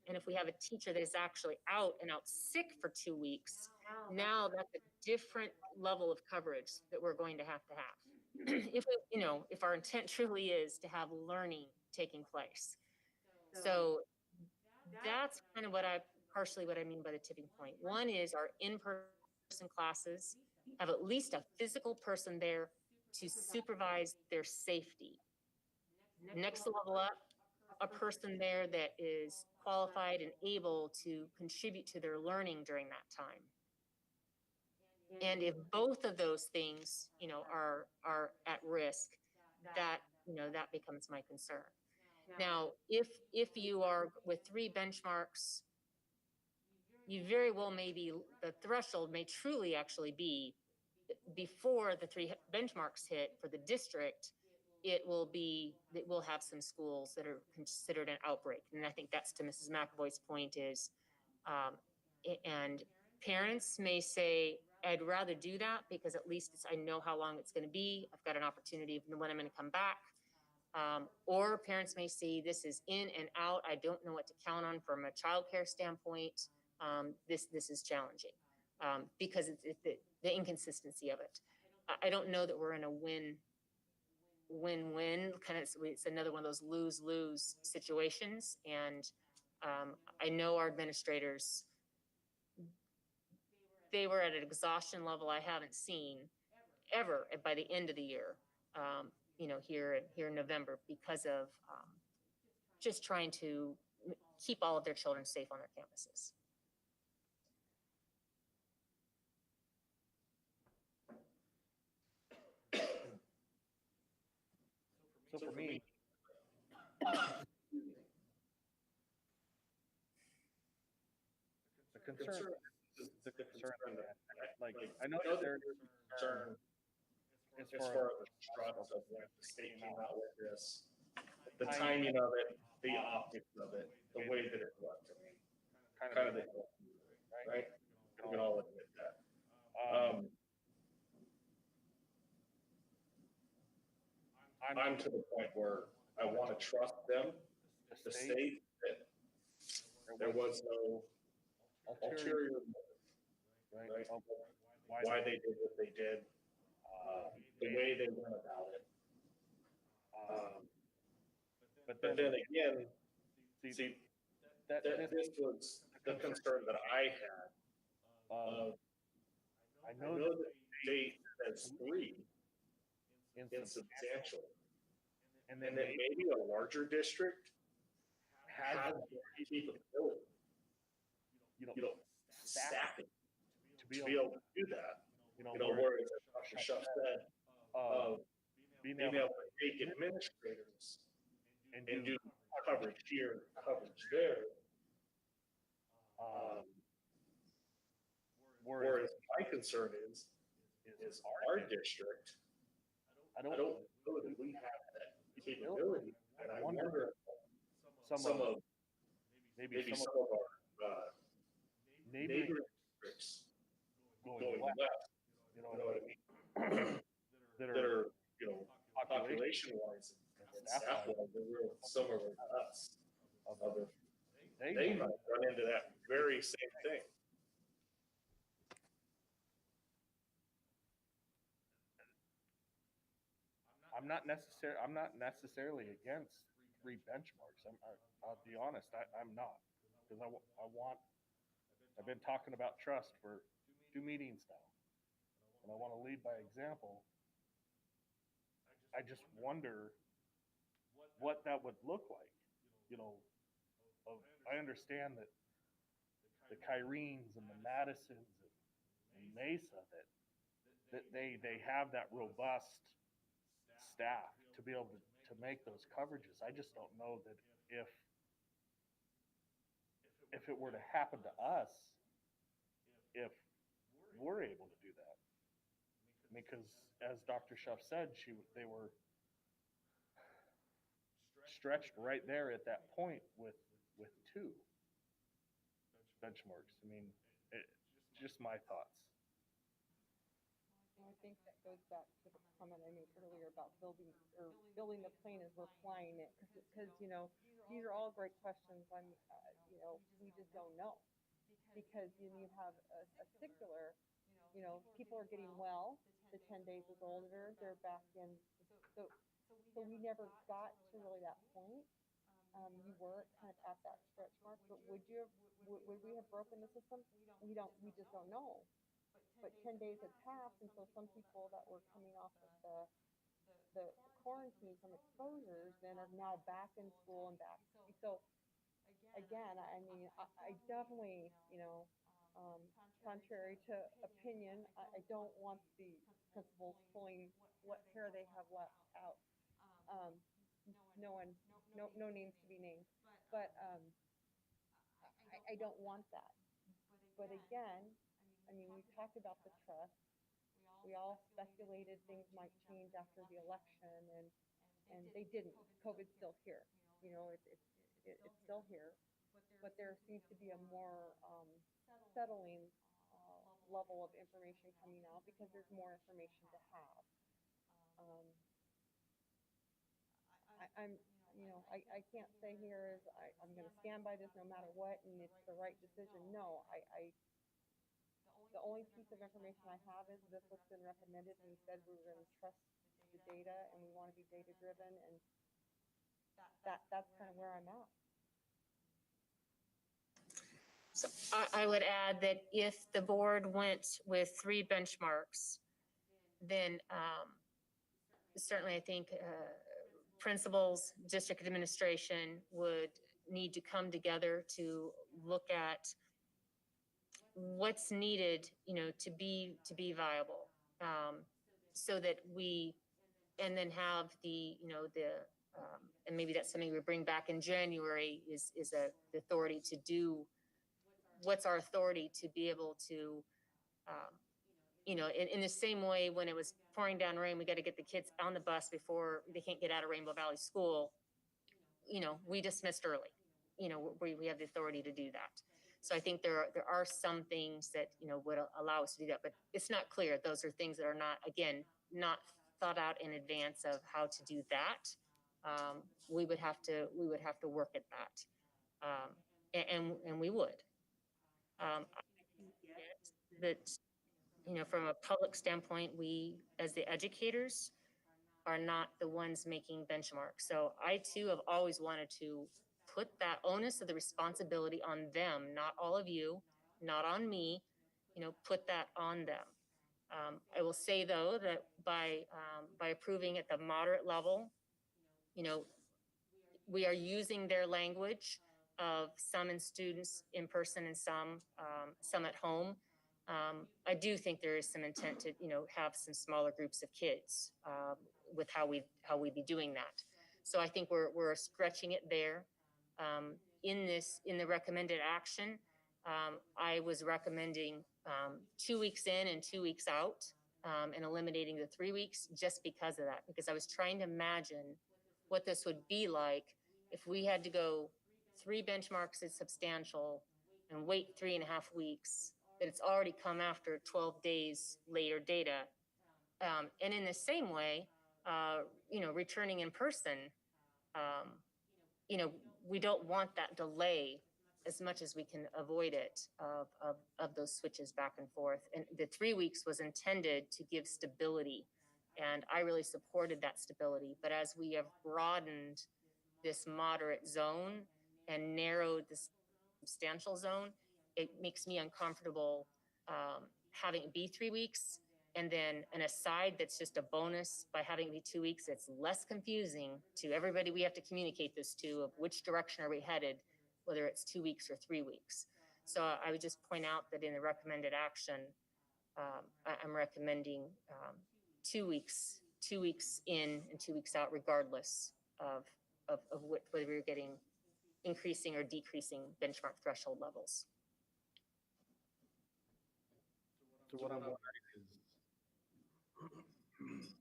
and if we have a teacher that is actually out and out sick for 2 weeks, now that's a different level of coverage that we're going to have. If our intent truly is to have learning taking place. So that's kind of partially what I mean by the tipping point. One is our in-person classes have at least a physical person there to supervise their safety. Next level up, a person there that is qualified and able to contribute to their learning during that time. And if both of those things, are at risk, that becomes my concern. Now, if you are with 3 benchmarks, you very well the threshold may truly actually be before the 3 benchmarks hit for the district. We'll have some schools that are considered an outbreak. And I think that's to Mrs. McAvoy's point is, and parents may say, I'd rather do that because at least I know how long it's going to be. I've got an opportunity of when I'm going to come back. Or parents may say, this is in and out. I don't know what to count on from a childcare standpoint. This is challenging because it's the inconsistency of it. I don't know that we're in a win-win kind of. It's another one of those lose-lose situations. And I know our administrators, they were at an exhaustion level I haven't seen ever by the end of the year, here in November, because of just trying to keep all of their children safe on their campuses. So for me, the concern that, like, I know that there's concern as far as the trust of when the state came out with this, the timing of it, the optics of it, the way that it looked. I mean, kind of the, right? We can all admit that. I'm to the point where I want to trust them, the state, that there was no ulterior motive, right? Why they did what they did, the way they went about it. But then again, see, this was the concern that I had. I know that the state says 3 insubstantial, and then maybe a larger district has the capability, staffing to be able to do that. Where as Dr. Shuff said, being able to take administrators and do coverage here, coverage there. Whereas my concern is our district, I don't know that we have that capability, and I wonder some of maybe some of our neighboring districts going west, you know what I mean? that are, you know, population wise and staff wise, they're real similar to us. Of if they might run into that very same thing. I'm not necessarily against 3 benchmarks. I'll be honest, I'm not, because I've been talking about trust for 2 meetings now, and I want to lead by example. I just wonder what that would look like. You know, I understand that the Kyrenes and the Madisons and Mesa, that they have that robust staff to be able to make those coverages. I just don't know that if it were to happen to us, if we're able to do that. Because as Dr. Shuff said, they were stretched right there at that point with 2 benchmarks. I mean, just my thoughts. I think that goes back to the comment I made earlier about building the plane as we're flying it, because you know, these are all great questions. You know, we just don't know, because you have a singular, you know, people are getting well, the 10 days is older, they're back in, so we never got to really that point. You were kind of at that stretch mark, but would we have broken the system? We just don't know. But 10 days had passed, and so some people that were coming off of the quarantine from exposures then are now back in school and back. So again, I mean, I definitely, you know, contrary to opinion, I don't want the principals pulling what hair they have left out. No names to be named, but I don't want that. But again, I mean, we talked about the trust. We all speculated things might change after the election, and they didn't. COVID's still here. You know, it's still here, but there seems to be a more settling level of information coming out because there's more information to have. I can't say here is I'm going to stand by this no matter what, and it's the right decision. No, the only piece of information I have is this what's been recommended, and we said we were going to trust the data and we want to be data driven, and that's kind of where I'm at. So I would add that if the board went with 3 benchmarks, then certainly I think principals, district administration would need to come together to look at what's needed, you know, to be viable, so that and then have the, you know, and maybe that's something we bring back in January is the authority to do. What's our authority to be able to, you know, in the same way when it was pouring down rain, we got to get the kids on the bus before they can't get out of Rainbow Valley School. You know, we dismissed early. You know, we have the authority to do that. So I think there are some things that, you know, would allow us to do that, but it's not clear. Those are things that are not, again, not thought out in advance of how to do that. We would have to work at that, and we would. I get that, you know, from a public standpoint, we as the educators are not the ones making benchmarks. So I too have always wanted to put that onus of the responsibility on them, not all of you, not on me, you know, put that on them. I will say though that by approving at the moderate level, you know, we are using their language of some in students in person and some at home. I do think there is some intent to, you know, have some smaller groups of kids. with how we be doing that. So I think we're stretching it there. In the recommended action, I was recommending 2 weeks in and 2 weeks out, and eliminating the 3 weeks just because of that, because I was trying to imagine what this would be like if we had to go 3 benchmarks is substantial and wait 3.5 weeks, that it's already come after 12 days later data. And in the same way, returning in person, we don't want that delay as much as we can avoid it of those switches back and forth. And the 3 weeks was intended to give stability. And I really supported that stability. But as we have broadened this moderate zone and narrowed this substantial zone, it makes me uncomfortable having it be 3 weeks. And then an aside that's just a bonus by having it be 2 weeks, it's less confusing to everybody we have to communicate this to of which direction are we headed, whether it's 2 weeks or 3 weeks. So I would just point out that in the recommended action, I'm recommending 2 weeks in and 2 weeks out, regardless of whether we're getting increasing or decreasing benchmark threshold levels. So what I'm wondering is,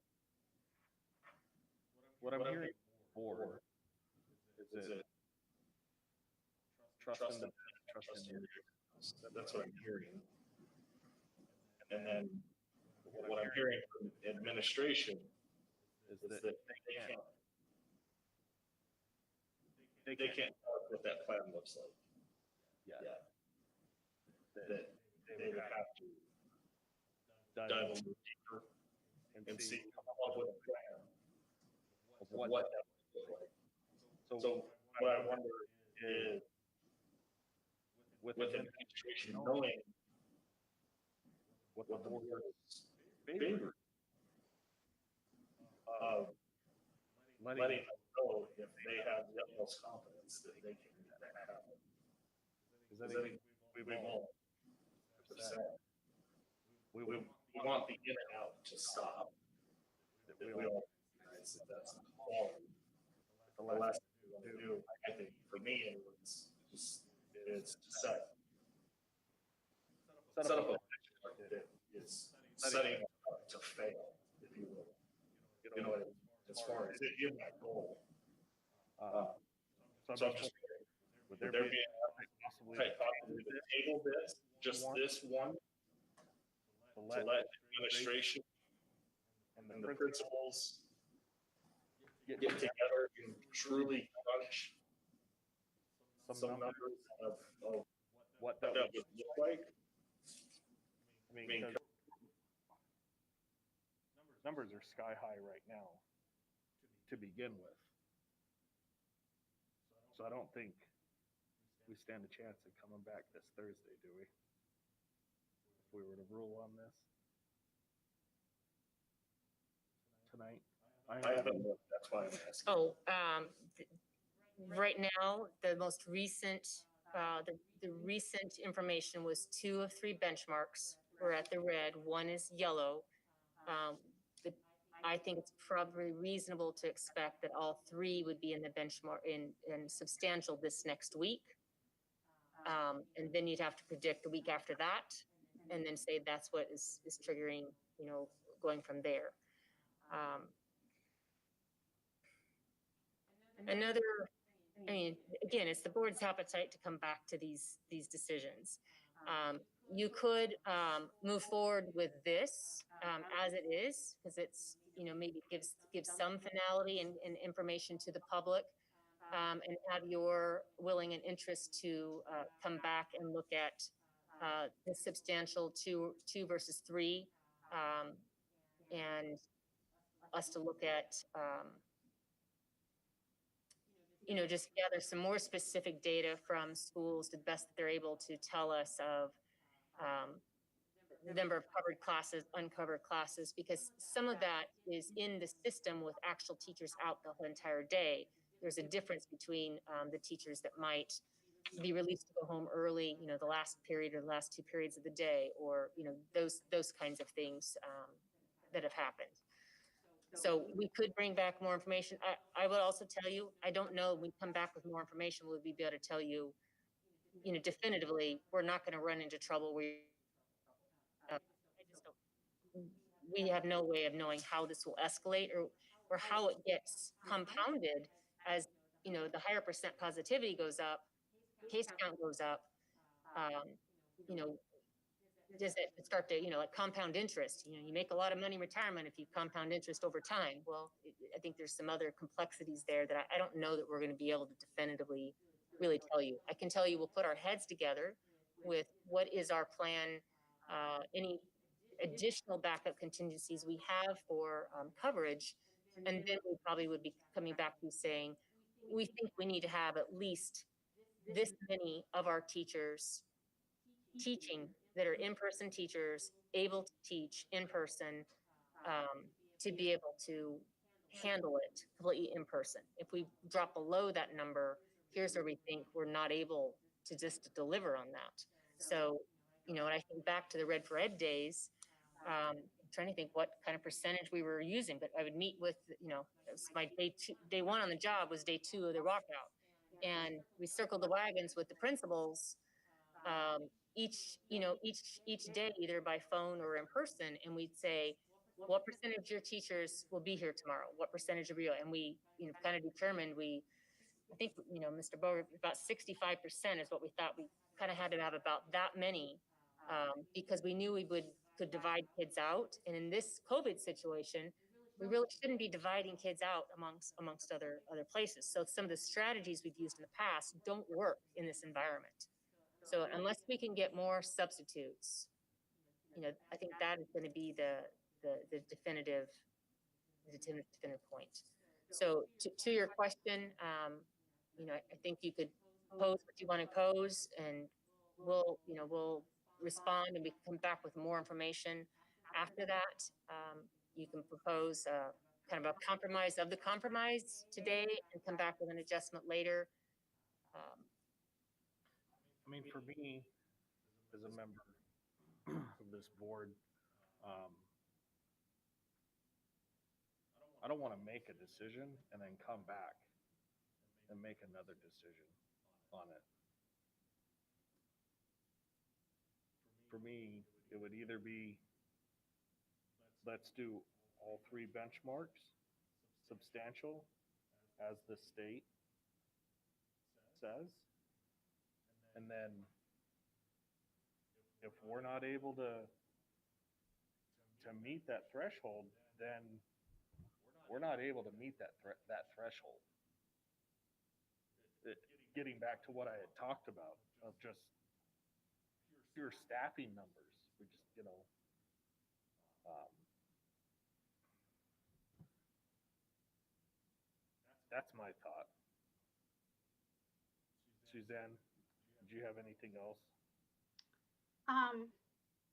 what I'm hearing for is that trust in the trust in your. That's what I'm hearing. And then what I'm hearing from administration is that they can't tell us what that plan looks like. Yeah. That they would have to dive a little deeper and see, come up with a plan of what that would look like. So what I wonder is, with administration knowing what the board is favored of letting us know if they have the utmost confidence that they can make that happen. Because I think we won't. We want the in and out to stop. That we all recognize that that's the quality. The last thing we want to do, I think, for me, it's to set up a benchmark that is setting up to fail, if you will. You know, as far as in that goal. So I'm just would there be possibly the table this, just this one, to let administration and the principals get together and truly crunch some numbers of what that would look like? I mean, numbers are sky high right now to begin with. So I don't think we stand a chance of coming back this Thursday, do we? If we were to rule on this tonight. I haven't looked, that's why I'm asking. Oh, right now, the most recent, the recent information was 2 of 3 benchmarks were at the red, 1 is yellow. I think it's probably reasonable to expect that all 3 would be in the benchmark in substantial this next week. And then you'd have to predict the week after that, and then say that's what is triggering, going from there. Again, it's the board's appetite to come back to these decisions. You could move forward with this as it is, because it's, maybe gives some finality and information to the public, and have your willing and interest to come back and look at the substantial 2 versus 3, and us to look at just gather some more specific data from schools to the best that they're able to tell us of the number of covered classes, uncovered classes, because some of that is in the system with actual teachers out the whole entire day. There's a difference between the teachers that might be released to go home early, the last period or the last 2 periods of the day, or, those kinds of things that have happened. So we could bring back more information. I would also tell you, I don't know, we come back with more information, we'll be able to tell you, definitively, we're not going to run into trouble. I just don't, we have no way of knowing how this will escalate or how it gets compounded as, the higher percent positivity goes up, case count goes up, you know, does it start to, like compound interest? You make a lot of money in retirement if you compound interest over time. Well, I think there's some other complexities there that I don't know that we're going to be able to definitively really tell you. I can tell you we'll put our heads together with what is our plan, any additional backup contingencies we have for coverage. And then we probably would be coming back to saying, we think we need to have at least this many of our teachers teaching that are in-person teachers able to teach in person, to be able to handle it completely in person. If we drop below that number, here's where we think we're not able to just deliver on that. So, when I think back to the Red for Ed days, I'm trying to think what kind of percentage we were using, but I would meet with, it was my day one on the job was day 2 of the walkout. And we circled the wagons with the principals, each day, either by phone or in person, and we'd say, what percentage of your teachers will be here tomorrow? What percentage of you? And we, kind of determined I think, Mr. Bower, about 65% is what we thought. We kind of had to have about that many, because we knew we could divide kids out. And in this COVID situation, we really shouldn't be dividing kids out amongst other places. So some of the strategies we've used in the past don't work in this environment. So unless we can get more substitutes, I think that is going to be the definitive point. So to your question, I think you could pose what you want to pose, and we'll respond, and we can come back with more information after that. You can propose kind of a compromise of the compromise today and come back with an adjustment later. I mean, for me, as a member of this board, I don't want to make a decision and then come back and make another decision on it. For me, it would either be, let's do all 3 benchmarks, substantial, as the state says, and then if we're not able to meet that threshold, then we're not able to meet that threshold. Getting back to what I had talked about of just pure staffing numbers, we just, that's my thought. Suzanne, do you have anything else? I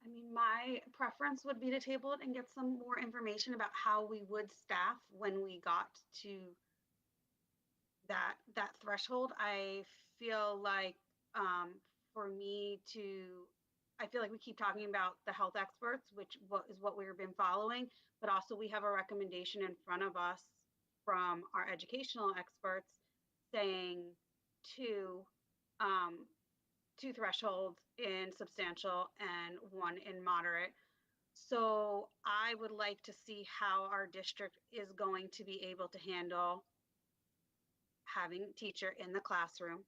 mean, my preference would be to table it and get some more information about how we would staff when we got to that threshold. I feel like I feel like we keep talking about the health experts, which is what we've been following, but also we have a recommendation in front of us from our educational experts saying two thresholds in substantial and 1 in moderate. So I would like to see how our district is going to be able to handle having a teacher in the classroom,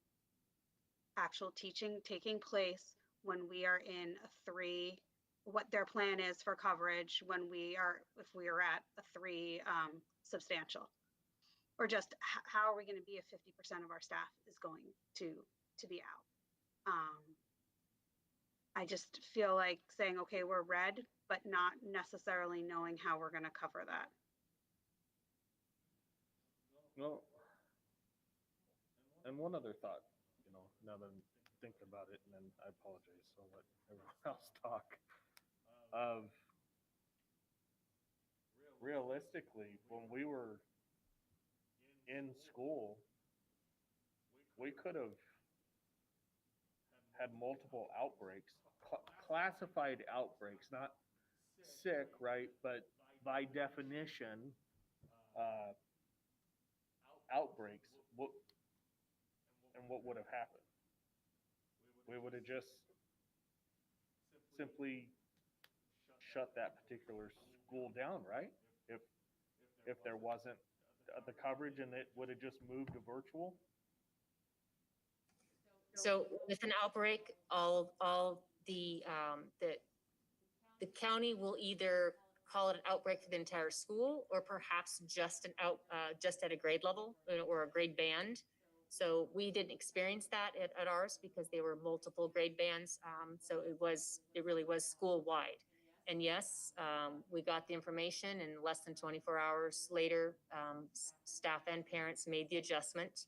actual teaching taking place when we are in a 3, what their plan is for coverage if we are at a 3 substantial, or just how are we going to be if 50% of our staff is going to be out. I just feel like saying, okay, we're red, but not necessarily knowing how we're going to cover that. Well, and one other thought, now that I'm thinking about it, and then I apologize, so I'll let everyone else talk. Of realistically, when we were in school, we could have had multiple outbreaks, classified outbreaks, not sick, right? But by definition, uh, outbreaks, what would have happened? We would have just simply shut that particular school down, right? If there wasn't the coverage and it would have just moved to virtual. So with an outbreak, all the county will either call it an outbreak for the entire school, or perhaps just just at a grade level or a grade band. So we didn't experience that at ours because they were multiple grade bands. So it really was school wide. And yes, we got the information, and less than 24 hours later, staff and parents made the adjustment.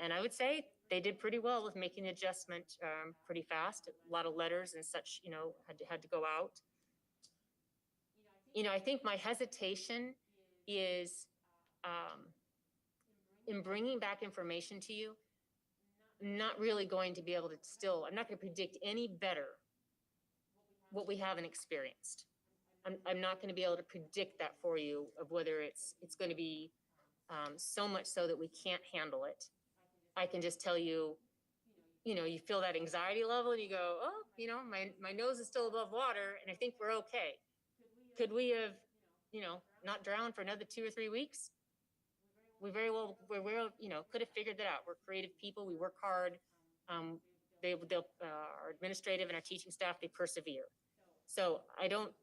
And I would say they did pretty well with making the adjustment pretty fast. A lot of letters and such, had to go out. I think my hesitation is in bringing back information to you, not really going to be able to I'm not going to predict any better what we haven't experienced. I'm not going to be able to predict that for you of whether it's going to be so much so that we can't handle it. I can just tell you, you feel that anxiety level and you go, oh, my nose is still above water and I think we're okay. Could we have, not drowned for another 2 or 3 weeks? We very well, could have figured that out. We're creative people. We work hard. Our administrative and our teaching staff, they persevere. So I don't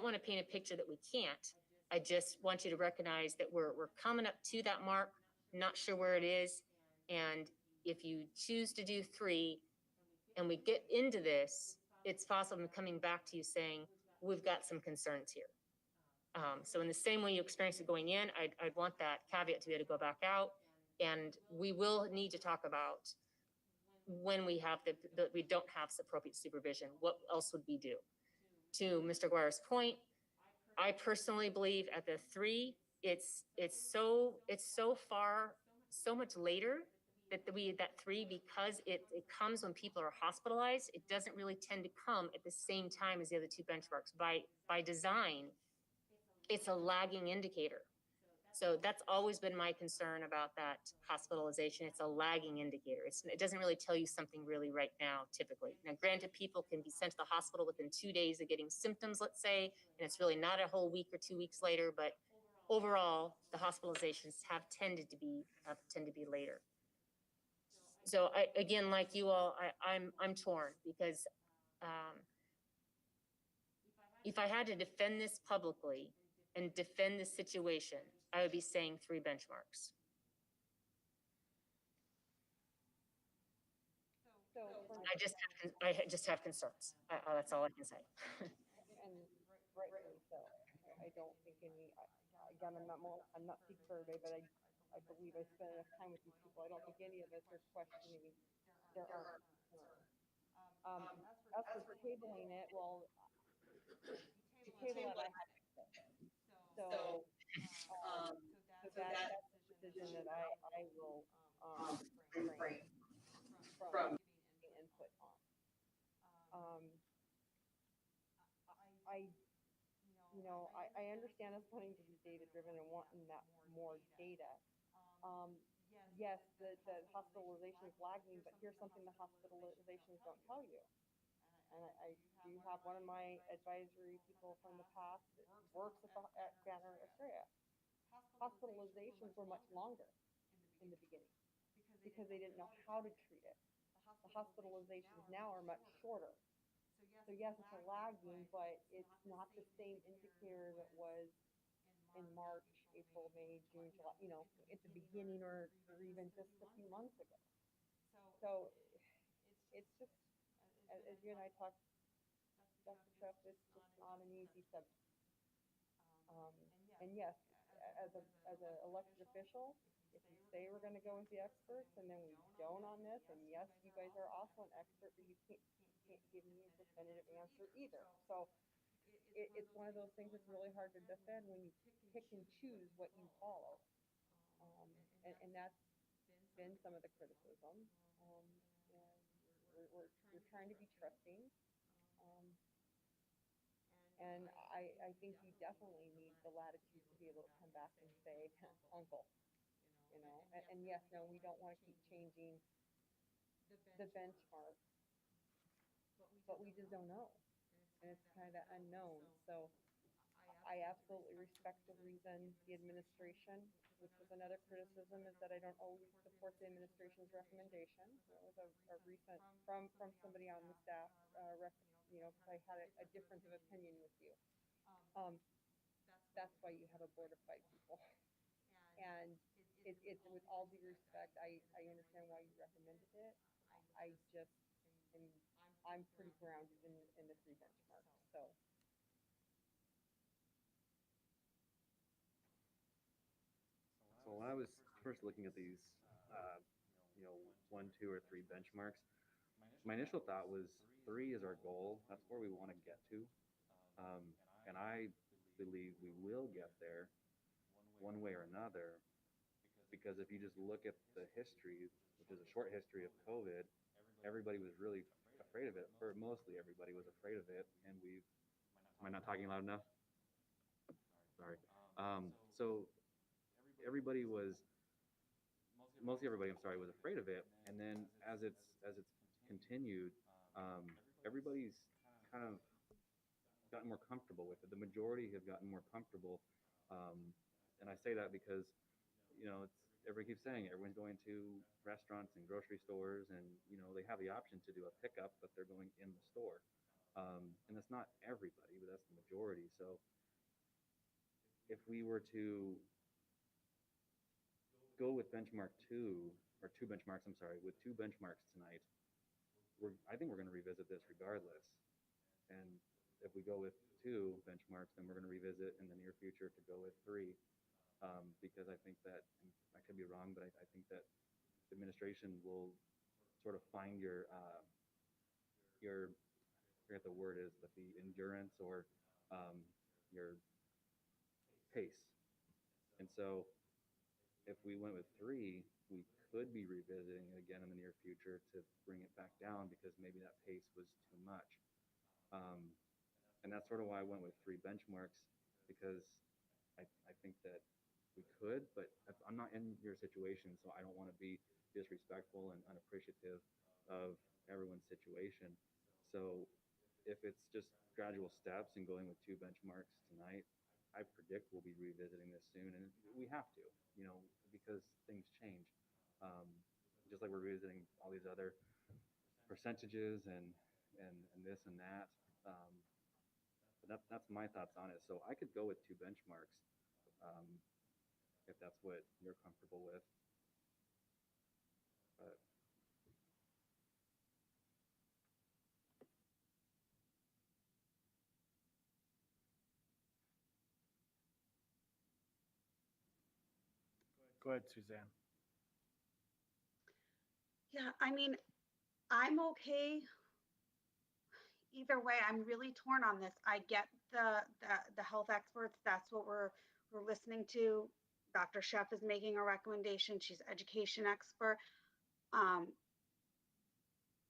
want to paint a picture that we can't. I just want you to recognize that we're coming up to that mark. Not sure where it is. And if you choose to do 3 and we get into this, it's possible I'm coming back to you saying, we've got some concerns here. So in the same way you experienced it going in, I'd want that caveat to be able to go back out. And we will need to talk about when we have we don't have appropriate supervision, what else would we do? To Mr. Guire's point, I personally believe at the 3, it's so far, so much later that 3, because it comes when people are hospitalized, it doesn't really tend to come at the same time as the other 2 benchmarks. By design, it's a lagging indicator. So that's always been my concern about that hospitalization. It's a lagging indicator. It doesn't really tell you something really right now, typically. Now, granted, people can be sent to the hospital within 2 days of getting symptoms, let's say, and it's really not a whole week or 2 weeks later, but overall, the hospitalizations have tended to be later. So again, like you all, I'm torn because if I had to defend this publicly and defend this situation, I would be saying 3 benchmarks. So I just have concerns. That's all I can say. and rightfully so. I don't think again, I'm not speaking for everybody, but I believe I spent enough time with these people. I don't think any of us are questioning their own concerns. As for tabling it, well, to table it, I have to say. So that's a decision that I will refrain from giving input on. I understand us wanting to be data driven and wanting that more data. Yes, the hospitalization is lagging, but here's something the hospitalizations don't tell you. And I do have one of my advisory people from the past that works at Banner, Australia. Hospitalizations were much longer in the beginning because they didn't know how to treat it. The hospitalizations now are much shorter. So yes, it's a lagging, but it's not the same indicator that was in March, April, May, June, July, at the beginning or even just a few months ago. So it's just, as you and I talked, Dr. Shuff, it's just not an easy subject. And yes, as an elected official, if we say we're going to go with the experts and then we don't on this, and yes, you guys are also an expert, but you can't give me a definitive answer either. So it's one of those things that's really hard to defend when you pick and choose what you follow. And that's been some of the criticism. And we're trying to be trusting. And I think you definitely need the latitude to be able to come back and say, uncle, and yes, no, we don't want to keep changing the benchmark, but we just don't know. And it's kind of that unknown. So I absolutely respect the reason the administration, which was another criticism, is that I don't always support the administration's recommendation. That was a recent from somebody on the staff, because I had a difference of opinion with you. That's why you have a board of 5 people. And it's with all due respect, I understand why you recommended it. I just I'm pretty grounded in the 3 benchmarks. So. So when I was first looking at these, 1, 2, or 3 benchmarks, my initial thought was 3 is our goal. That's where we want to get to. And I believe we will get there one way or another, because if you just look at the history, which is a short history of COVID, everybody was really afraid of it, or mostly everybody was afraid of it. And am I not talking loud enough? Sorry. So everybody was, mostly everybody, I'm sorry, was afraid of it. And then as it's continued, everybody's kind of gotten more comfortable with it. The majority have gotten more comfortable. And I say that because, everybody keeps saying it. Everyone's going to restaurants and grocery stores, and, they have the option to do a pickup, but they're going in the store. And that's not everybody, but that's the majority. So if we were to go with benchmark 2, or 2 benchmarks, I'm sorry, with 2 benchmarks tonight, I think we're going to revisit this regardless. And if we go with 2 benchmarks, then we're going to revisit in the near future to go with 3, because I think that, and I could be wrong, but I think that the administration will sort of find your I forget the word is, but the endurance, or your pace. And so if we went with 3, we could be revisiting it again in the near future to bring it back down, because maybe that pace was too much. And that's sort of why I went with 3 benchmarks, because I think that we could, but I'm not in your situation, so I don't want to be disrespectful and unappreciative of everyone's situation. So if it's just gradual steps and going with 2 benchmarks tonight, I predict we'll be revisiting this soon, and we have to, because things change. Just like we're revisiting all these other percentages and this and that. But that's my thoughts on it. So I could go with 2 benchmarks, if that's what you're comfortable with. But Go ahead, Suzanne. Yeah, I mean, I'm okay either way. I'm really torn on this. I get the health experts. That's what we're listening to. Dr. Sheff is making a recommendation. She's an education expert.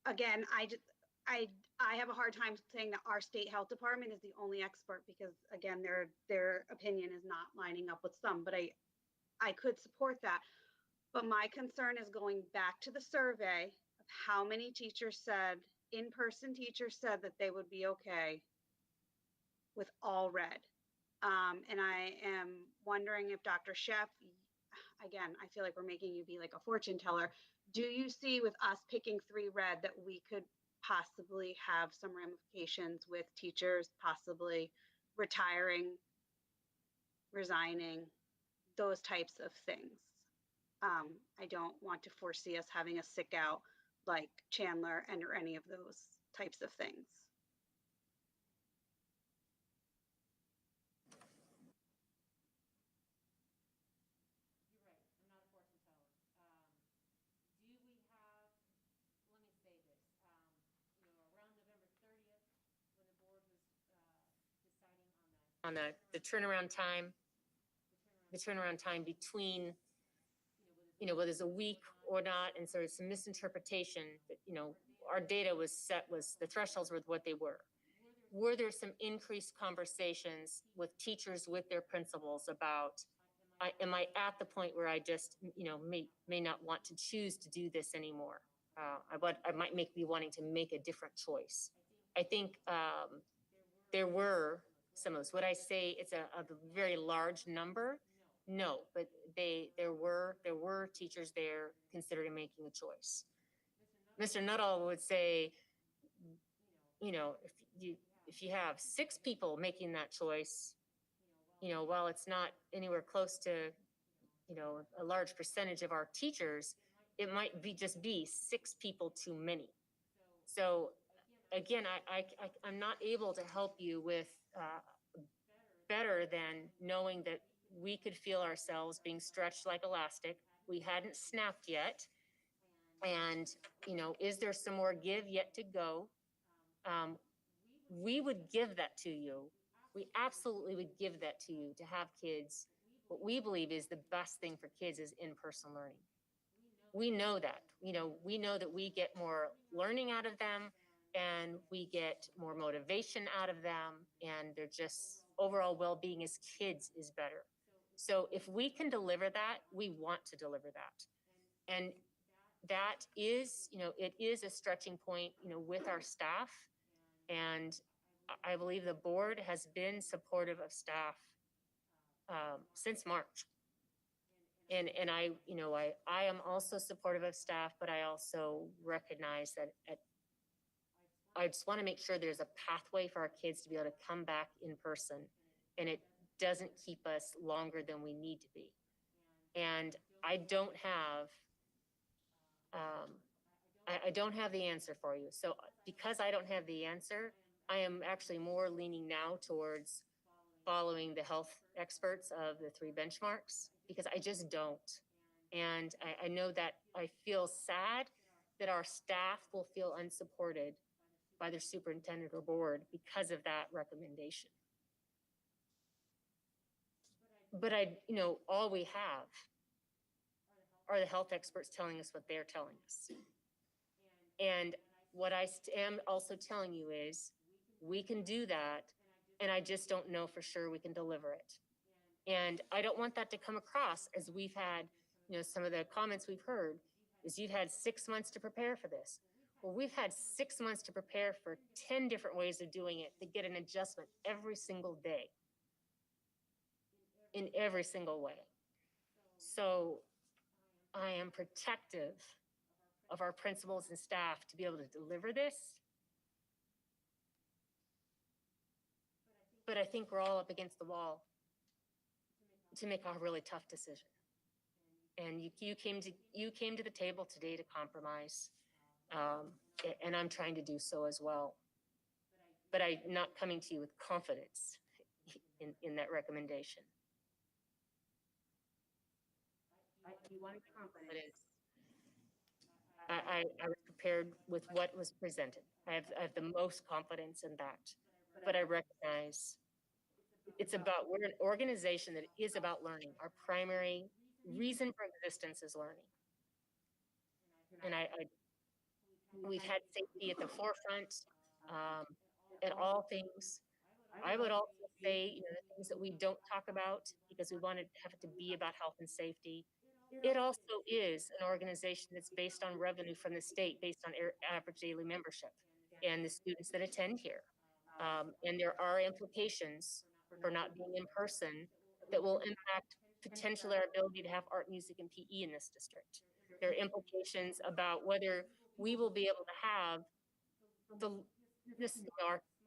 Again, I have a hard time saying that our state health department is the only expert, because again, their opinion is not lining up with some, but I could support that. But my concern is going back to the survey of how many teachers said, in-person teachers said that they would be okay with all red. And I am wondering if Dr. Sheff, again, I feel like we're making you be like a fortune teller. Do you see with us picking 3 red that we could possibly have some ramifications with teachers possibly retiring, resigning, those types of things? I don't want to foresee us having a sick out like Chandler or any of those types of things. You're right. I'm not a fortune teller. Do we have, let me say this, around November 30th, when the board was deciding on the turnaround time between, whether it's a week or not, and sort of some misinterpretation that, our data was set, the thresholds were what they were. were there some increased conversations with teachers, with their principals about, am I at the point where I just, may not want to choose to do this anymore? I might be wanting to make a different choice. I think there were some of those. Would I say it's a very large number? No, but there were teachers there considering making a choice. Mr. Nuttall would say, if you have 6 people making that choice, while it's not anywhere close to, a large percentage of our teachers, it might be 6 people too many. So again, I'm not able to help you with better than knowing that we could feel ourselves being stretched like elastic. We hadn't snapped yet. And, is there some more give yet to go? We would give that to you. We absolutely would give that to you to have kids. What we believe is the best thing for kids is in-person learning. We know that, we know that we get more learning out of them and we get more motivation out of them, and they're just overall well-being as kids is better. So if we can deliver that, we want to deliver that. And that is, it is a stretching point, with our staff. And I believe the board has been supportive of staff since March. And I am also supportive of staff, but I also recognize that I just want to make sure there's a pathway for our kids to be able to come back in person, and it doesn't keep us longer than we need to be. And I don't have the answer for you. So because I don't have the answer, I am actually more leaning now towards following the health experts of the 3 benchmarks, because I just don't. And I know that I feel sad that our staff will feel unsupported by their superintendent or board because of that recommendation. But all we have are the health experts telling us what they're telling us. And what I am also telling you is we can do that, and I just don't know for sure we can deliver it. And I don't want that to come across as we've had, some of the comments we've heard is you've had 6 months to prepare for this. Well, we've had 6 months to prepare for 10 different ways of doing it to get an adjustment every single day, in every single way. So I am protective of our principals and staff to be able to deliver this. But I think we're all up against the wall to make a really tough decision. And you came to the table today to compromise, and I'm trying to do so as well. But I'm not coming to you with confidence in that recommendation. You wanted confidence. I was prepared with what was presented. I have the most confidence in that. But I recognize we're an organization that is about learning. Our primary reason for existence is learning. And we've had safety at the forefront in all things. I would also say, the things that we don't talk about because we want to have it to be about health and safety. It also is an organization that's based on revenue from the state, based on average daily membership and the students that attend here. And there are implications for not being in person that will impact potentially our ability to have art, music, and PE in this district. There are implications about whether we will be able to have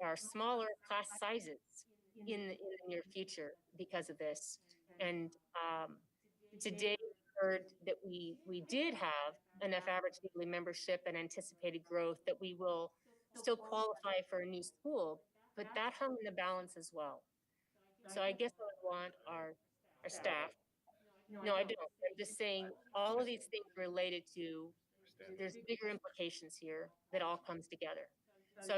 our smaller class sizes in the near future because of this. And today we heard that we did have enough average daily membership and anticipated growth that we will still qualify for a new school, but that hung in the balance as well. So I guess I would want our staff. No, I don't. I'm just saying all of these things related to, there's bigger implications here that all comes together. So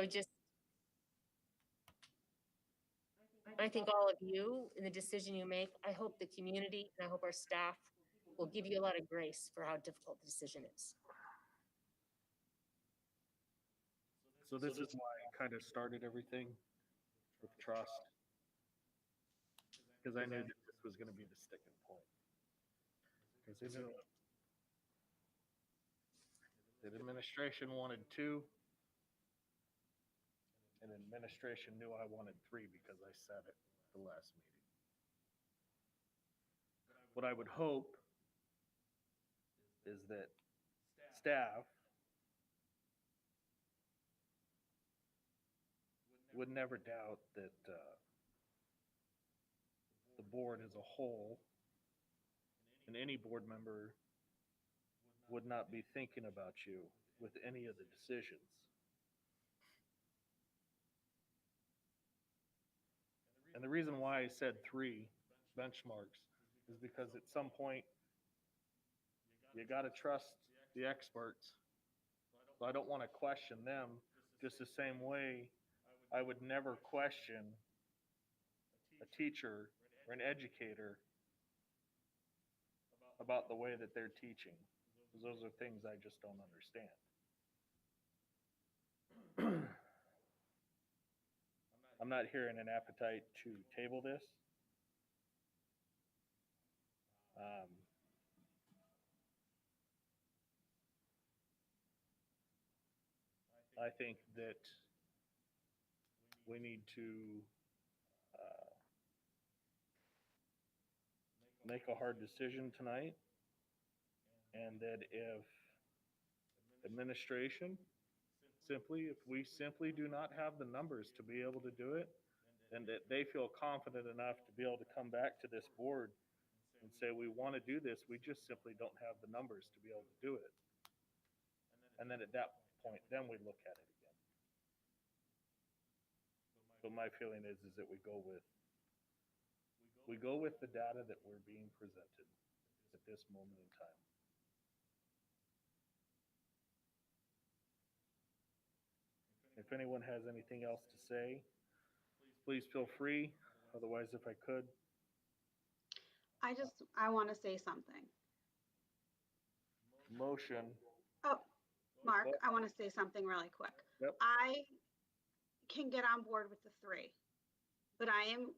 I think all of you in the decision you make, I hope the community and I hope our staff will give you a lot of grace for how difficult the decision is. So this is why I kind of started everything. trust, because I knew that this was going to be the sticking point. Because the administration wanted 2, and administration knew I wanted 3 because I said it the last meeting. What I would hope is that staff would never doubt that the board as a whole and any board member would not be thinking about you with any of the decisions. And the reason why I said 3 benchmarks is because at some point you got to trust the experts. So I don't want to question them just the same way I would never question a teacher or an educator about the way that they're teaching, because those are things I just don't understand. I'm not hearing an appetite to table this. I think that we need to make a hard decision tonight, and that if administration if we simply do not have the numbers to be able to do it, then that they feel confident enough to be able to come back to this board and say, we want to do this, we just simply don't have the numbers to be able to do it. And then at that point, then we look at it again. So my feeling is that we go with the data that we're being presented at this moment in time. If anyone has anything else to say, please feel free. Otherwise, if I could. I want to say something. Motion. Oh, Mark, I want to say something really quick. Yep. I can get on board with the 3, but I am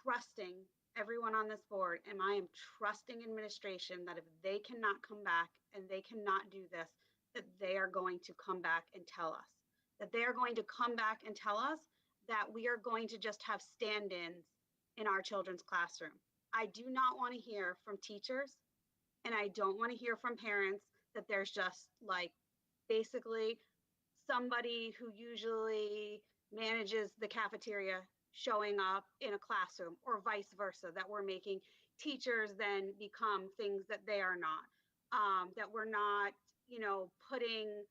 trusting everyone on this board, and I am trusting administration that if they cannot come back and they cannot do this, that they are going to come back and tell us. That they are going to come back and tell us that we are going to just have stand-ins in our children's classroom. I do not want to hear from teachers, and I don't want to hear from parents that there's just like basically somebody who usually manages the cafeteria showing up in a classroom, or vice versa, that we're making teachers then become things that they are not, that we're not, putting,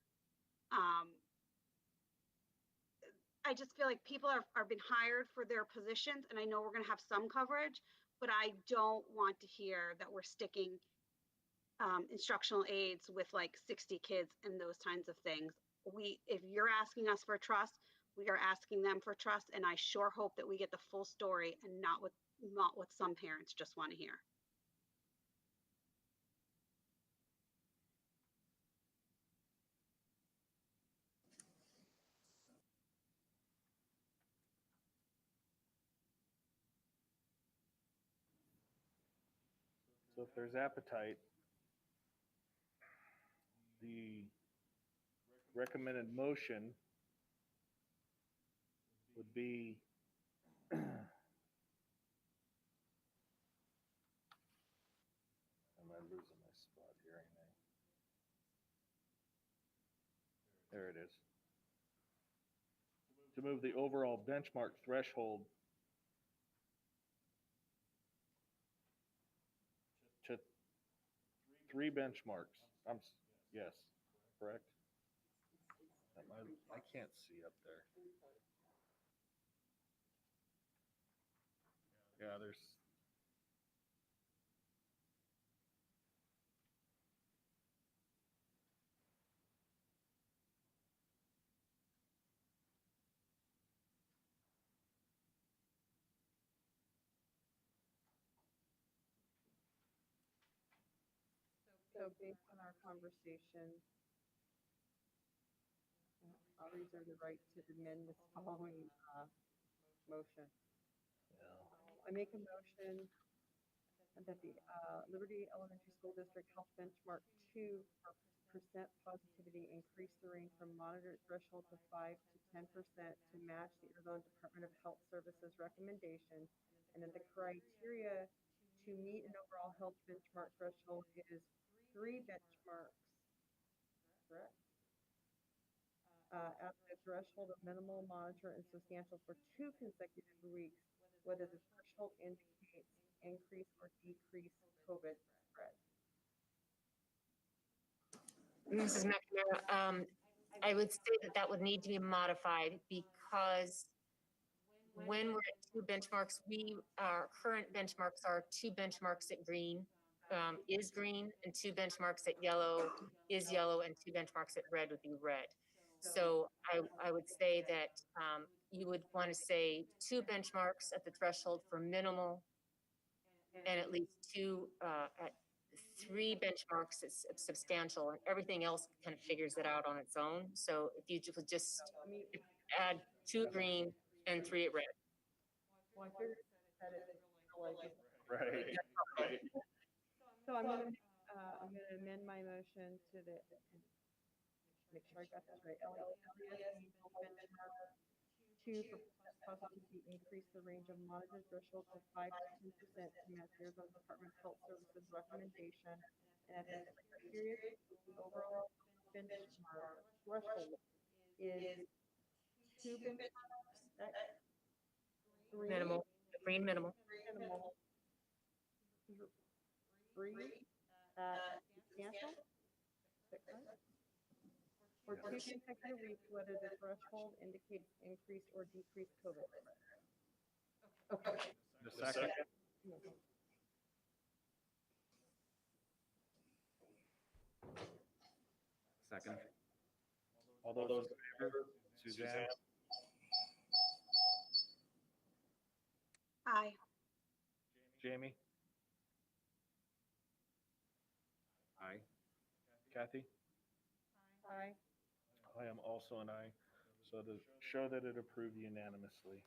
I just feel like people are been hired for their positions, and I know we're going to have some coverage, but I don't want to hear that we're sticking instructional aides with like 60 kids and those kinds of things. If you're asking us for trust, we are asking them for trust, and I sure hope that we get the full story and not what some parents just want to hear. So if there's appetite, the recommended motion would be am I losing my spot here? Ain't I? There it is. To move the overall benchmark threshold to 3 benchmarks. Yes, correct? I can't see up there. Yeah, there's. So based on our conversation, I'll reserve the right to amend this following motion. I make a motion that the Liberty Elementary School District Health Benchmark 2 for percent positivity increase the range from moderate threshold to 5 to 10% to match the Arizona Department of Health Services recommendation, and that the criteria to meet an overall health benchmark threshold is 3 benchmarks, correct? At the threshold of minimal, moderate, and substantial for 2 consecutive weeks, whether the threshold indicates increase or decrease COVID spread. Mrs. McNamara, I would say that that would need to be modified because when we're at 2 benchmarks, our current benchmarks are 2 benchmarks at green is green, and 2 benchmarks at yellow is yellow, and 2 benchmarks at red would be red. So I would say that you would want to say 2 benchmarks at the threshold for minimal, and at least 2 at 3 benchmarks is substantial, and everything else kind of figures it out on its own. So if you just add 2 green and 3 at red. Well, I figured that it like Right. So I'm gonna amend my motion to the, make sure I got this right. LESD benchmark 2 for percent positivity increase the range of monitored threshold to 5 to 10% to match the Arizona Department of Health Services recommendation, and that the criteria to the overall benchmark threshold is 2 benchmarks at green, Minimal, green minimal. minimal, 3 at substantial, for 2 consecutive weeks, whether the threshold indicates increased or decreased COVID. Okay. The second. Second. All those in favor? Suzanne? Aye. Jamie? Aye. Kathy? Aye. I am also an aye. So to show that it approved unanimously.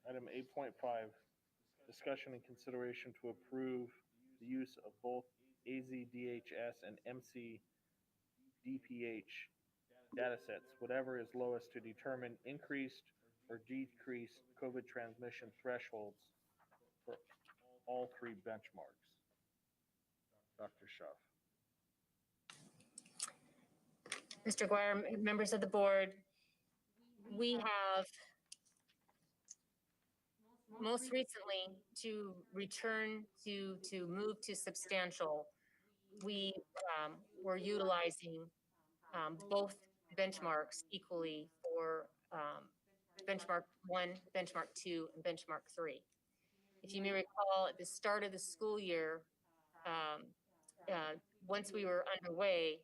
Item 8.5, discussion and consideration to approve the use of both AZDHS and MCDPH datasets, whatever is lowest, to determine increased or decreased COVID transmission thresholds for all 3 benchmarks. Dr. Schaaf. Mr. Guire, members of the board, we have most recently to return to move to substantial. We were utilizing both benchmarks equally for benchmark 1, benchmark 2, and benchmark 3. If you may recall, at the start of the school year, once we were underway,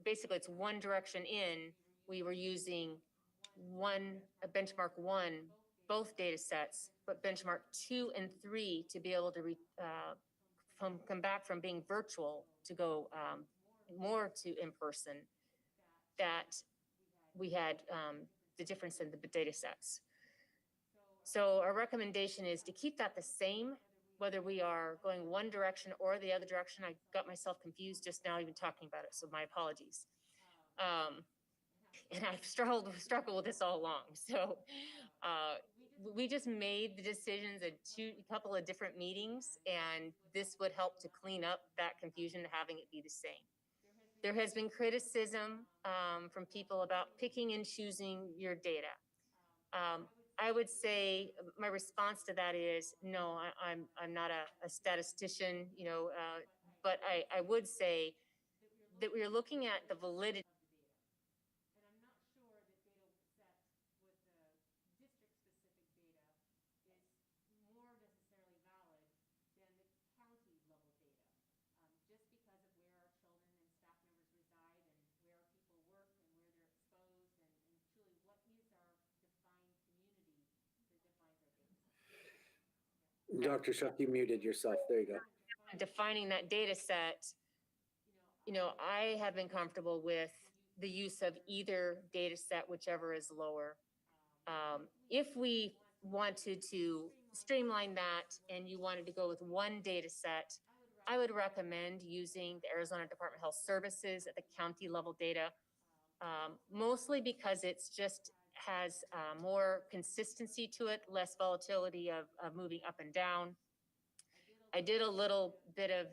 basically it's one direction in. We were using benchmark 1, both data sets, but benchmark 2 and 3 to be able to come back from being virtual to go more to in-person, that we had the difference in the data sets. So our recommendation is to keep that the same, whether we are going one direction or the other direction. I got myself confused just now even talking about it, so my apologies. And I've struggled with this all along. So we just made the decisions at a couple of different meetings, and this would help to clean up that confusion, having it be the same. There has been criticism from people about picking and choosing your data. I would say my response to that is no. I'm not a statistician, but I would say that we are looking at the validity. Dr. Shuck, you muted yourself. There you go. Defining that data set, I have been comfortable with the use of either data set, whichever is lower. If we wanted to streamline that and you wanted to go with one data set, I would recommend using the Arizona Department of Health Services at the county level data, mostly because it's just has more consistency to it, less volatility of moving up and down. I did a little bit of,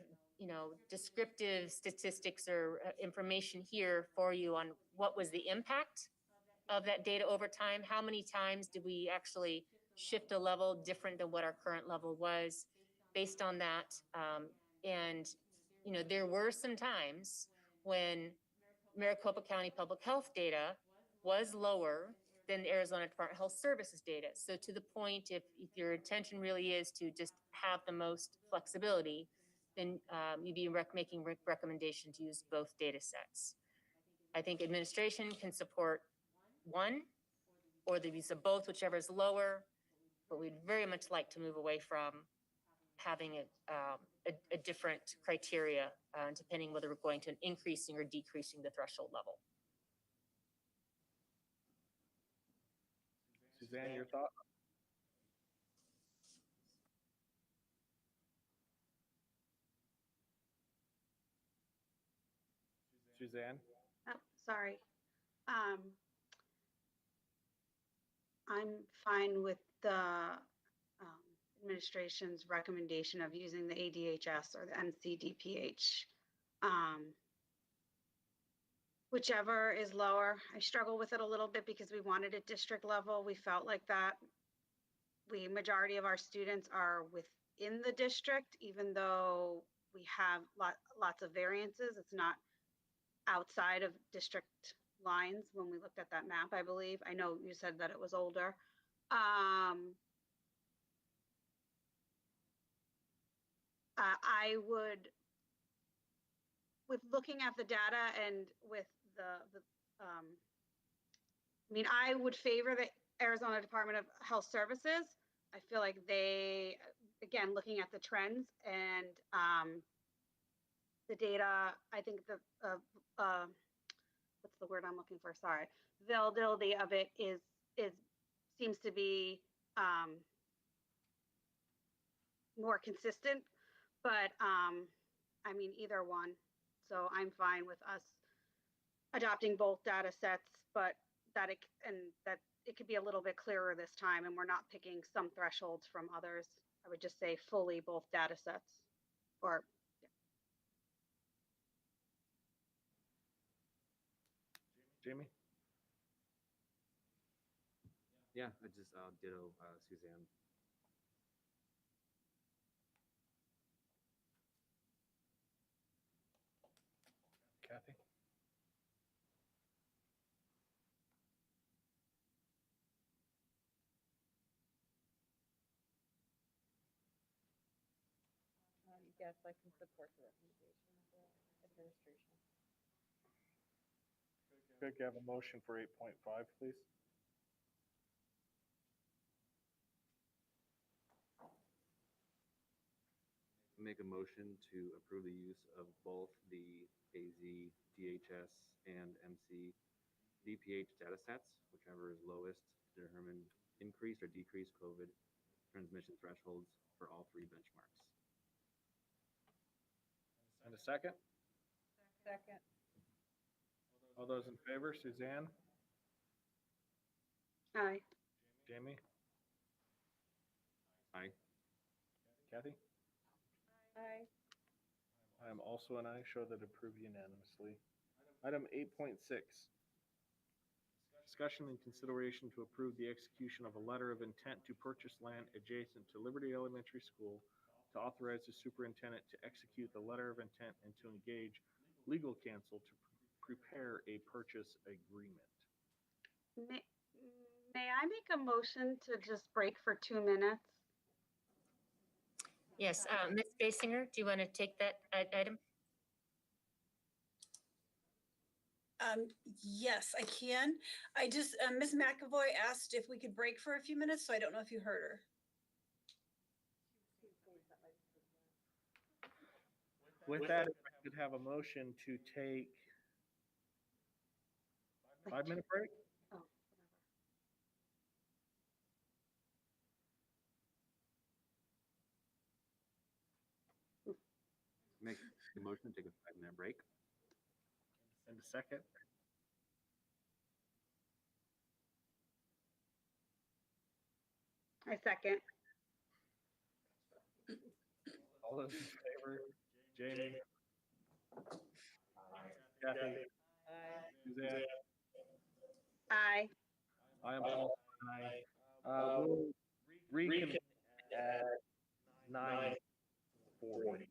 descriptive statistics or information here for you on what was the impact of that data over time. How many times did we actually shift a level different than what our current level was based on that? And, there were some times when Maricopa County Public Health data was lower than the Arizona Department of Health Services data. So to the point, if your intention really is to just have the most flexibility, then you'd be making recommendation to use both data sets. I think administration can support one or the use of both, whichever is lower, but we'd very much like to move away from having a different criteria depending whether we're going to increasing or decreasing the threshold level. Suzanne, your thought? Suzanne? Oh, sorry. I'm fine with the administration's recommendation of using the ADHS or the NCDPH. Whichever is lower. I struggle with it a little bit because we wanted it district level. We felt like that majority of our students are within the district, even though we have lots of variances. It's not outside of district lines when we looked at that map, I believe. I know you said that it was older. I would, with looking at the data and with I would favor the Arizona Department of Health Services. I feel like they, again, looking at the trends and the data, I think the, what's the word I'm looking for? Sorry. Availability of it seems to be more consistent, but either one. So I'm fine with us adopting both data sets, but that it could be a little bit clearer this time, and we're not picking some thresholds from others. I would just say fully both data sets. Or Jamie? Yeah, I just ditto Suzanne. Kathy? Yes, I can support the recommendation of the administration. Could I have a motion for 8.5, please? Make a motion to approve the use of both the AZ, DHS, and MC DPH data sets, whichever is lowest, to determine increased or decreased COVID transmission thresholds for all three benchmarks. And a second? Second. All those in favor, Suzanne? aye. Jamie? Aye. Kathy? Aye. I am also an aye, show that approved unanimously. Item 8.6. Discussion and consideration to approve the execution of a letter of intent to purchase land adjacent to Liberty Elementary School, to authorize the superintendent to execute the letter of intent and to engage legal counsel to prepare a purchase agreement. May I make a motion to just break for 2 minutes? Yes, Ms. Basinger, do you want to take that item? Yes, I can. I just, Ms. McAvoy asked if we could break for a few minutes, so I don't know if you heard her. With that, if I could have a motion to take 5-minute break? Oh, Make the motion, take a 5-minute break. And a second? I second. All those in favor? Jamie? Kathy? Suzanne? Aye. I am also an aye. We'll reconvene at 9:40.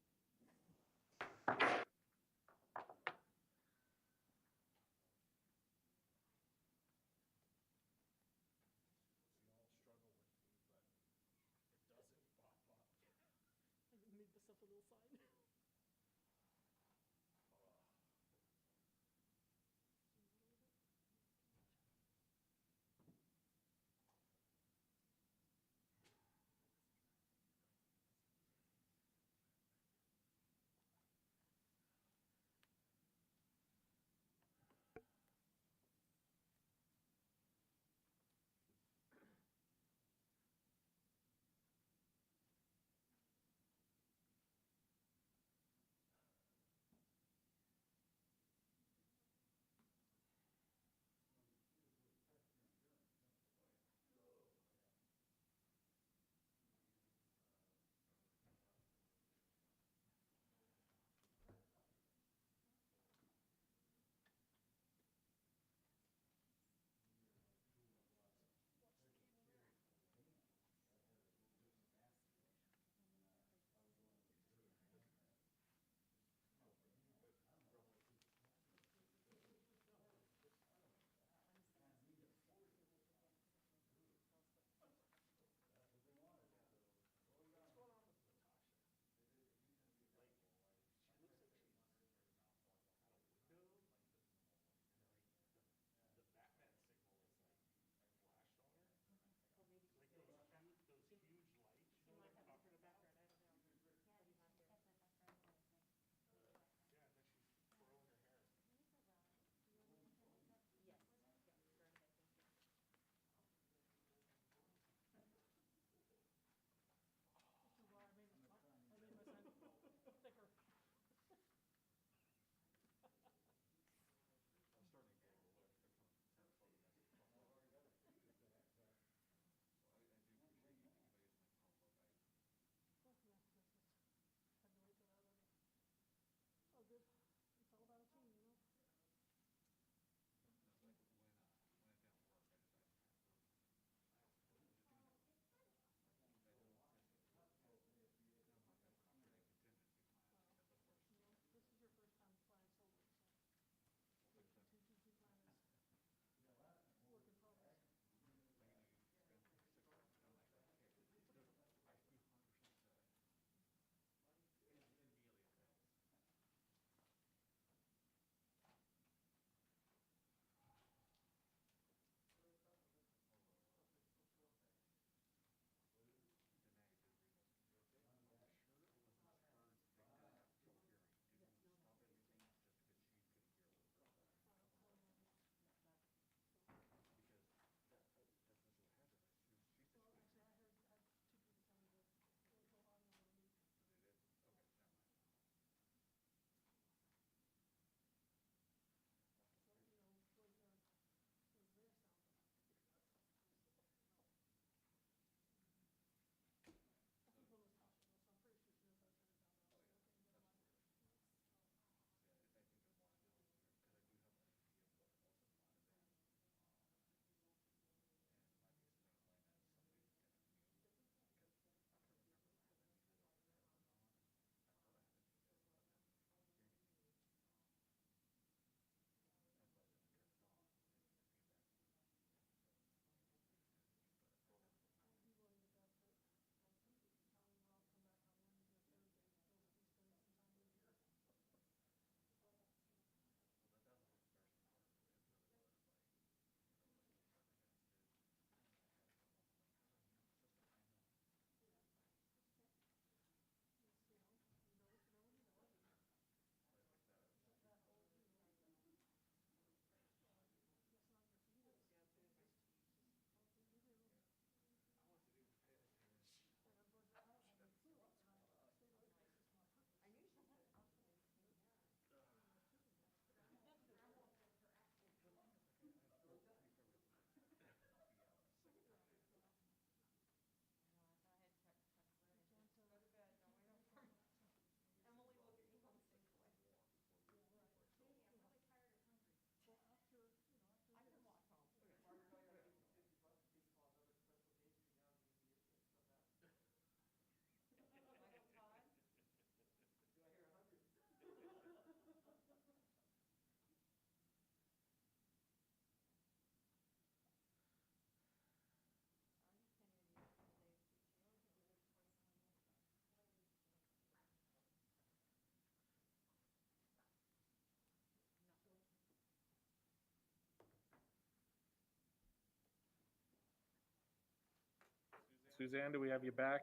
Suzanne, do we have you back?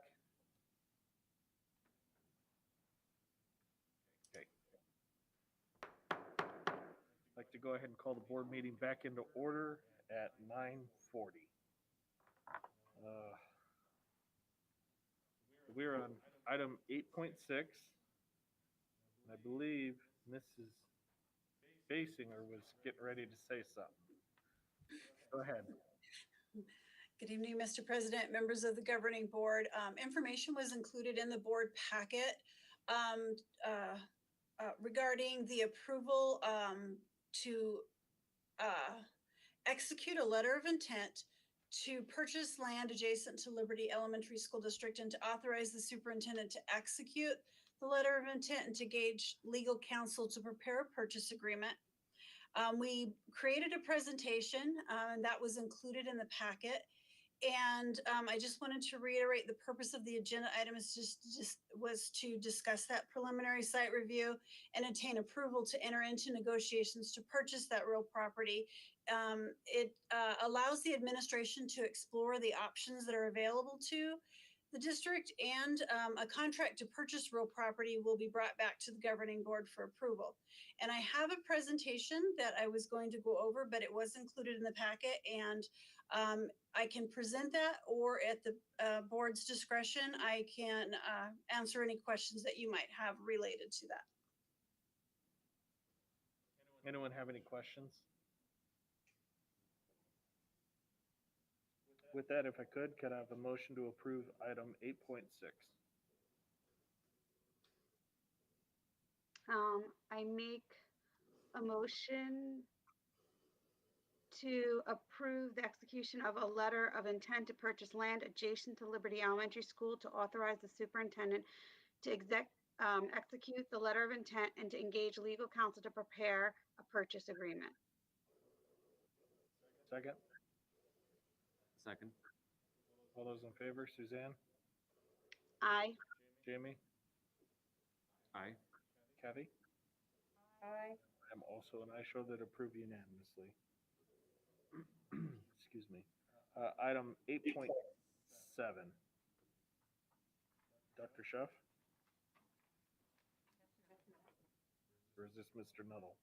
Okay. I'd like to go ahead and call the board meeting back into order at 9:40. We're on item 8.6. I believe Mrs. Basinger was getting ready to say something. Go ahead. Good evening, Mr. President, members of the governing board. Information was included in the board packet regarding the approval to execute a letter of intent to purchase land adjacent to Liberty Elementary School District and to authorize the superintendent to execute the letter of intent and to engage legal counsel to prepare a purchase agreement. We created a presentation and that was included in the packet. And I just wanted to reiterate the purpose of the agenda item is just was to discuss that preliminary site review and obtain approval to enter into negotiations to purchase that real property. It allows the administration to explore the options that are available to the district, and a contract to purchase real property will be brought back to the governing board for approval. And I have a presentation that I was going to go over, but it was included in the packet, and I can present that, or at the board's discretion, I can answer any questions that you might have related to that. Anyone have any questions? With that, if I could I have a motion to approve item 8.6? I make a motion to approve the execution of a letter of intent to purchase land adjacent to Liberty Elementary School, to authorize the superintendent to execute the letter of intent and to engage legal counsel to prepare a purchase agreement. Second? Second. All those in favor, Suzanne? Aye. Jamie? Aye. Kathy? Aye. I'm also an aye, show that approve unanimously. Excuse me. Item 8.7. Dr. Schuff? Or is this Mr. Nuttall?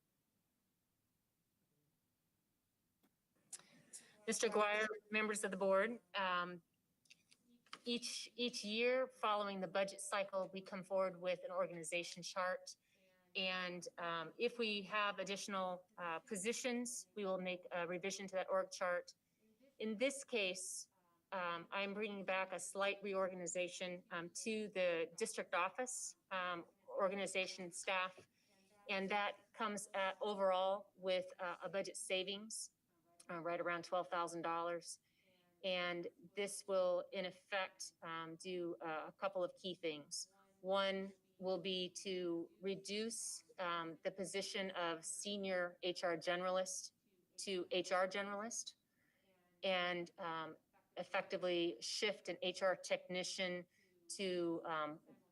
Mr. Guire, members of the board, each year following the budget cycle, we come forward with an organization chart. And if we have additional positions, we will make a revision to that org chart. In this case, I'm bringing back a slight reorganization to the district office organization staff. And that comes at overall with a budget savings right around $12,000. And this will, in effect, do a couple of key things. One will be to reduce the position of senior HR generalist to HR generalist, and effectively shift an HR technician to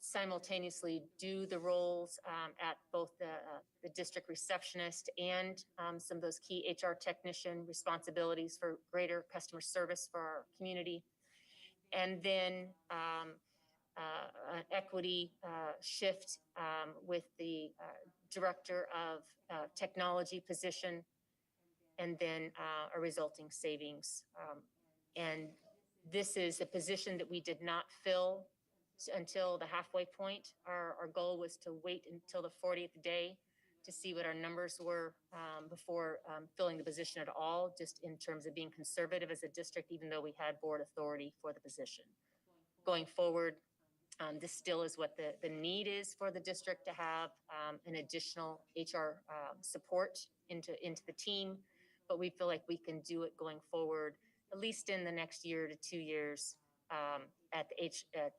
simultaneously do the roles at both the district receptionist and some of those key HR technician responsibilities for greater customer service for our community. And then an equity shift with the director of technology position, and then a resulting savings. And this is a position that we did not fill until the halfway point. Our goal was to wait until the 40th day to see what our numbers were before filling the position at all, just in terms of being conservative as a district, even though we had board authority for the position. Going forward, this still is what the need is for the district, to have an additional HR support into the team, but we feel like we can do it going forward, at least in the next year to 2 years,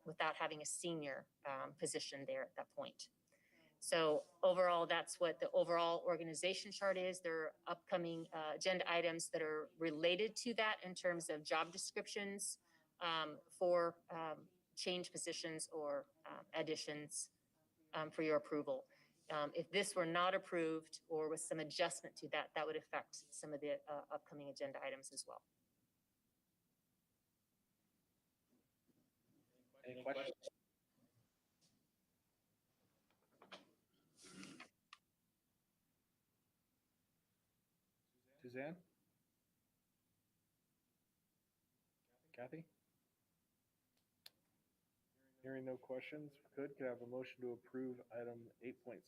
without having a senior position there at that point. So overall, that's what the overall organization chart is. There are upcoming agenda items that are related to that in terms of job descriptions for change positions or additions for your approval. If this were not approved or with some adjustment to that, that would affect some of the upcoming agenda items as well. Any questions? Suzanne? Kathy? Hearing no questions, could I have a motion to approve item 8.7?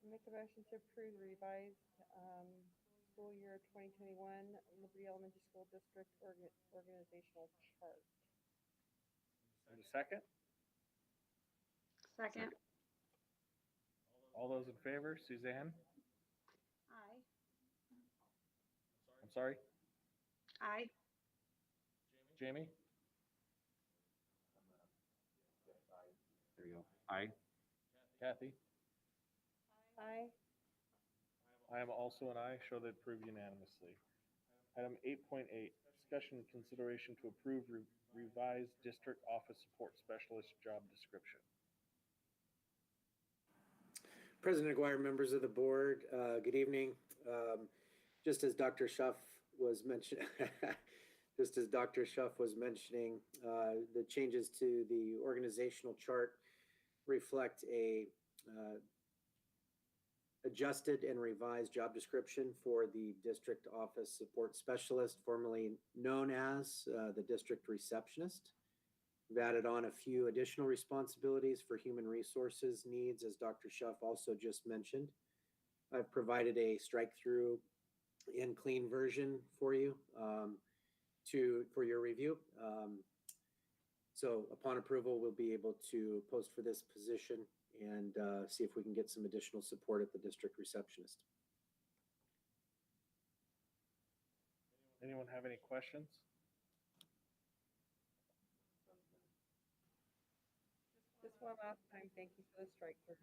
Make a motion to approve the revised school year 2021 Liberty Elementary School District organizational chart. And a second? Second. All those in favor, Suzanne? Aye. I'm sorry, Aye. Jamie? There you go. Aye. Kathy? Aye. I am also an aye, show that approved unanimously. Item 8.8, discussion and consideration to approve revised district office support specialist job description. President Aguirre, members of the board, good evening. Just as Dr. Schuff was mentioning, the changes to the organizational chart reflect a adjusted and revised job description for the district office support specialist, formerly known as the district receptionist. We've added on a few additional responsibilities for human resources needs, as Dr. Schuff also just mentioned. I've provided a strike-through and clean version for you for your review. So upon approval, we'll be able to post for this position and see if we can get some additional support at the district receptionist. Anyone have any questions? Just one last time, thank you for the strike through.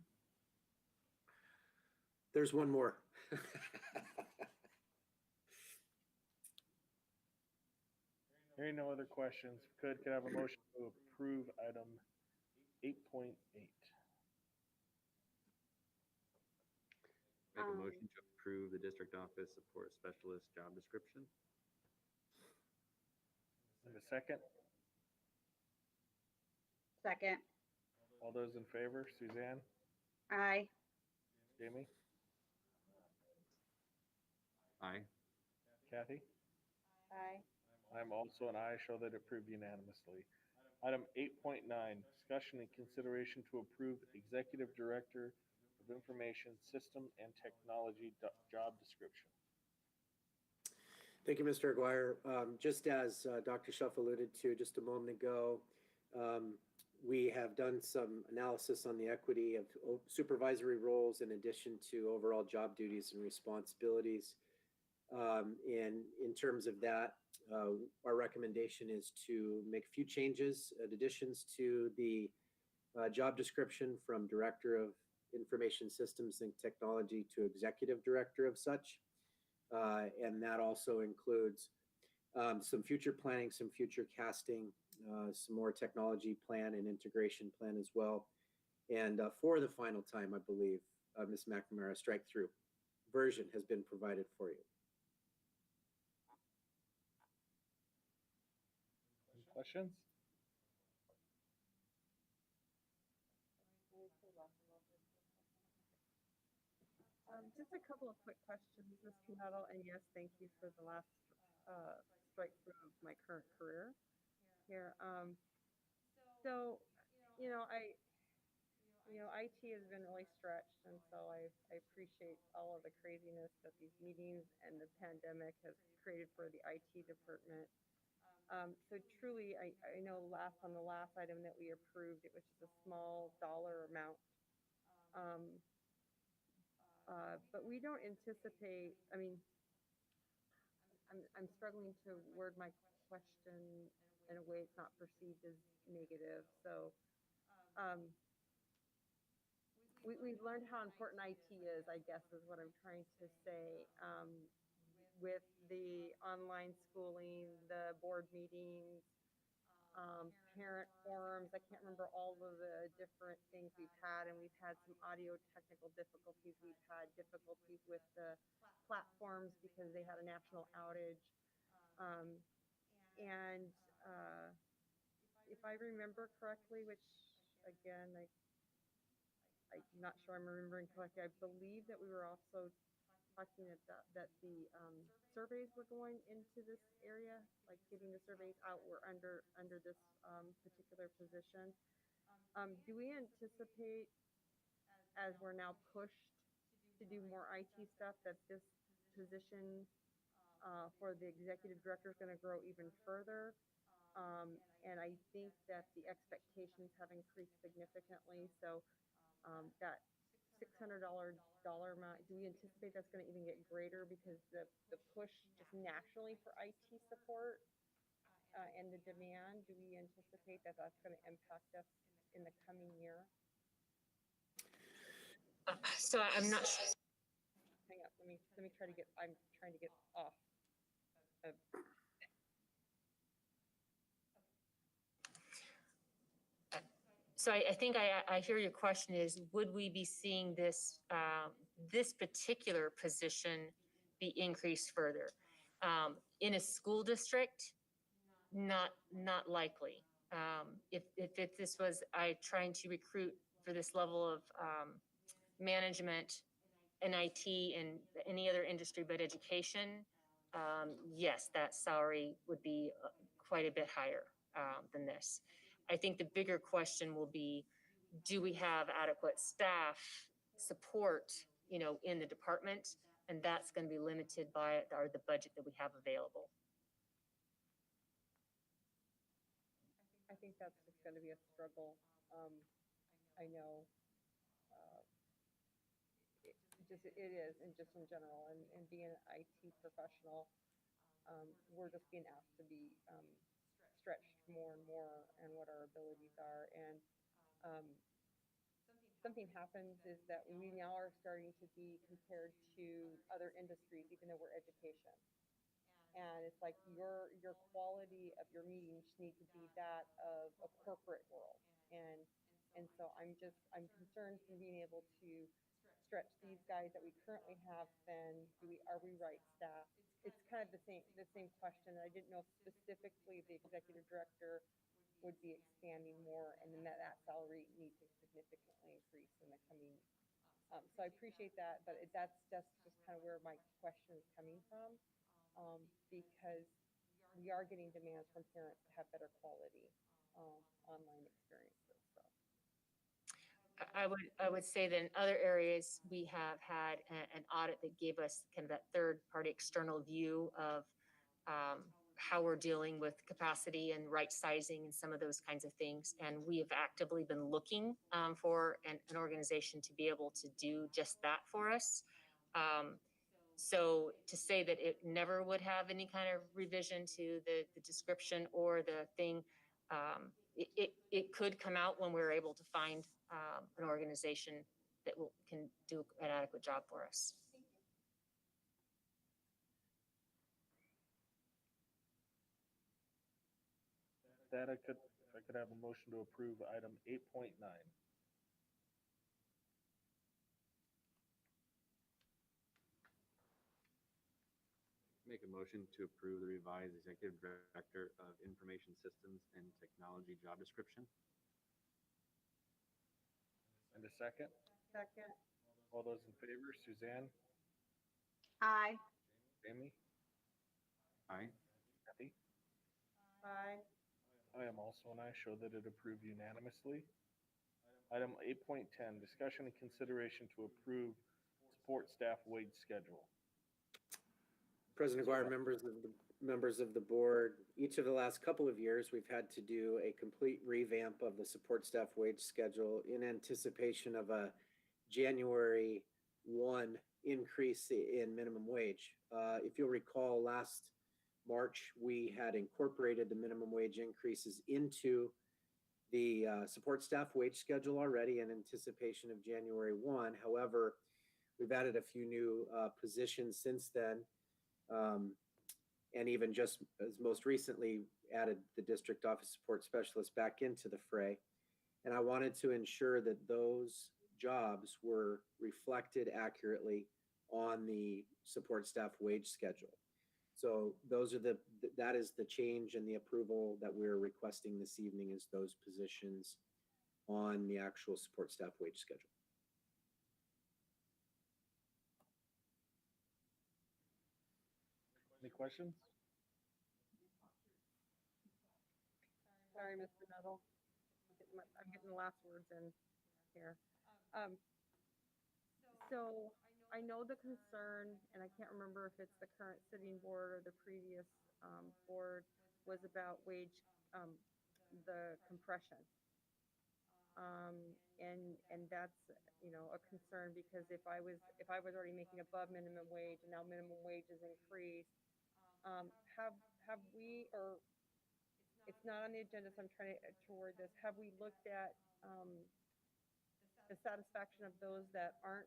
There's one more. Hearing no other questions, could I have a motion to approve item 8.8? Make a motion to approve the district office support specialist job description. And a second? Second. All those in favor, Suzanne? Aye. Jamie? Aye. Kathy? Aye. I'm also an aye, show that approved unanimously. Item 8.9, discussion and consideration to approve Executive Director of Information System and Technology job description. Thank you, Mr. Aguirre. Just as Dr. Schuff alluded to just a moment ago, we have done some analysis on the equity of supervisory roles in addition to overall job duties and responsibilities. And in terms of that, our recommendation is to make a few changes, additions to the job description from Director of Information Systems and Technology to Executive Director of such. And that also includes some future planning, some future casting, some more technology plan and integration plan as well. And for the final time, I believe, Ms. McNamara, a strike-through version has been provided for you. Questions? Just a couple of quick questions, Mr. Nuttall, and yes, thank you for the last strike through of my current career here. So, IT has been really stretched, and so I appreciate all of the craziness that these meetings and the pandemic has created for the IT department. So truly, I know on the last item that we approved, it was just a small dollar amount. But we don't anticipate, I'm struggling to word my question in a way it's not perceived as negative. So we've learned how important IT is, I guess, is what I'm trying to say. With the online schooling, the board meetings, parent forums. I can't remember all of the different things we've had, and we've had some audio technical difficulties. We've had difficulties with the platforms because they had a national outage. Um, and if I remember correctly, which again, I'm not sure I'm remembering correctly, I believe that we were also talking about that the surveys were going into this area, like getting the surveys out were under this particular position. Do we anticipate, as we're now pushed to do more IT stuff, that this position for the executive director is going to grow even further? And I think that the expectations have increased significantly. So that $600 amount, do we anticipate that's going to even get greater because the push just nationally for IT support and the demand? Do we anticipate that that's going to impact us in the coming year? So I'm not sure. Hang up. Let me try to get. I'm trying to get off. So I think I hear your question is, would we be seeing this this particular position be increased further? In a school district, not likely. If this was trying to recruit for this level of management and IT and any other industry but education, yes, that salary would be quite a bit higher than this. I think the bigger question will be, do we have adequate staff support, in the department? And that's going to be limited by the budget that we have available. I think that's just going to be a struggle. I know it is, and just in general, and being an IT professional, we're just being asked to be stretched more and more and what our abilities are. And something happens is that we now are starting to be compared to other industries, even though we're education. And it's like your quality of your meetings need to be that of a corporate world. And so I'm concerned for being able to stretch these guys that we currently have. Then are we right staff? It's kind of the same question. I didn't know specifically the executive director would be expanding more, and then that salary needs to significantly increase in the coming. So I appreciate that, but that's just kind of where my question is coming from, because we are getting demands from parents to have better quality online experiences. So. I would say that in other areas, we have had an audit that gave us kind of that third-party external view of how we're dealing with capacity and right sizing and some of those kinds of things. And we have actively been looking for an organization to be able to do just that for us. So to say that it never would have any kind of revision to the description or the thing, it could come out when we're able to find an organization that can do an adequate job for us. That if I could have a motion to approve item 8.9. Make a motion to approve the revised Executive Director of Information Systems and Technology job description. And a second? Second. All those in favor, Suzanne? Aye. Jamie? Aye. Kathy? Aye. I am also an aye, show that it approved unanimously. Item 8.10, discussion and consideration to approve support staff wage schedule. President Aguirre, members of the board, each of the last couple of years, we've had to do a complete revamp of the support staff wage schedule in anticipation of a January 1 increase in minimum wage. If you'll recall, last March, we had incorporated the minimum wage increases into the support staff wage schedule already in anticipation of January 1. However, we've added a few new positions since then. And even just as most recently added the district office support specialist back into the fray. And I wanted to ensure that those jobs were reflected accurately on the support staff wage schedule. So those are that is the change and the approval that we're requesting this evening, is those positions on the actual support staff wage schedule. Any questions? Sorry, Mr. Nuttall. I'm getting the last words in here. So I know the concern, and I can't remember if it's the current sitting board or the previous board, was about wage, the compression. And that's, you know, a concern, because if I was already making above minimum wage and now minimum wage is increased, have we, or it's not on the agenda, so I'm trying to word this, have we looked at the satisfaction of those that aren't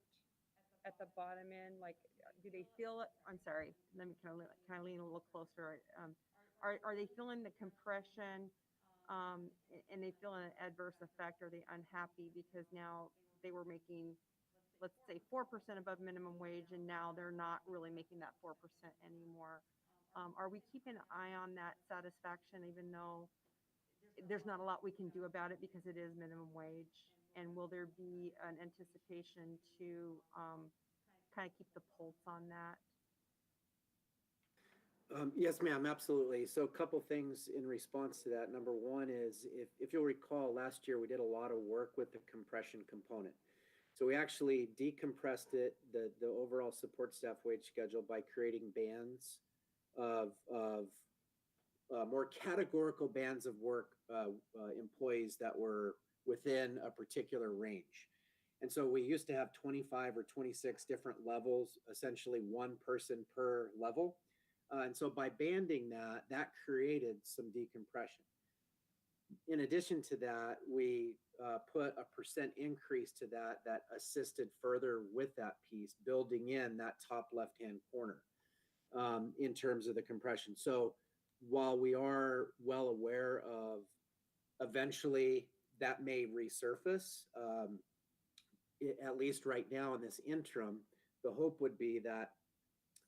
at the bottom end? Like, do they feel it? I'm sorry, let me kind of lean a little closer. Are they feeling the compression, and they feel an adverse effect? Are they unhappy because now they were making, let's say, 4% above minimum wage, and now they're not really making that 4% anymore? Are we keeping an eye on that satisfaction, even though there's not a lot we can do about it because it is minimum wage? And will there be an anticipation to kind of keep the pulse on that? Yes, ma'am, absolutely. So a couple things in response to that. Number one is, if you'll recall, last year we did a lot of work with the compression component. So we actually decompressed it, the overall support staff wage schedule, by creating bands of more categorical bands of work, employees that were within a particular range. And so we used to have 25 or 26 different levels, essentially one person per level. And so by banding that created some decompression. In addition to that, we put a percent increase to that assisted further with that piece, building in that top left-hand corner in terms of the compression. So while we are well aware of eventually that may resurface, at least right now in this interim, the hope would be that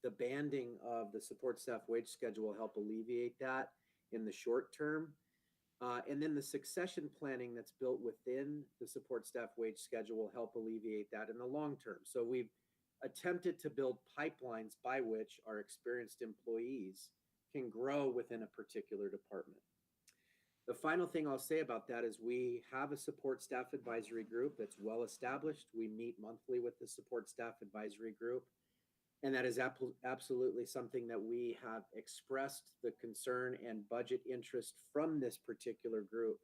the banding of the support staff wage schedule will help alleviate that in the short term. And then the succession planning that's built within the support staff wage schedule will help alleviate that in the long term. So we've attempted to build pipelines by which our experienced employees can grow within a particular department. The final thing I'll say about that is we have a support staff advisory group that's well established. We meet monthly with the support staff advisory group. And that is absolutely something that we have expressed the concern and budget interest from this particular group,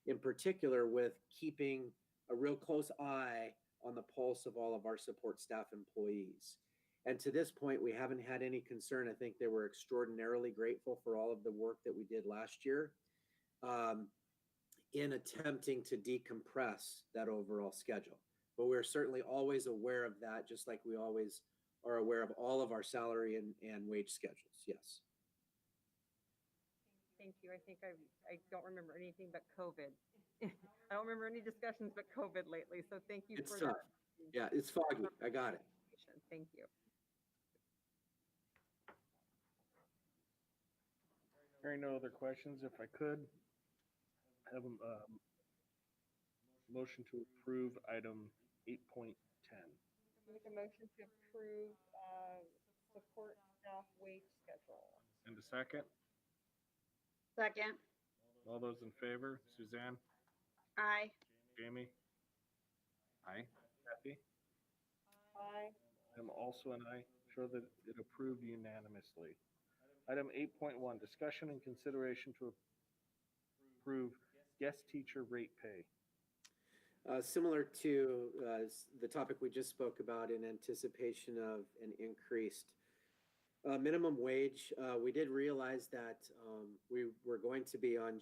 in particular with keeping a real close eye on the pulse of all of our support staff employees. And to this point, we haven't had any concern. I think they were extraordinarily grateful for all of the work that we did last year in attempting to decompress that overall schedule. But we're certainly always aware of that, just like we always are aware of all of our salary and wage schedules. Yes. Thank you. I think I don't remember anything but COVID. I don't remember any discussions but COVID lately. So thank you for that. Yeah, it's foggy. I got it. Thank you. Hearing no other questions, if I could have a motion to approve item 8.10. Make a motion to approve support staff wage schedule. And a second? Second. All those in favor? Suzanne? Aye. Jamie? Aye. Kathy? Aye. I'm also an aye. Show that it approved unanimously. Item 8.1, discussion and consideration to approve guest teacher rate pay. Similar to the topic we just spoke about, in anticipation of an increased minimum wage, we did realize that we were going to be on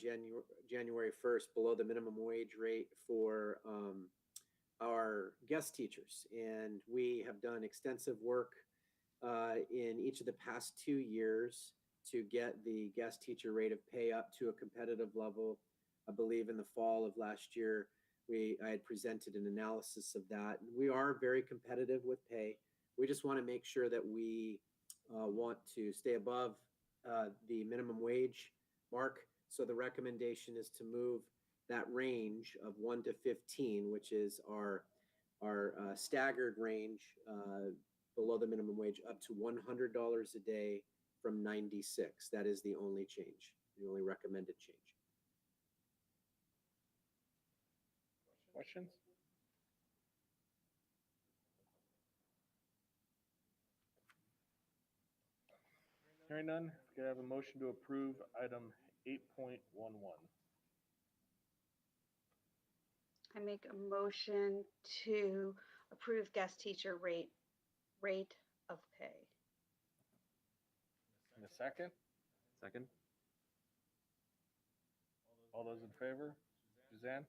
January 1st below the minimum wage rate for our guest teachers. And we have done extensive work in each of the past 2 years to get the guest teacher rate of pay up to a competitive level. I believe in the fall of last year, I had presented an analysis of that. And we are very competitive with pay. We just want to make sure that we want to stay above the minimum wage mark. So the recommendation is to move that range of 1 to 15, which is our staggered range below the minimum wage, up to $100 a day from 96. That is the only change, the only recommended change. Questions? Hearing none, could I have a motion to approve item 8.11? I make a motion to approve guest teacher rate of pay. In a second? Second? All those in favor? Suzanne?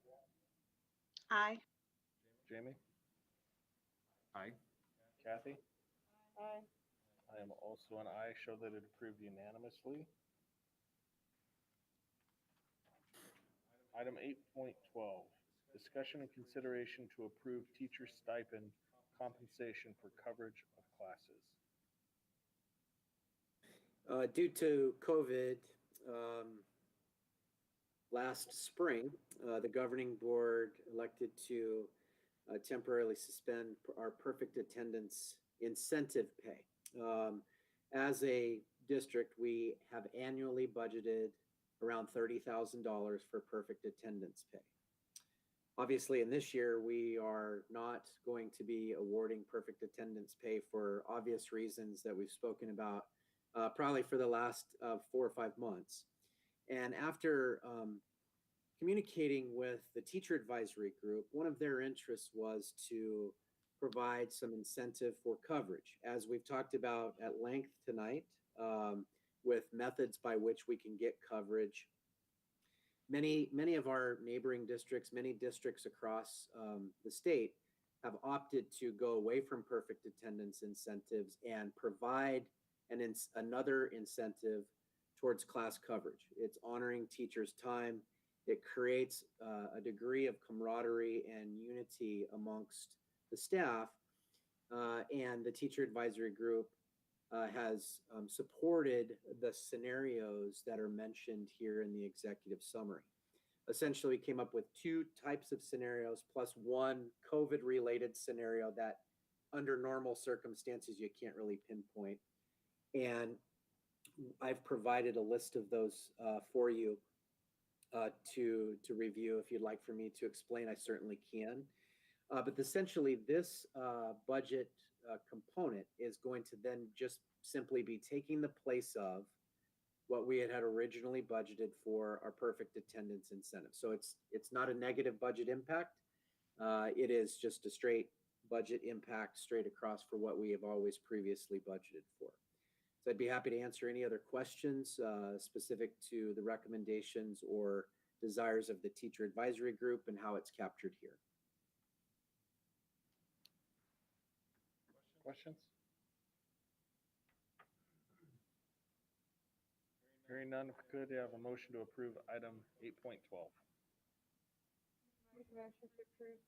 Aye. Jamie? Aye. Kathy? Aye. I am also an aye. Show that it approved unanimously. Item 8.12, discussion and consideration to approve teacher stipend compensation for coverage of classes. Due to COVID, last spring, the governing board elected to temporarily suspend our perfect attendance incentive pay. As a district, we have annually budgeted around $30,000 for perfect attendance pay. Obviously, in this year, we are not going to be awarding perfect attendance pay for obvious reasons that we've spoken about probably for the last 4 or 5 months. And after communicating with the teacher advisory group, one of their interests was to provide some incentive for coverage, as we've talked about at length tonight, with methods by which we can get coverage. Many of our neighboring districts, many districts across the state have opted to go away from perfect attendance incentives and provide another incentive towards class coverage. It's honoring teachers' time. It creates a degree of camaraderie and unity amongst the staff, and the teacher advisory group has supported the scenarios that are mentioned here in the executive summary. Essentially, we came up with 2 types of scenarios plus 1 COVID-related scenario that under normal circumstances you can't really pinpoint. And I've provided a list of those for you to review. If you'd like for me to explain, I certainly can. But essentially, this budget component is going to then just simply be taking the place of what we had originally budgeted for our perfect attendance incentive. So it's not a negative budget impact. It is just a straight budget impact straight across for what we have always previously budgeted for. So I'd be happy to answer any other questions specific to the recommendations or desires of the teacher advisory group and how it's captured here. Questions? Hearing none, if we could have a motion to approve item 8.12. Make a motion to approve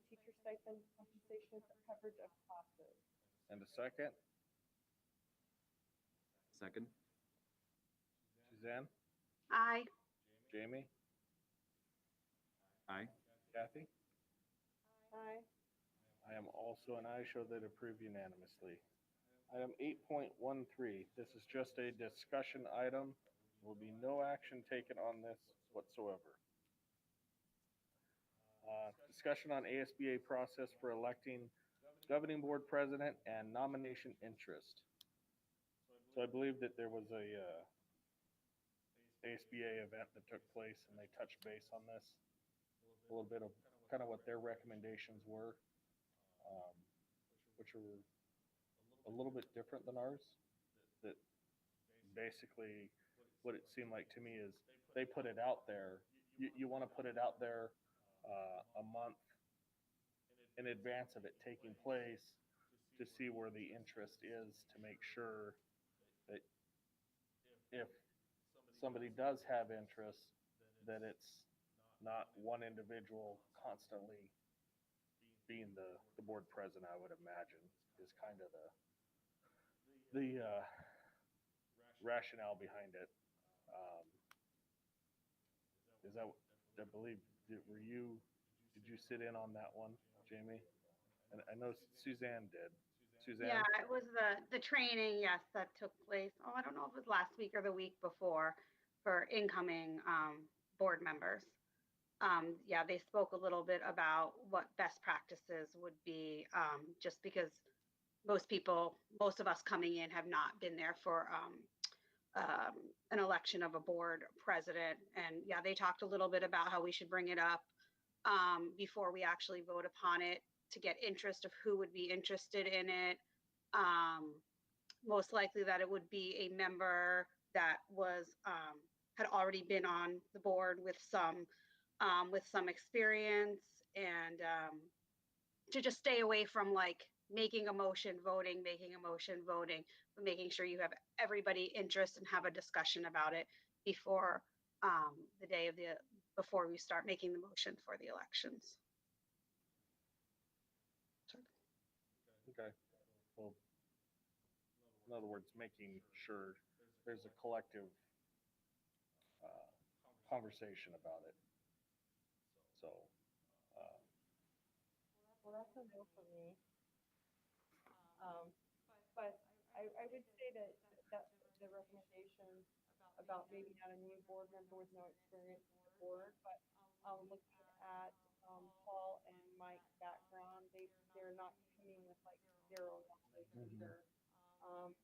teacher stipend compensation for coverage of classes. And a second? Second? Suzanne? Aye. Jamie? Aye. Kathy? Aye. I am also an aye. Show that approved unanimously. Item 8.13, this is just a discussion item. There will be no action taken on this whatsoever. Discussion on ASBA process for electing governing board president and nomination interest. So I believe that there was a ASBA event that took place and they touched base on this. A little bit of kind of what their recommendations were, which were a little bit different than ours. That basically what it seemed like to me is they put it out there. You want to put it out there a month in advance of it taking place to see where the interest is, to make sure that if somebody does have interest, that it's not one individual constantly being the board president. I would imagine is kind of the rationale behind it. Is that, I believe, did you sit in on that one, Jamie? And I know Suzanne did. Suzanne? Yeah, it was the training, yes, that took place. Oh, I don't know if it was last week or the week before for incoming board members. Yeah, they spoke a little bit about what best practices would be, just because most of us coming in have not been there for an election of a board president. And yeah, they talked a little bit about how we should bring it up before we actually vote upon it to get interest of who would be interested in it. Most likely that it would be a member that was had already been on the board with some experience, and to just stay away from like making a motion, voting, but making sure you have everybody interest and have a discussion about it before the day of before we start making the motion for the elections. Okay. Well, in other words, making sure there's a collective conversation about it. So, Well, that's a no for me. But I would say that the recommendation about maybe not a new board member with no experience with the board, but looking at Paul and Mike's background, they're not coming with like zero knowledge either. Um,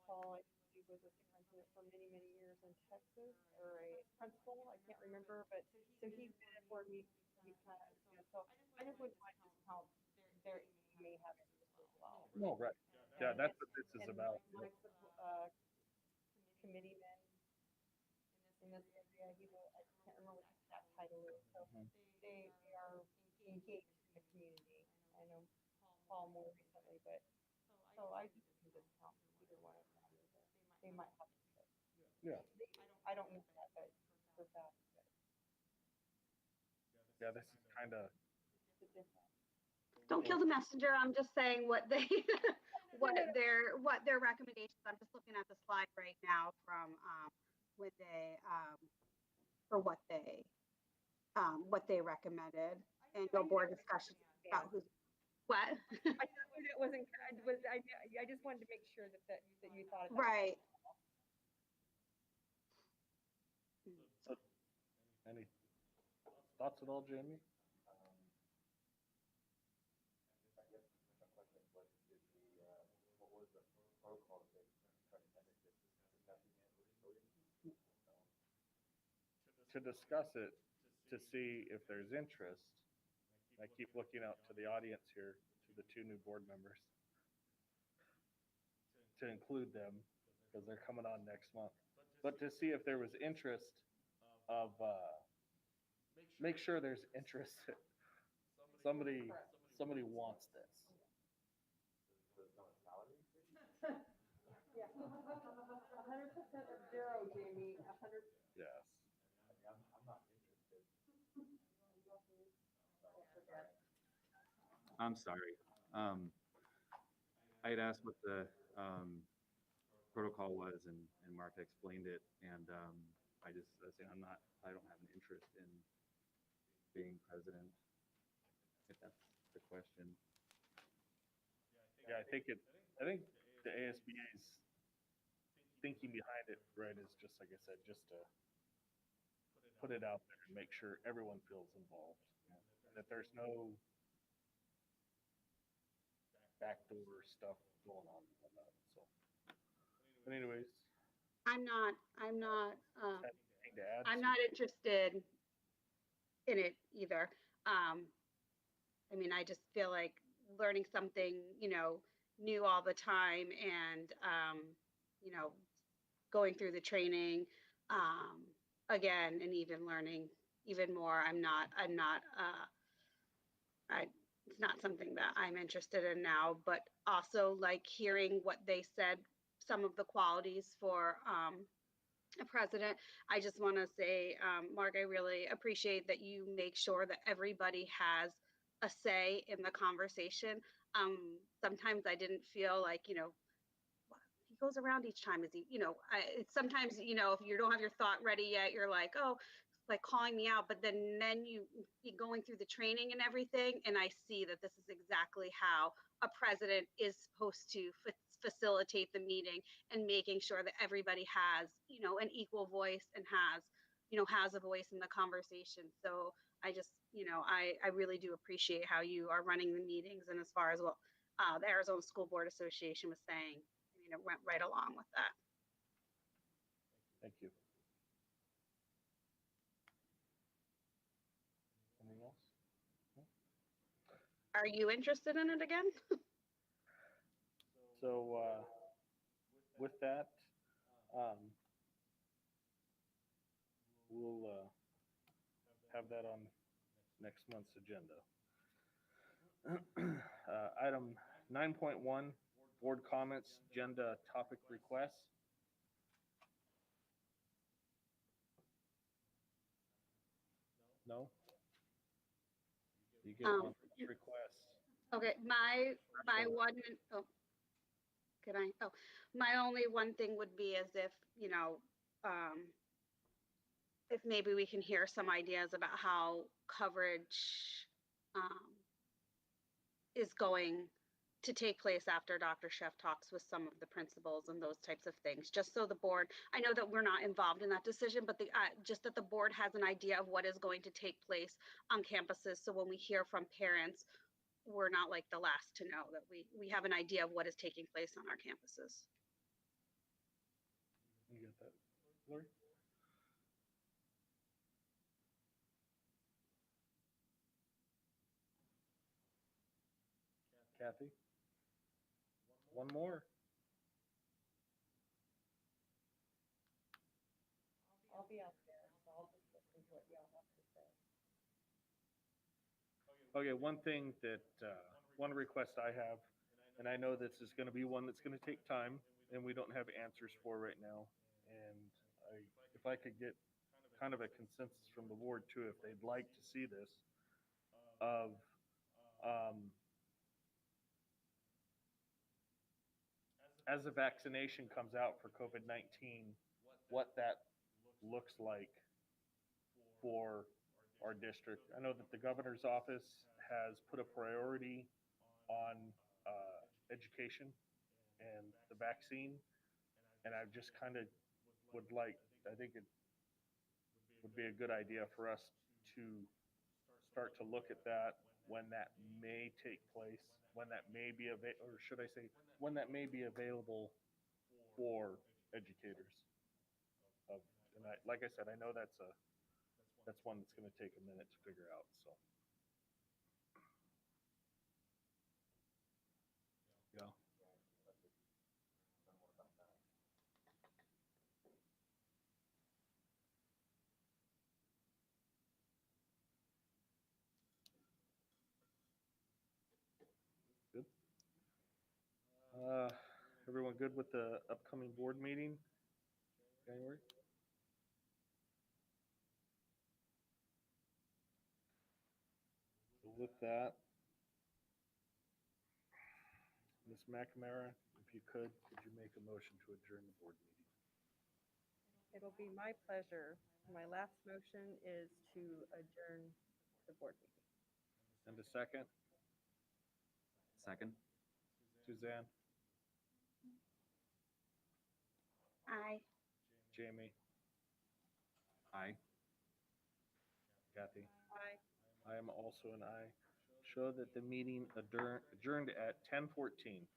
Paul, I believe, was a superintendent for many years in Texas, or a principal, I can't remember, but so he's been at board meetings, he kind of, so I just wouldn't want to discount there, he may have interest as well. no, right. Yeah, that's what this is And about. Mike's a committeeman in this area, I can't remember what that title is, so they are engaged in the community. I know Paul more recently, but, so I just can discount either one of them. They might have interest. Yeah. I don't know that, but for that, but Yeah, this is kind of, it's different. Don't kill the messenger. I'm just saying what they what their recommendations. I'm just looking at the slide right now from when they for what they recommended, and no board discussion about who's what. I thought it wasn't, I just wanted to make sure that you thought it. Right. any thoughts at all, Jamie? I guess my question is, what is what was the protocol that they recommended, just discussing it with voting? To discuss it, to see if there's interest. I keep looking out to the audience here, to the two new board members, to include them, because they're coming on next month. But to see if there was interest of, make sure there's interest. Somebody wants this. So it's not a salary? Yeah, 100% of zero, Jamie, 100. Yes. I mean, I'm not interested. I'm sorry. I had asked what the protocol was, and Martha explained it, and I was saying I don't have an interest in being president, if that's the question. Yeah, I think the ASBA's thinking behind it, right, is just like I said, just to put it out there and make sure everyone feels involved, and that there's no backdoor stuff going on about it. So, but anyways, I'm not anything to add? I'm not interested in it either. I mean, I just feel like learning something, new all the time, and going through the training again, and even learning even more. It's not something that I'm interested in now, but also like hearing what they said, some of the qualities for a president. I just want to say, Mark, I really appreciate that you make sure that everybody has a say in the conversation. Sometimes I didn't feel like, goes around each time. Is he, it's sometimes, if you don't have your thought ready yet, you're like, oh, like calling me out, but then you going through the training and everything, and I see that this is exactly how a president is supposed to facilitate the meeting and making sure that everybody has, an equal voice and has a voice in the conversation. So I just, I really do appreciate how you are running the meetings, and as far as what the Arizona School Board Association was saying, it went right along with that. Thank you. Anything else? Are you interested in it again? So with that, we'll have that on next month's agenda. Item 9.1, board comments, agenda topic requests. No? You get one for each request. Okay, my one, oh, can I? Oh, my only one thing would be as if maybe we can hear some ideas about how coverage is going to take place after Dr. Chef talks with some of the principals and those types of things, just so the board, I know that we're not involved in that decision, but just that the board has an idea of what is going to take place on campuses. So when we hear from parents, we're not like the last to know, that we have an idea of what is taking place on our campuses. You get that, Lori? Kathy? One more. I'll be out there, so I'll just listen to what y'all have to say. Okay, one thing that, one request I have, and I know this is gonna be one that's gonna take time, and we don't have answers for right now. And if I could get kind of a consensus from the board too, if they'd like to see this, of, as the vaccination comes out for COVID-19, what that looks like for our district. I know that the governor's office has put a priority on education and the vaccine, and I just kind of would like, I think it would be a good idea for us to start to look at that when that may take place, when that may be available, or should I say, when that may be available for educators. And like I said, I know that's one that's going to take a minute to figure out. So, yeah. Good. Everyone good with the upcoming board meeting, January? So with that, Ms. McNamara, if you could you make a motion to adjourn the board meeting? It'll be my pleasure. My last motion is to adjourn the board meeting. And a second? Second. Suzanne? Aye. Jamie? Aye. Kathy? Aye. I am also an aye. Show that the meeting adjourned at 10:14.